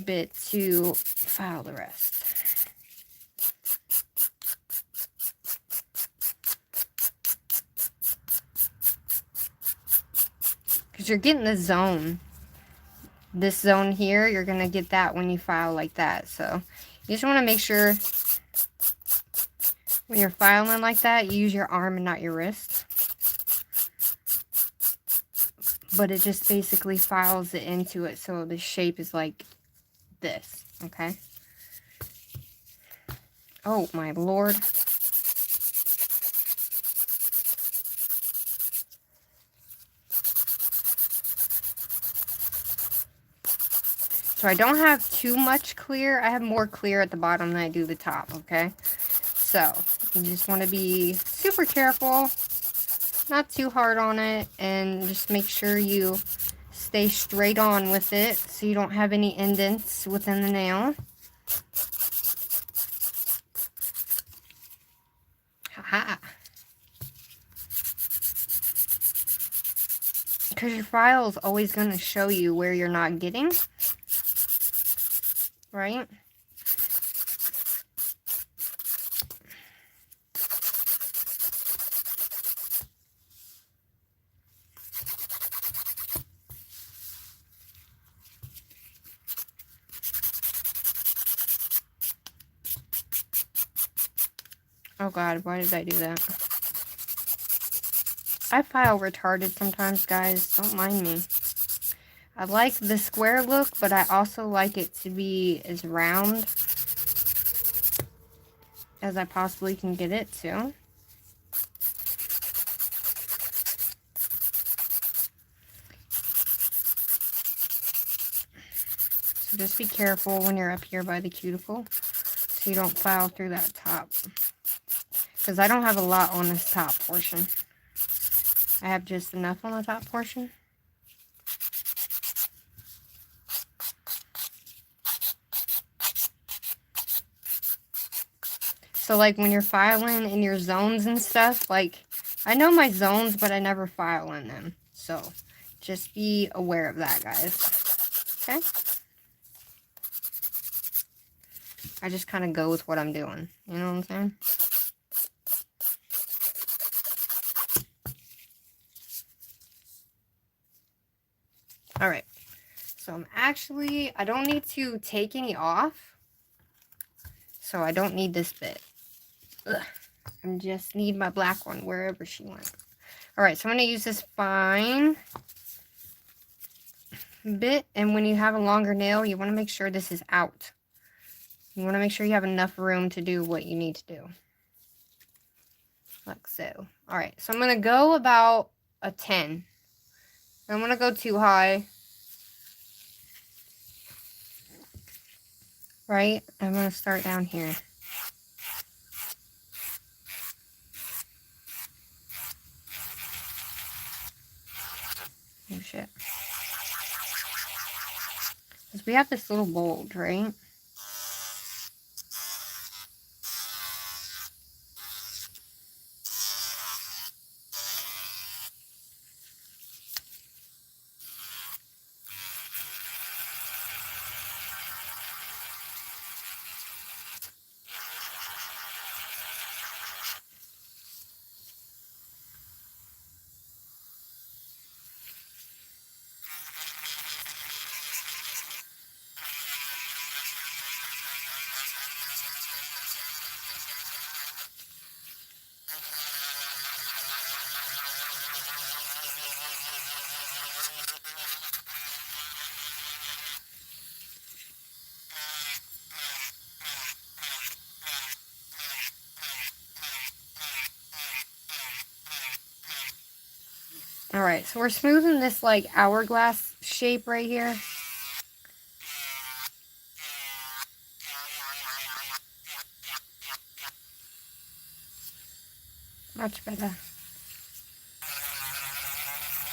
bit to file the rest. Because you're getting the zone. This zone here, you're going to get that when you file like that. So you just want to make sure when you're filing like that, you use your arm and not your wrist. But it just basically files it into it, so the shape is like this, okay? Oh my lord. So I don't have too much clear. I have more clear at the bottom than I do the top, okay? So you just want to be super careful, not too hard on it, and just make sure you stay straight on with it so you don't have any indents within the nail. Haha. Because your file is always going to show you where you're not getting. Right? Oh god, why did I do that? I file retarded sometimes, guys. Don't mind me. I like the square look, but I also like it to be as round as I possibly can get it to. So just be careful when you're up here by the cuticle so you don't file through that top. Because I don't have a lot on this top portion. I have just enough on the top portion. So, like, when you're filing in your zones and stuff, like, I know my zones, but I never file in them. So, just be aware of that, guys. Okay? I just kind of go with what I'm doing. You know what I'm saying? Alright. So, So I don't need to take any off. So I don't need this bit. Ugh. I just need my black one wherever she went. Alright, so I'm going to use this fine bit. And when you have a longer nail, you want to make sure this is out. You want to make sure you have enough room to do what you need to do. Like so. Alright, so I'm going to go about a 10. I'm going to go too high. Right? I'm going to start down here. Oh shit. Because we have this little bulge, right? Alright, so we're smoothing this like hourglass shape right here. Much better.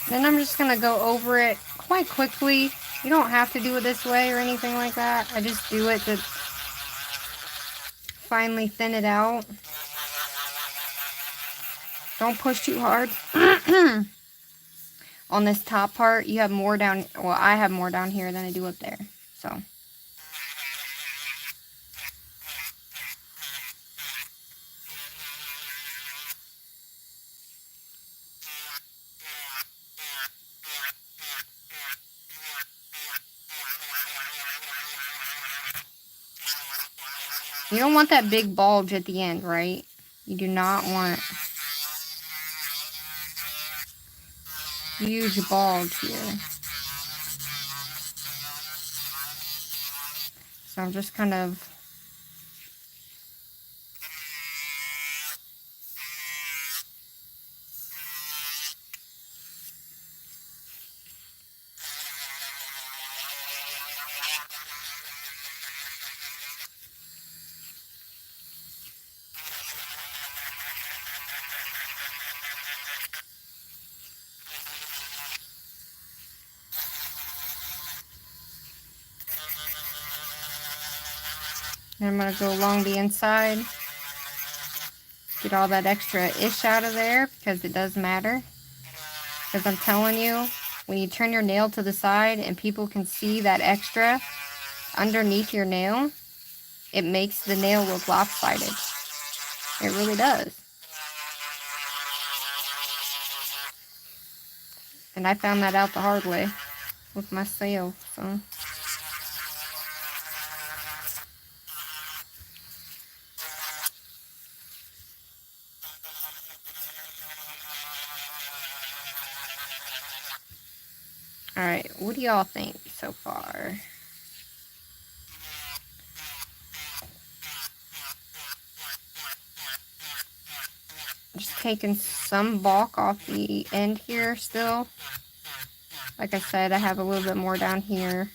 Then I'm just going to go over it quite quickly. You don't have to do it this way or anything like that. I just do it to finally thin it out. Don't push too hard. On this top part, you have more down, well, I have more down here than I do up there, so. You don't want that big bulge at the end, right? You do not want huge bulge here. So I'm just kind of and I'm going to go along the inside. Get all that extra ish out of there because it does matter. Because I'm telling you, when you turn your nail to the side and people can see that extra underneath your nail, it makes the nail look lopsided. It really does. And I found that out the hard way with myself, so. Alright, what do y'all think so far? Just taking some bulk off the end here still. Like I said, I have a little bit more down here.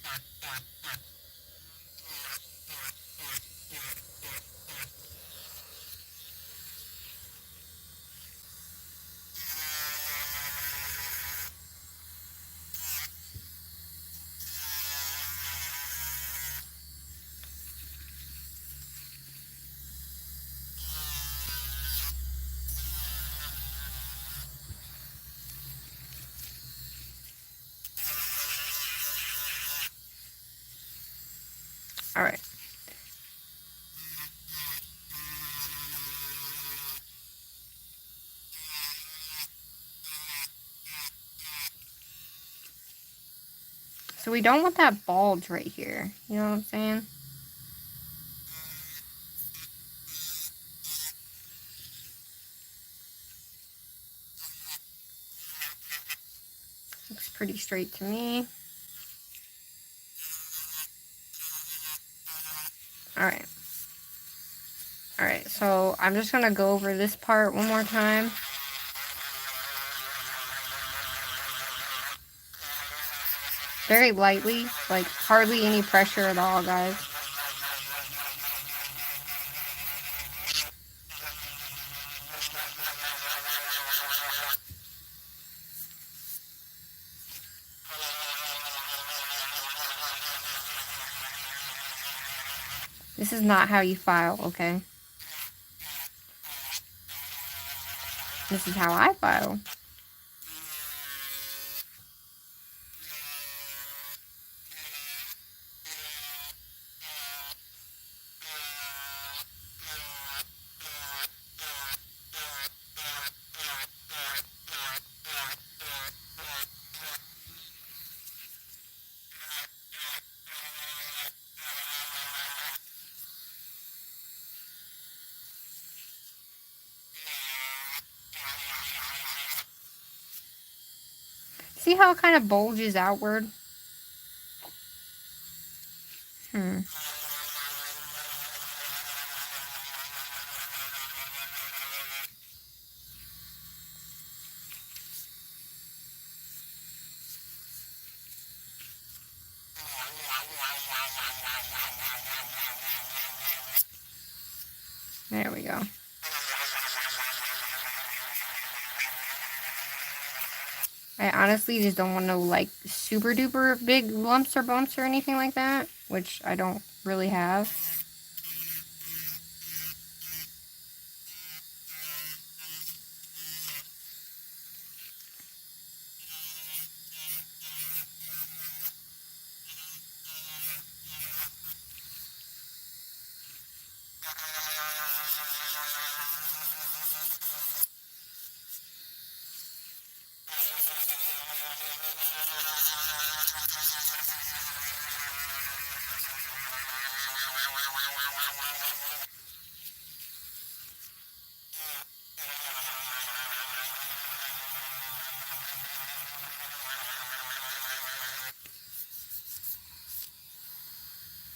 So we don't want that bulge right here. You know what I'm saying? Looks pretty straight to me. Alright. Alright, so I'm just gonna go over this part one more time. Very lightly, like hardly any pressure at all, guys. This is not how you file, okay? This is how I file. See how it kind of bulges outward? There we go. I honestly just don't want no like super duper big lumps or bumps or anything like that, which I don't really have.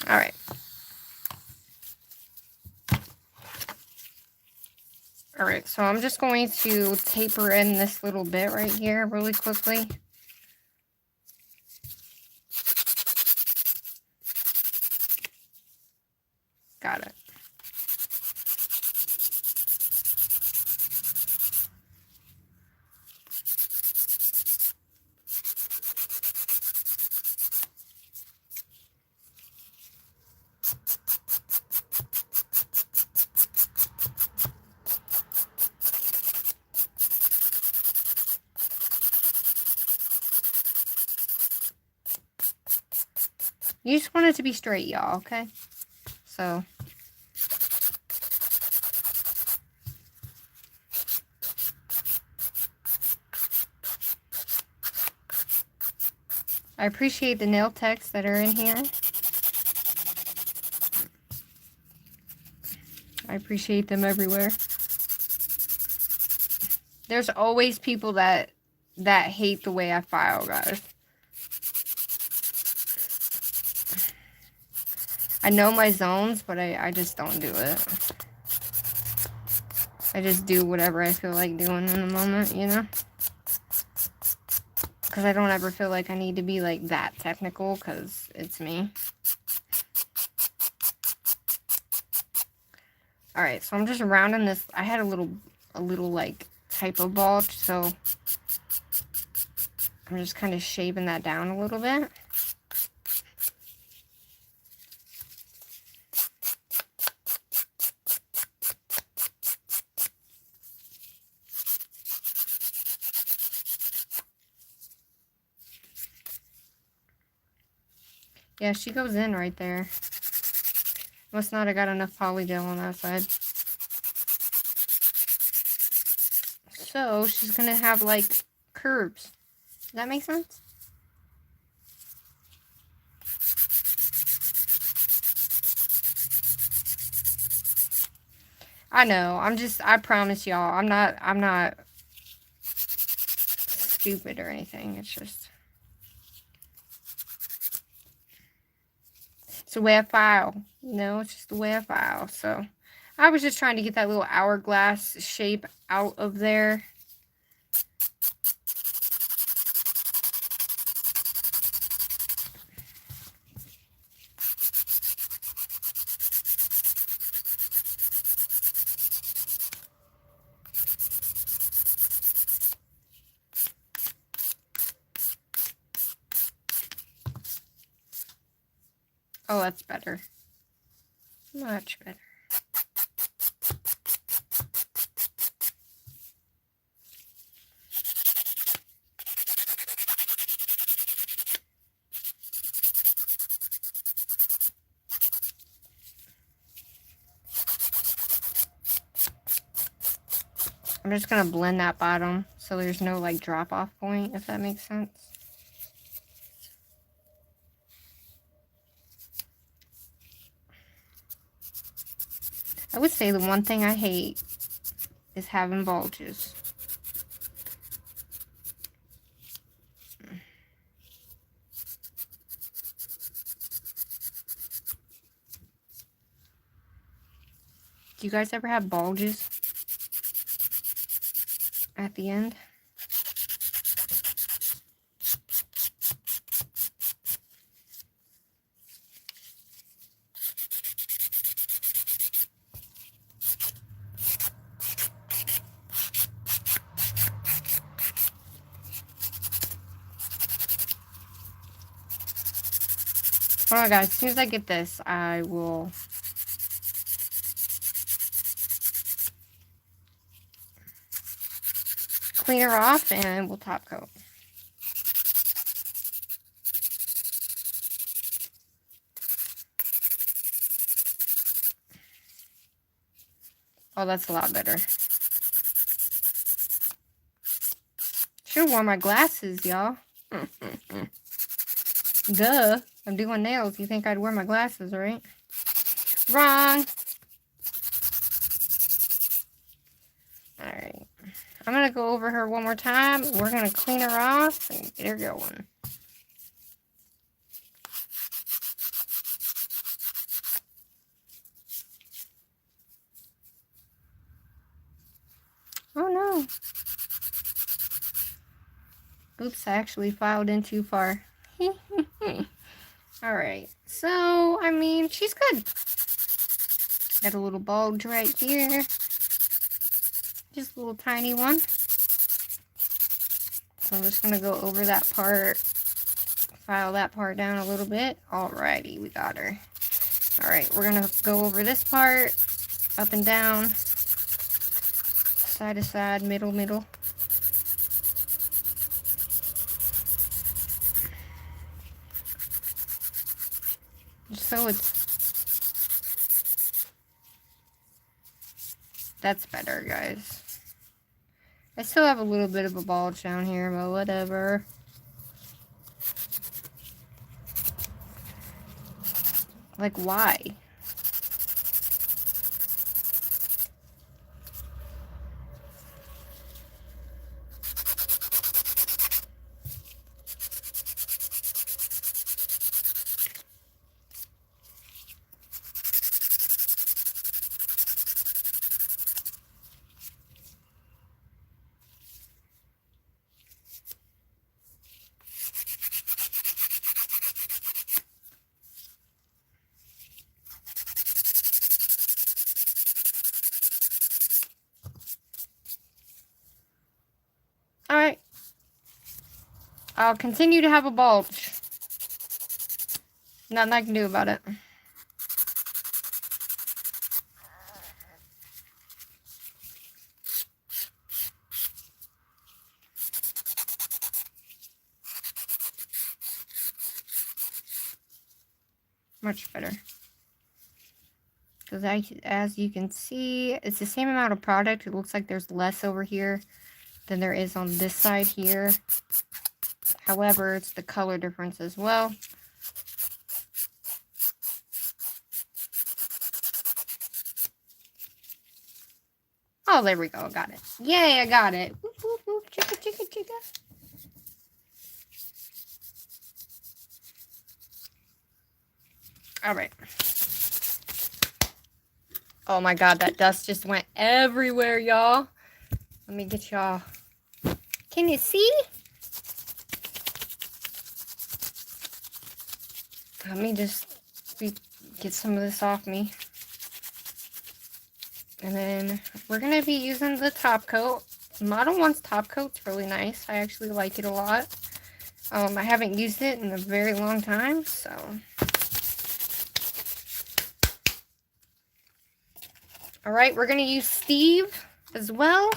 Alright. Alright, so I'm just going to taper in this little bit right here really quickly. Got it. You just want it to be straight, y'all, okay? So. I appreciate the nail techs that are in here. I appreciate them everywhere. There's always people that hate the way I file, guys. I know my zones, but I just don't do it. I just do whatever I feel like doing in the moment, you know? Because I don't ever feel like I need to be like that technical, because it's me. Alright, so I'm just rounding this. I had a little like type of bulge, so I'm just kind of shaping that down a little bit. Yeah, she goes in right there. Must not have got enough polygel on that side. So, she's gonna have, like, curves. Does that make sense? I know. I promise y'all, I'm not stupid or anything. It's just, it's the way I file. You know, it's just the way I file. So, I was just trying to get that little hourglass shape out of there. Oh, that's better. Much better. I'm just going to blend that bottom so there's no like drop off point, if that makes sense. I would say the one thing I hate is having bulges. Do you guys ever have bulges at the end? Alright guys, as soon as I get this, I will clean her off and we'll top coat. Oh, that's a lot better. Should have worn my glasses, y'all. Duh. I'm doing nails. You think I'd wear my glasses, right? Wrong. Alright. I'm going to go over her one more time. We're going to clean her off and get her going. Oh no. Oops, I actually filed in too far. Alright, so, I mean, she's good. Got a little bulge right here. Just a little tiny one. So I'm just going to go over that part. File that part down a little bit. Alrighty, we got her. Alright, we're going to go over this part. Up and down. Side to side, middle, middle. So that's better, guys. I still have a little bit of a bulge down here, but whatever. Like, why? Alright. I'll continue to have a bulge. Nothing I can do about it. Much better. Because as you can see, it's the same amount of product. It looks like there's less over here than there is on this side here. However, it's the color difference as well. Oh, there we go. Got it. Yay, I got it. Whoop, whoop, whoop. Chicka, chicka, chicka. All right. Oh my God, that dust just went everywhere, y'all. Let me get y'all. Can you see? Let me just get some of this off me. And then we're going to be using the top coat. Model 1's top coat's really nice. I actually like it a lot. I haven't used it in a very long time, so. All right, we're going to use Steve as well.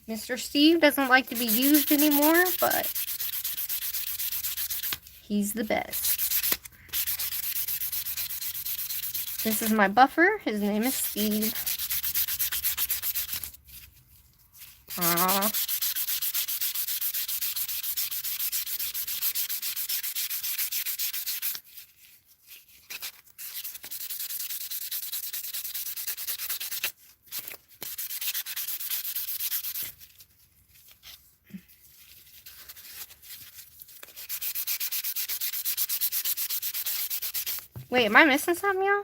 Mr. Steve doesn't like to be used anymore, but he's the best. This is my buffer. His name is Steve. Aww. Wait, am I missing something, y'all?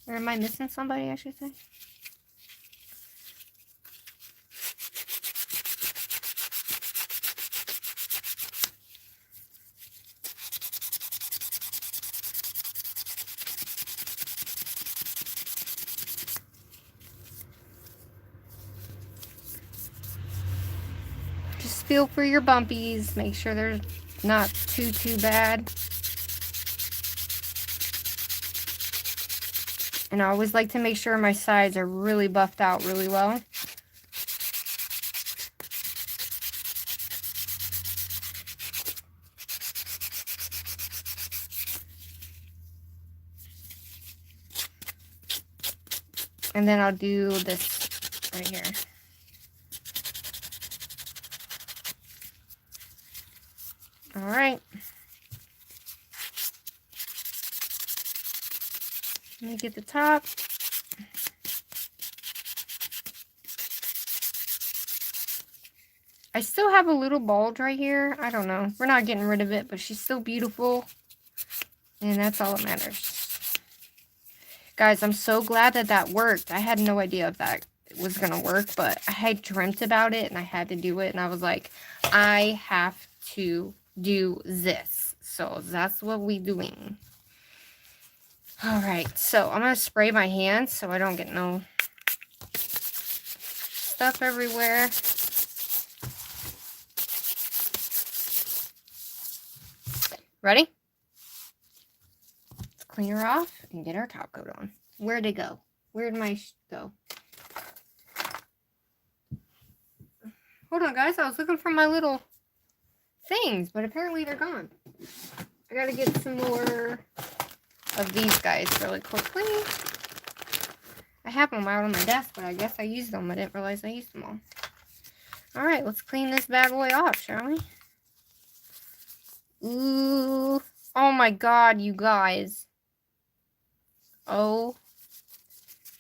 Or am I missing somebody, I should say? Just feel for your bumpies. Make sure they're not too bad. And I always like to make sure my sides are really buffed out really well. And then I'll do this right here. All right. Let me get the top. I still have a little bulge right here. I don't know. We're not getting rid of it, but she's still beautiful. And that's all that matters. Guys, I'm so glad that that worked. I had no idea if that was going to work, but I had dreamt about it and I had to do it. And I was like, I have to do this. So that's what we're doing. All right, so I'm going to spray my hands so I don't get no stuff everywhere. Ready? Let's clean her off and get our top coat on. Where'd it go? Where'd my go? Hold on, guys. I was looking for my little things, but apparently they're gone. I got to get some more of these guys really quickly. I have them out on my desk, but I guess I used them. I didn't realize I used them all. All right, let's clean this bad boy off, shall we? Ooh. Oh my God, you guys. Oh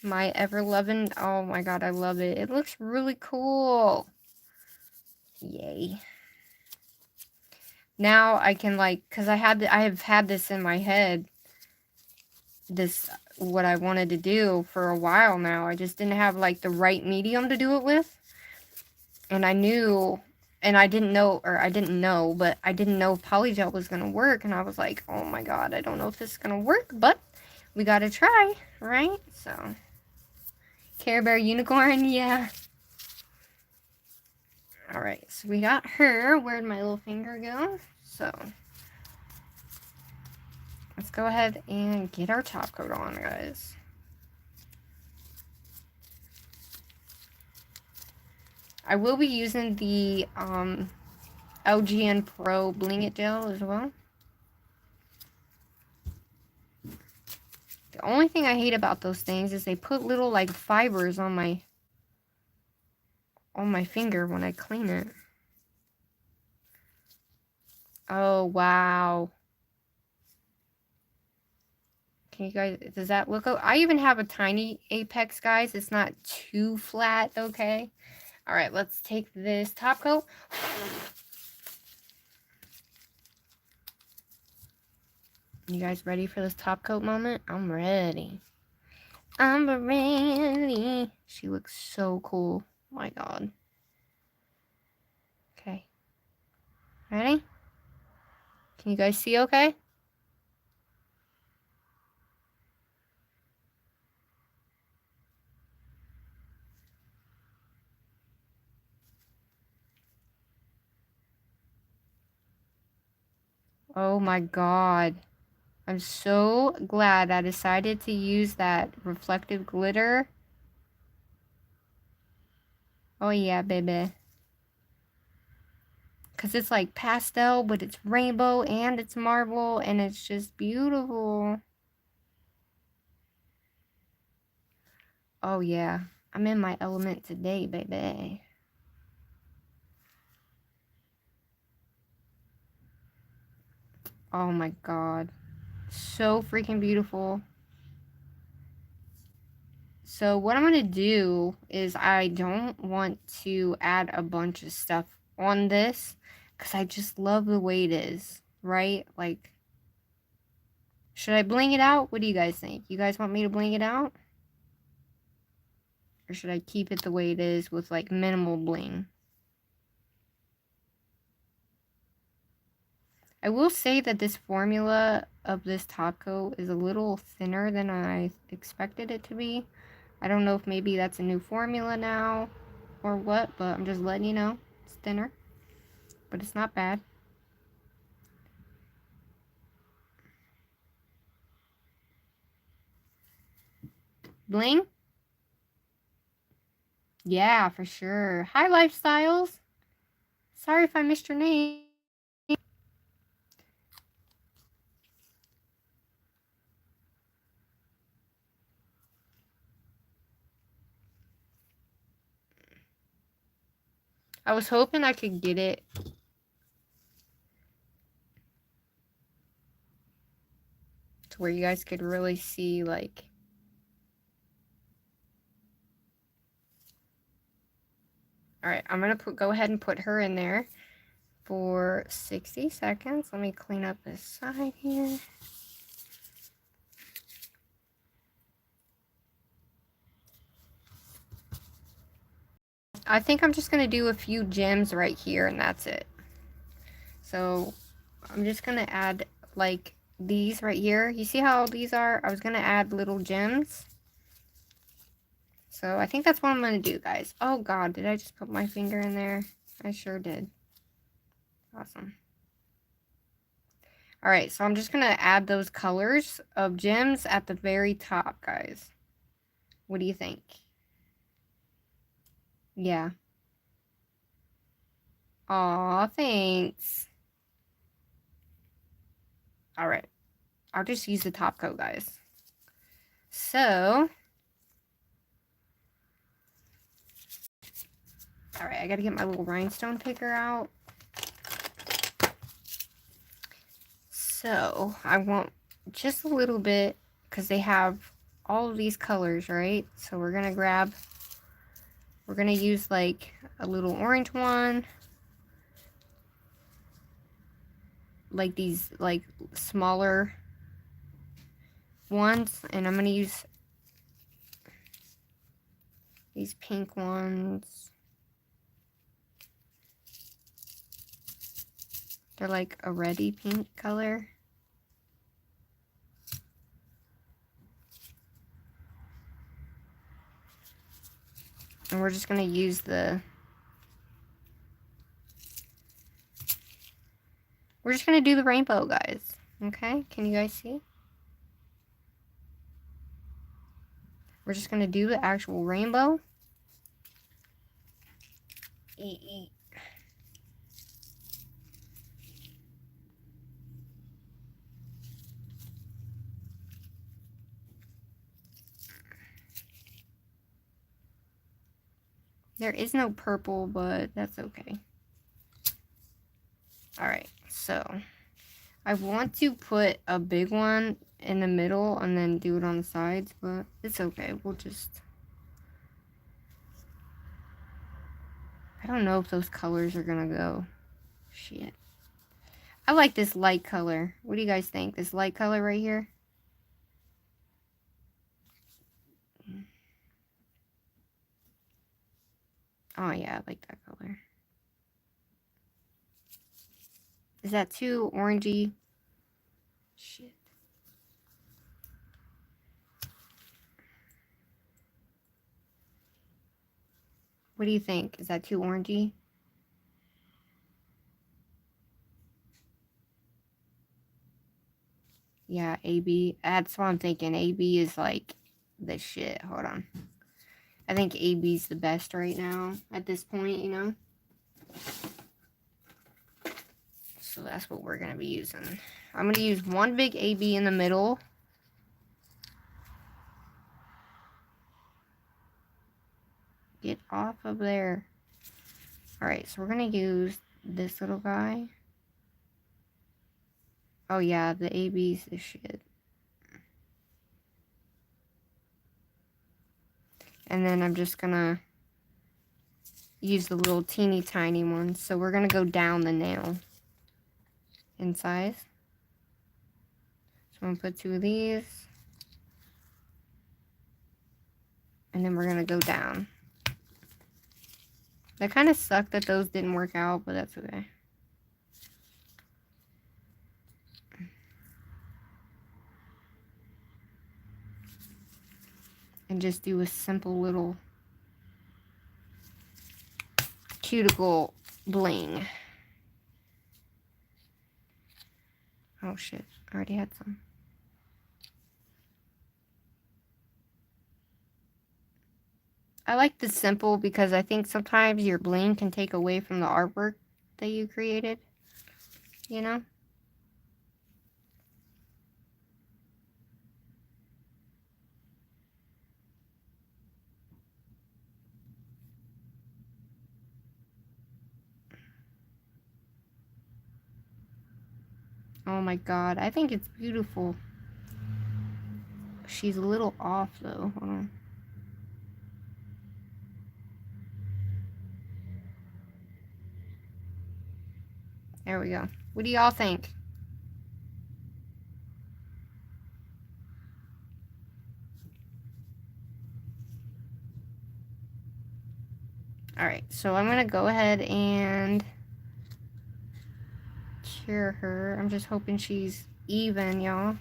my ever-loving. Oh my God, I love it. It looks really cool. Yay. Now I can, like, because I have had this in my head. This, what I wanted to do for a while now. I just didn't have, like, the right medium to do it with. And I knew, and I didn't know, or I didn't know, but I didn't know if Polygel was going to work. And I was like, oh my God, I don't know if this is going to work, but we got to try, right? So, Care Bear Unicorn, yeah. All right, so we got her. Where'd my little finger go? So, let's go ahead and get our top coat on, guys. I will be using the LGN Pro Bling It Gel as well. The only thing I hate about those things is they put little, like, fibers on my finger when I clean it. Oh, wow. Can you guys, does that look, I even have a tiny apex, guys. It's not too flat, okay? All right, let's take this top coat. You guys ready for this top coat moment? I'm ready. I'm ready. She looks so cool. Oh my God. Okay. Ready? Can you guys see okay? Oh my God. I'm so glad I decided to use that reflective glitter. Oh yeah, baby. Because it's like pastel, but it's rainbow and it's marble, and it's just beautiful. Oh yeah, I'm in my element today, baby. Oh my God. So freaking beautiful. So what I'm going to do is I don't want to add a bunch of stuff on this because I just love the way it is, right? Like, should I bling it out? What do you guys think? You guys want me to bling it out? Or should I keep it the way it is with like minimal bling? I will say that this formula of this top coat is a little thinner than I expected it to be. I don't know if maybe that's a new formula now or what, but I'm just letting you know. It's thinner, but it's not bad. Bling? Yeah, for sure. Hi, Lifestyles. Sorry if I missed your name. I was hoping I could get it to where you guys could really see, like... Alright, I'm going to go ahead and put her in there for 60 seconds. Let me clean up this side here. I think I'm just going to do a few gems right here, and that's it. So, I'm just going to add, like, these right here. You see how these are? I was going to add little gems. So, I think that's what I'm going to do, guys. Oh, God, did I just put my finger in there? I sure did. Awesome. Alright, so I'm just going to add those colors of gems at the very top, guys. What do you think? Yeah. Aw, thanks. Alright. I'll just use the top coat, guys. So. Alright, I gotta get my little rhinestone picker out. So, I want just a little bit, because they have all of these colors, right? So we're gonna use like a little orange one. Like these, like, smaller ones. And I'm gonna use these pink ones. They're like a reddy pink color. And we're just going to use we're just going to do the rainbow, guys. Okay? Can you guys see? We're just going to do the actual rainbow. There is no purple, but that's okay. Alright, so I want to put a big one in the middle and then do it on the sides, but it's okay. We'll just... I don't know if those colors are gonna go. Shit. I like this light color. What do you guys think? This light color right here? Oh yeah, I like that color. Is that too orangey? Shit. What do you think? Is that too orangey? Yeah, AB. That's what I'm thinking. AB is like the shit. Hold on. I think AB's the best right now at this point, you know? So that's what we're going to be using. I'm going to use one big AB in the middle. Get off of there. Alright, so we're going to use this little guy. Oh yeah, the AB's the shit. And then I'm just going to use the little teeny tiny ones. So we're going to go down the nail in size. So I'm going to put 2 of these. And then we're going to go down. That kind of sucked that those didn't work out, but that's okay. And just do a simple little cuticle bling. Oh shit, I already had some. I like the simple because I think sometimes your bling can take away from the artwork that you created, you know? Oh my god, I think it's beautiful. She's a little off though. Hold on. There we go. What do y'all think? Alright, so I'm gonna go ahead and cure her. I'm just hoping she's even, y'all.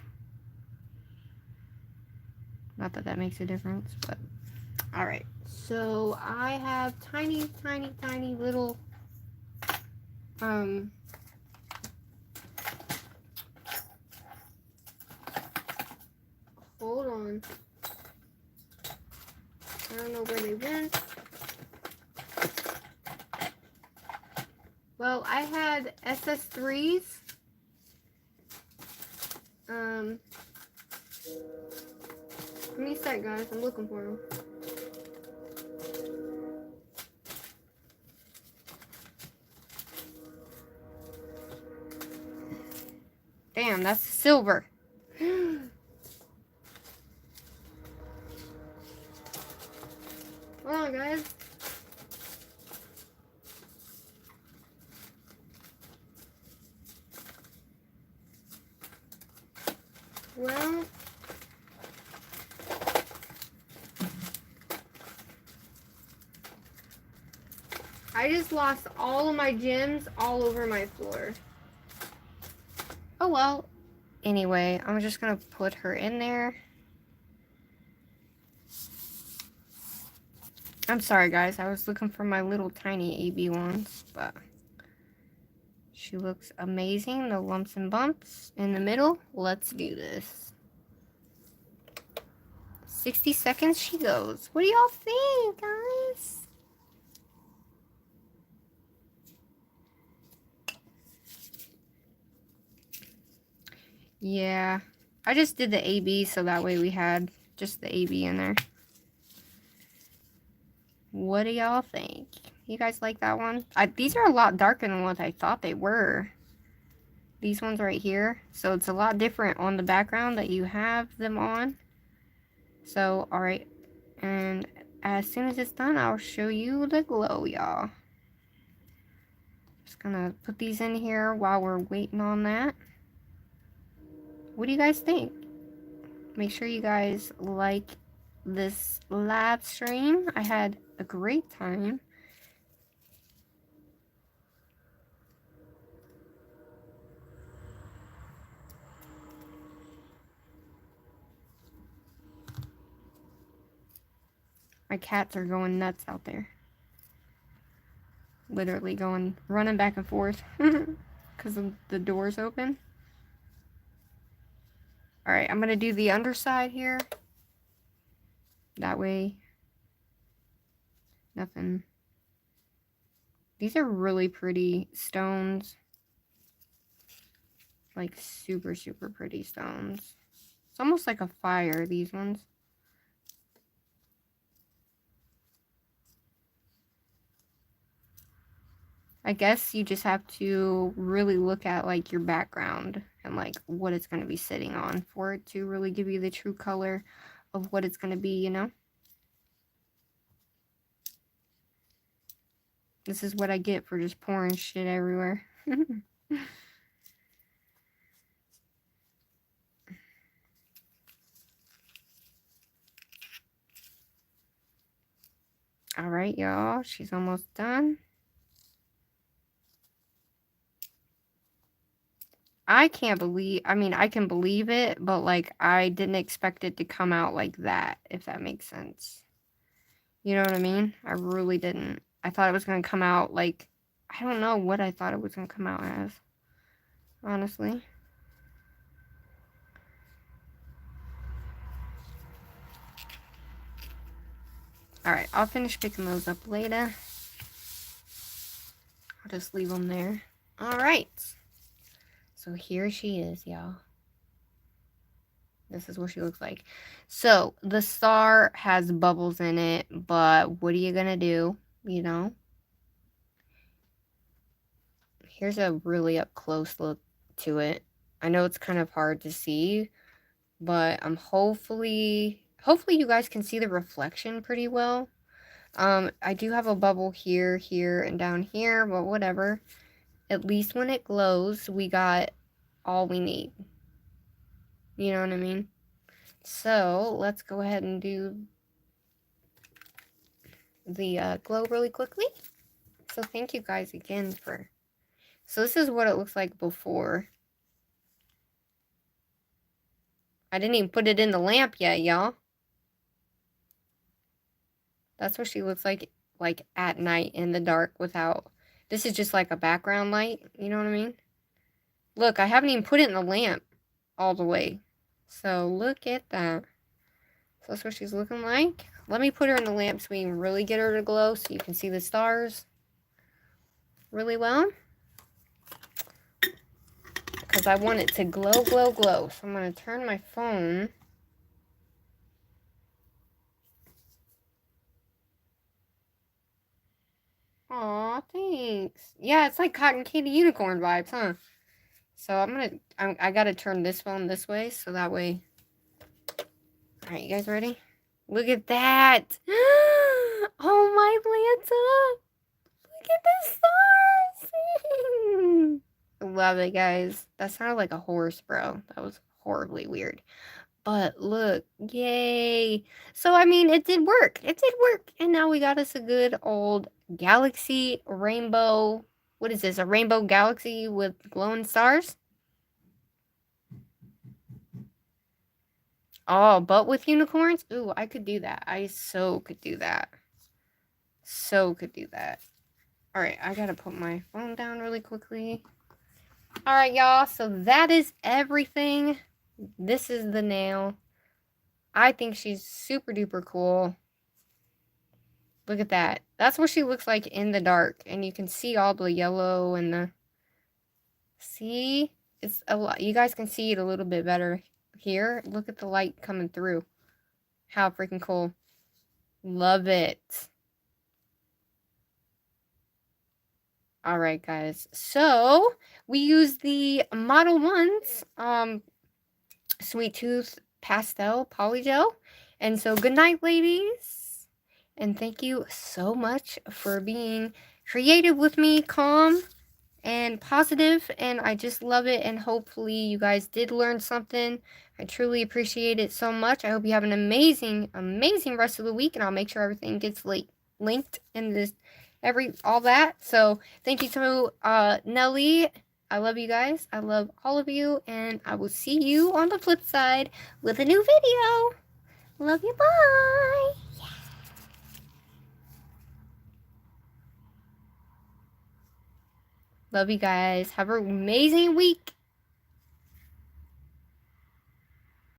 Not that that makes a difference, but... Alright, so I have tiny, tiny, tiny little... Hold on. I don't know where they went. Well, I had SS3s. Give me a sec, guys. I'm looking for them. Damn, that's silver. Hold on, guys. Well, I just lost all of my gems all over my floor. Oh well. Anyway, I'm just gonna put her in there. I'm sorry guys, I was looking for my little tiny AB ones, but she looks amazing. No lumps and bumps in the middle. Let's do this. 60 seconds she goes. What do y'all think, guys? Yeah, I just did the AB so that way we had just the AB in there. What do y'all think? You guys like that one? These are a lot darker than what I thought they were. These ones right here. So it's a lot different on the background that you have them on. So, alright. And as soon as it's done, I'll show you the glow, y'all. Just gonna put these in here while we're waiting on that. What do you guys think? Make sure you guys like this live stream. I had a great time. My cats are going nuts out there. Literally running back and forth because the door's open. Alright, I'm gonna do the underside here. That way, nothing. These are really pretty stones. Like super, super pretty stones. It's almost like a fire, these ones. I guess you just have to really look at like your background and like what it's going to be sitting on for it to really give you the true color of what it's going to be, you know? This is what I get for just pouring shit everywhere. Alright, y'all. She's almost done. I can't believe, I mean, I can believe it, but like, I didn't expect it to come out like that, if that makes sense. You know what I mean? I really didn't. I thought it was going to come out like, I don't know what I thought it was going to come out as, honestly. Alright, I'll finish picking those up later. I'll just leave them there. Alright. So here she is, y'all. This is what she looks like. So, the star has bubbles in it, but what are you gonna do? You know? Here's a really up close look to it. I know it's kind of hard to see, but I'm hopefully you guys can see the reflection pretty well. I do have a bubble here, here, and down here, but whatever. At least when it glows, we got all we need. You know what I mean? So, let's go ahead and do the glow really quickly. So, thank you guys again for... So, this is what it looks like before. I didn't even put it in the lamp yet, y'all. That's what she looks like at night in the dark without... This is just like a background light, you know what I mean? Look, I haven't even put it in the lamp all the way. So, look at that. So, that's what she's looking like. Let me put her in the lamp so we can really get her to glow so you can see the stars really well. Because I want it to glow, glow, glow. So, I'm going to turn my phone... Aw, thanks. Yeah, it's like cotton candy unicorn vibes, huh? So I gotta turn this phone this way, so that way. Alright, you guys ready? Look at that! Oh my Atlanta! Look at the stars! Love it, guys. That sounded like a horse, bro. That was horribly weird. But look, yay. So, I mean, it did work. It did work. And now we got us a good old galaxy rainbow. What is this? A rainbow galaxy with glowing stars? Oh, but with unicorns? Ooh, I could do that. I so could do that. So could do that. Alright, I gotta put my phone down really quickly. Alright, y'all. So that is everything. This is the nail. I think she's super duper cool. Look at that. That's what she looks like in the dark. And you can see all the yellow and the... See? It's a lot. You guys can see it a little bit better here. Look at the light coming through. How freaking cool. Love it. Alright, guys. So, we use the Model 1's Sweet Tooth Pastel Polygel. And so, good night, ladies. And thank you so much for being creative with me, calm and positive, and I just love it, and hopefully you guys did learn something. I truly appreciate it so much. I hope you have an amazing rest of the week, and I'll make sure everything gets linked in this all that. So thank you to Nelly. I love you guys. I love all of you, and I will see you on the flip side with a new video. Love you. Bye. Love you guys. Have an amazing week.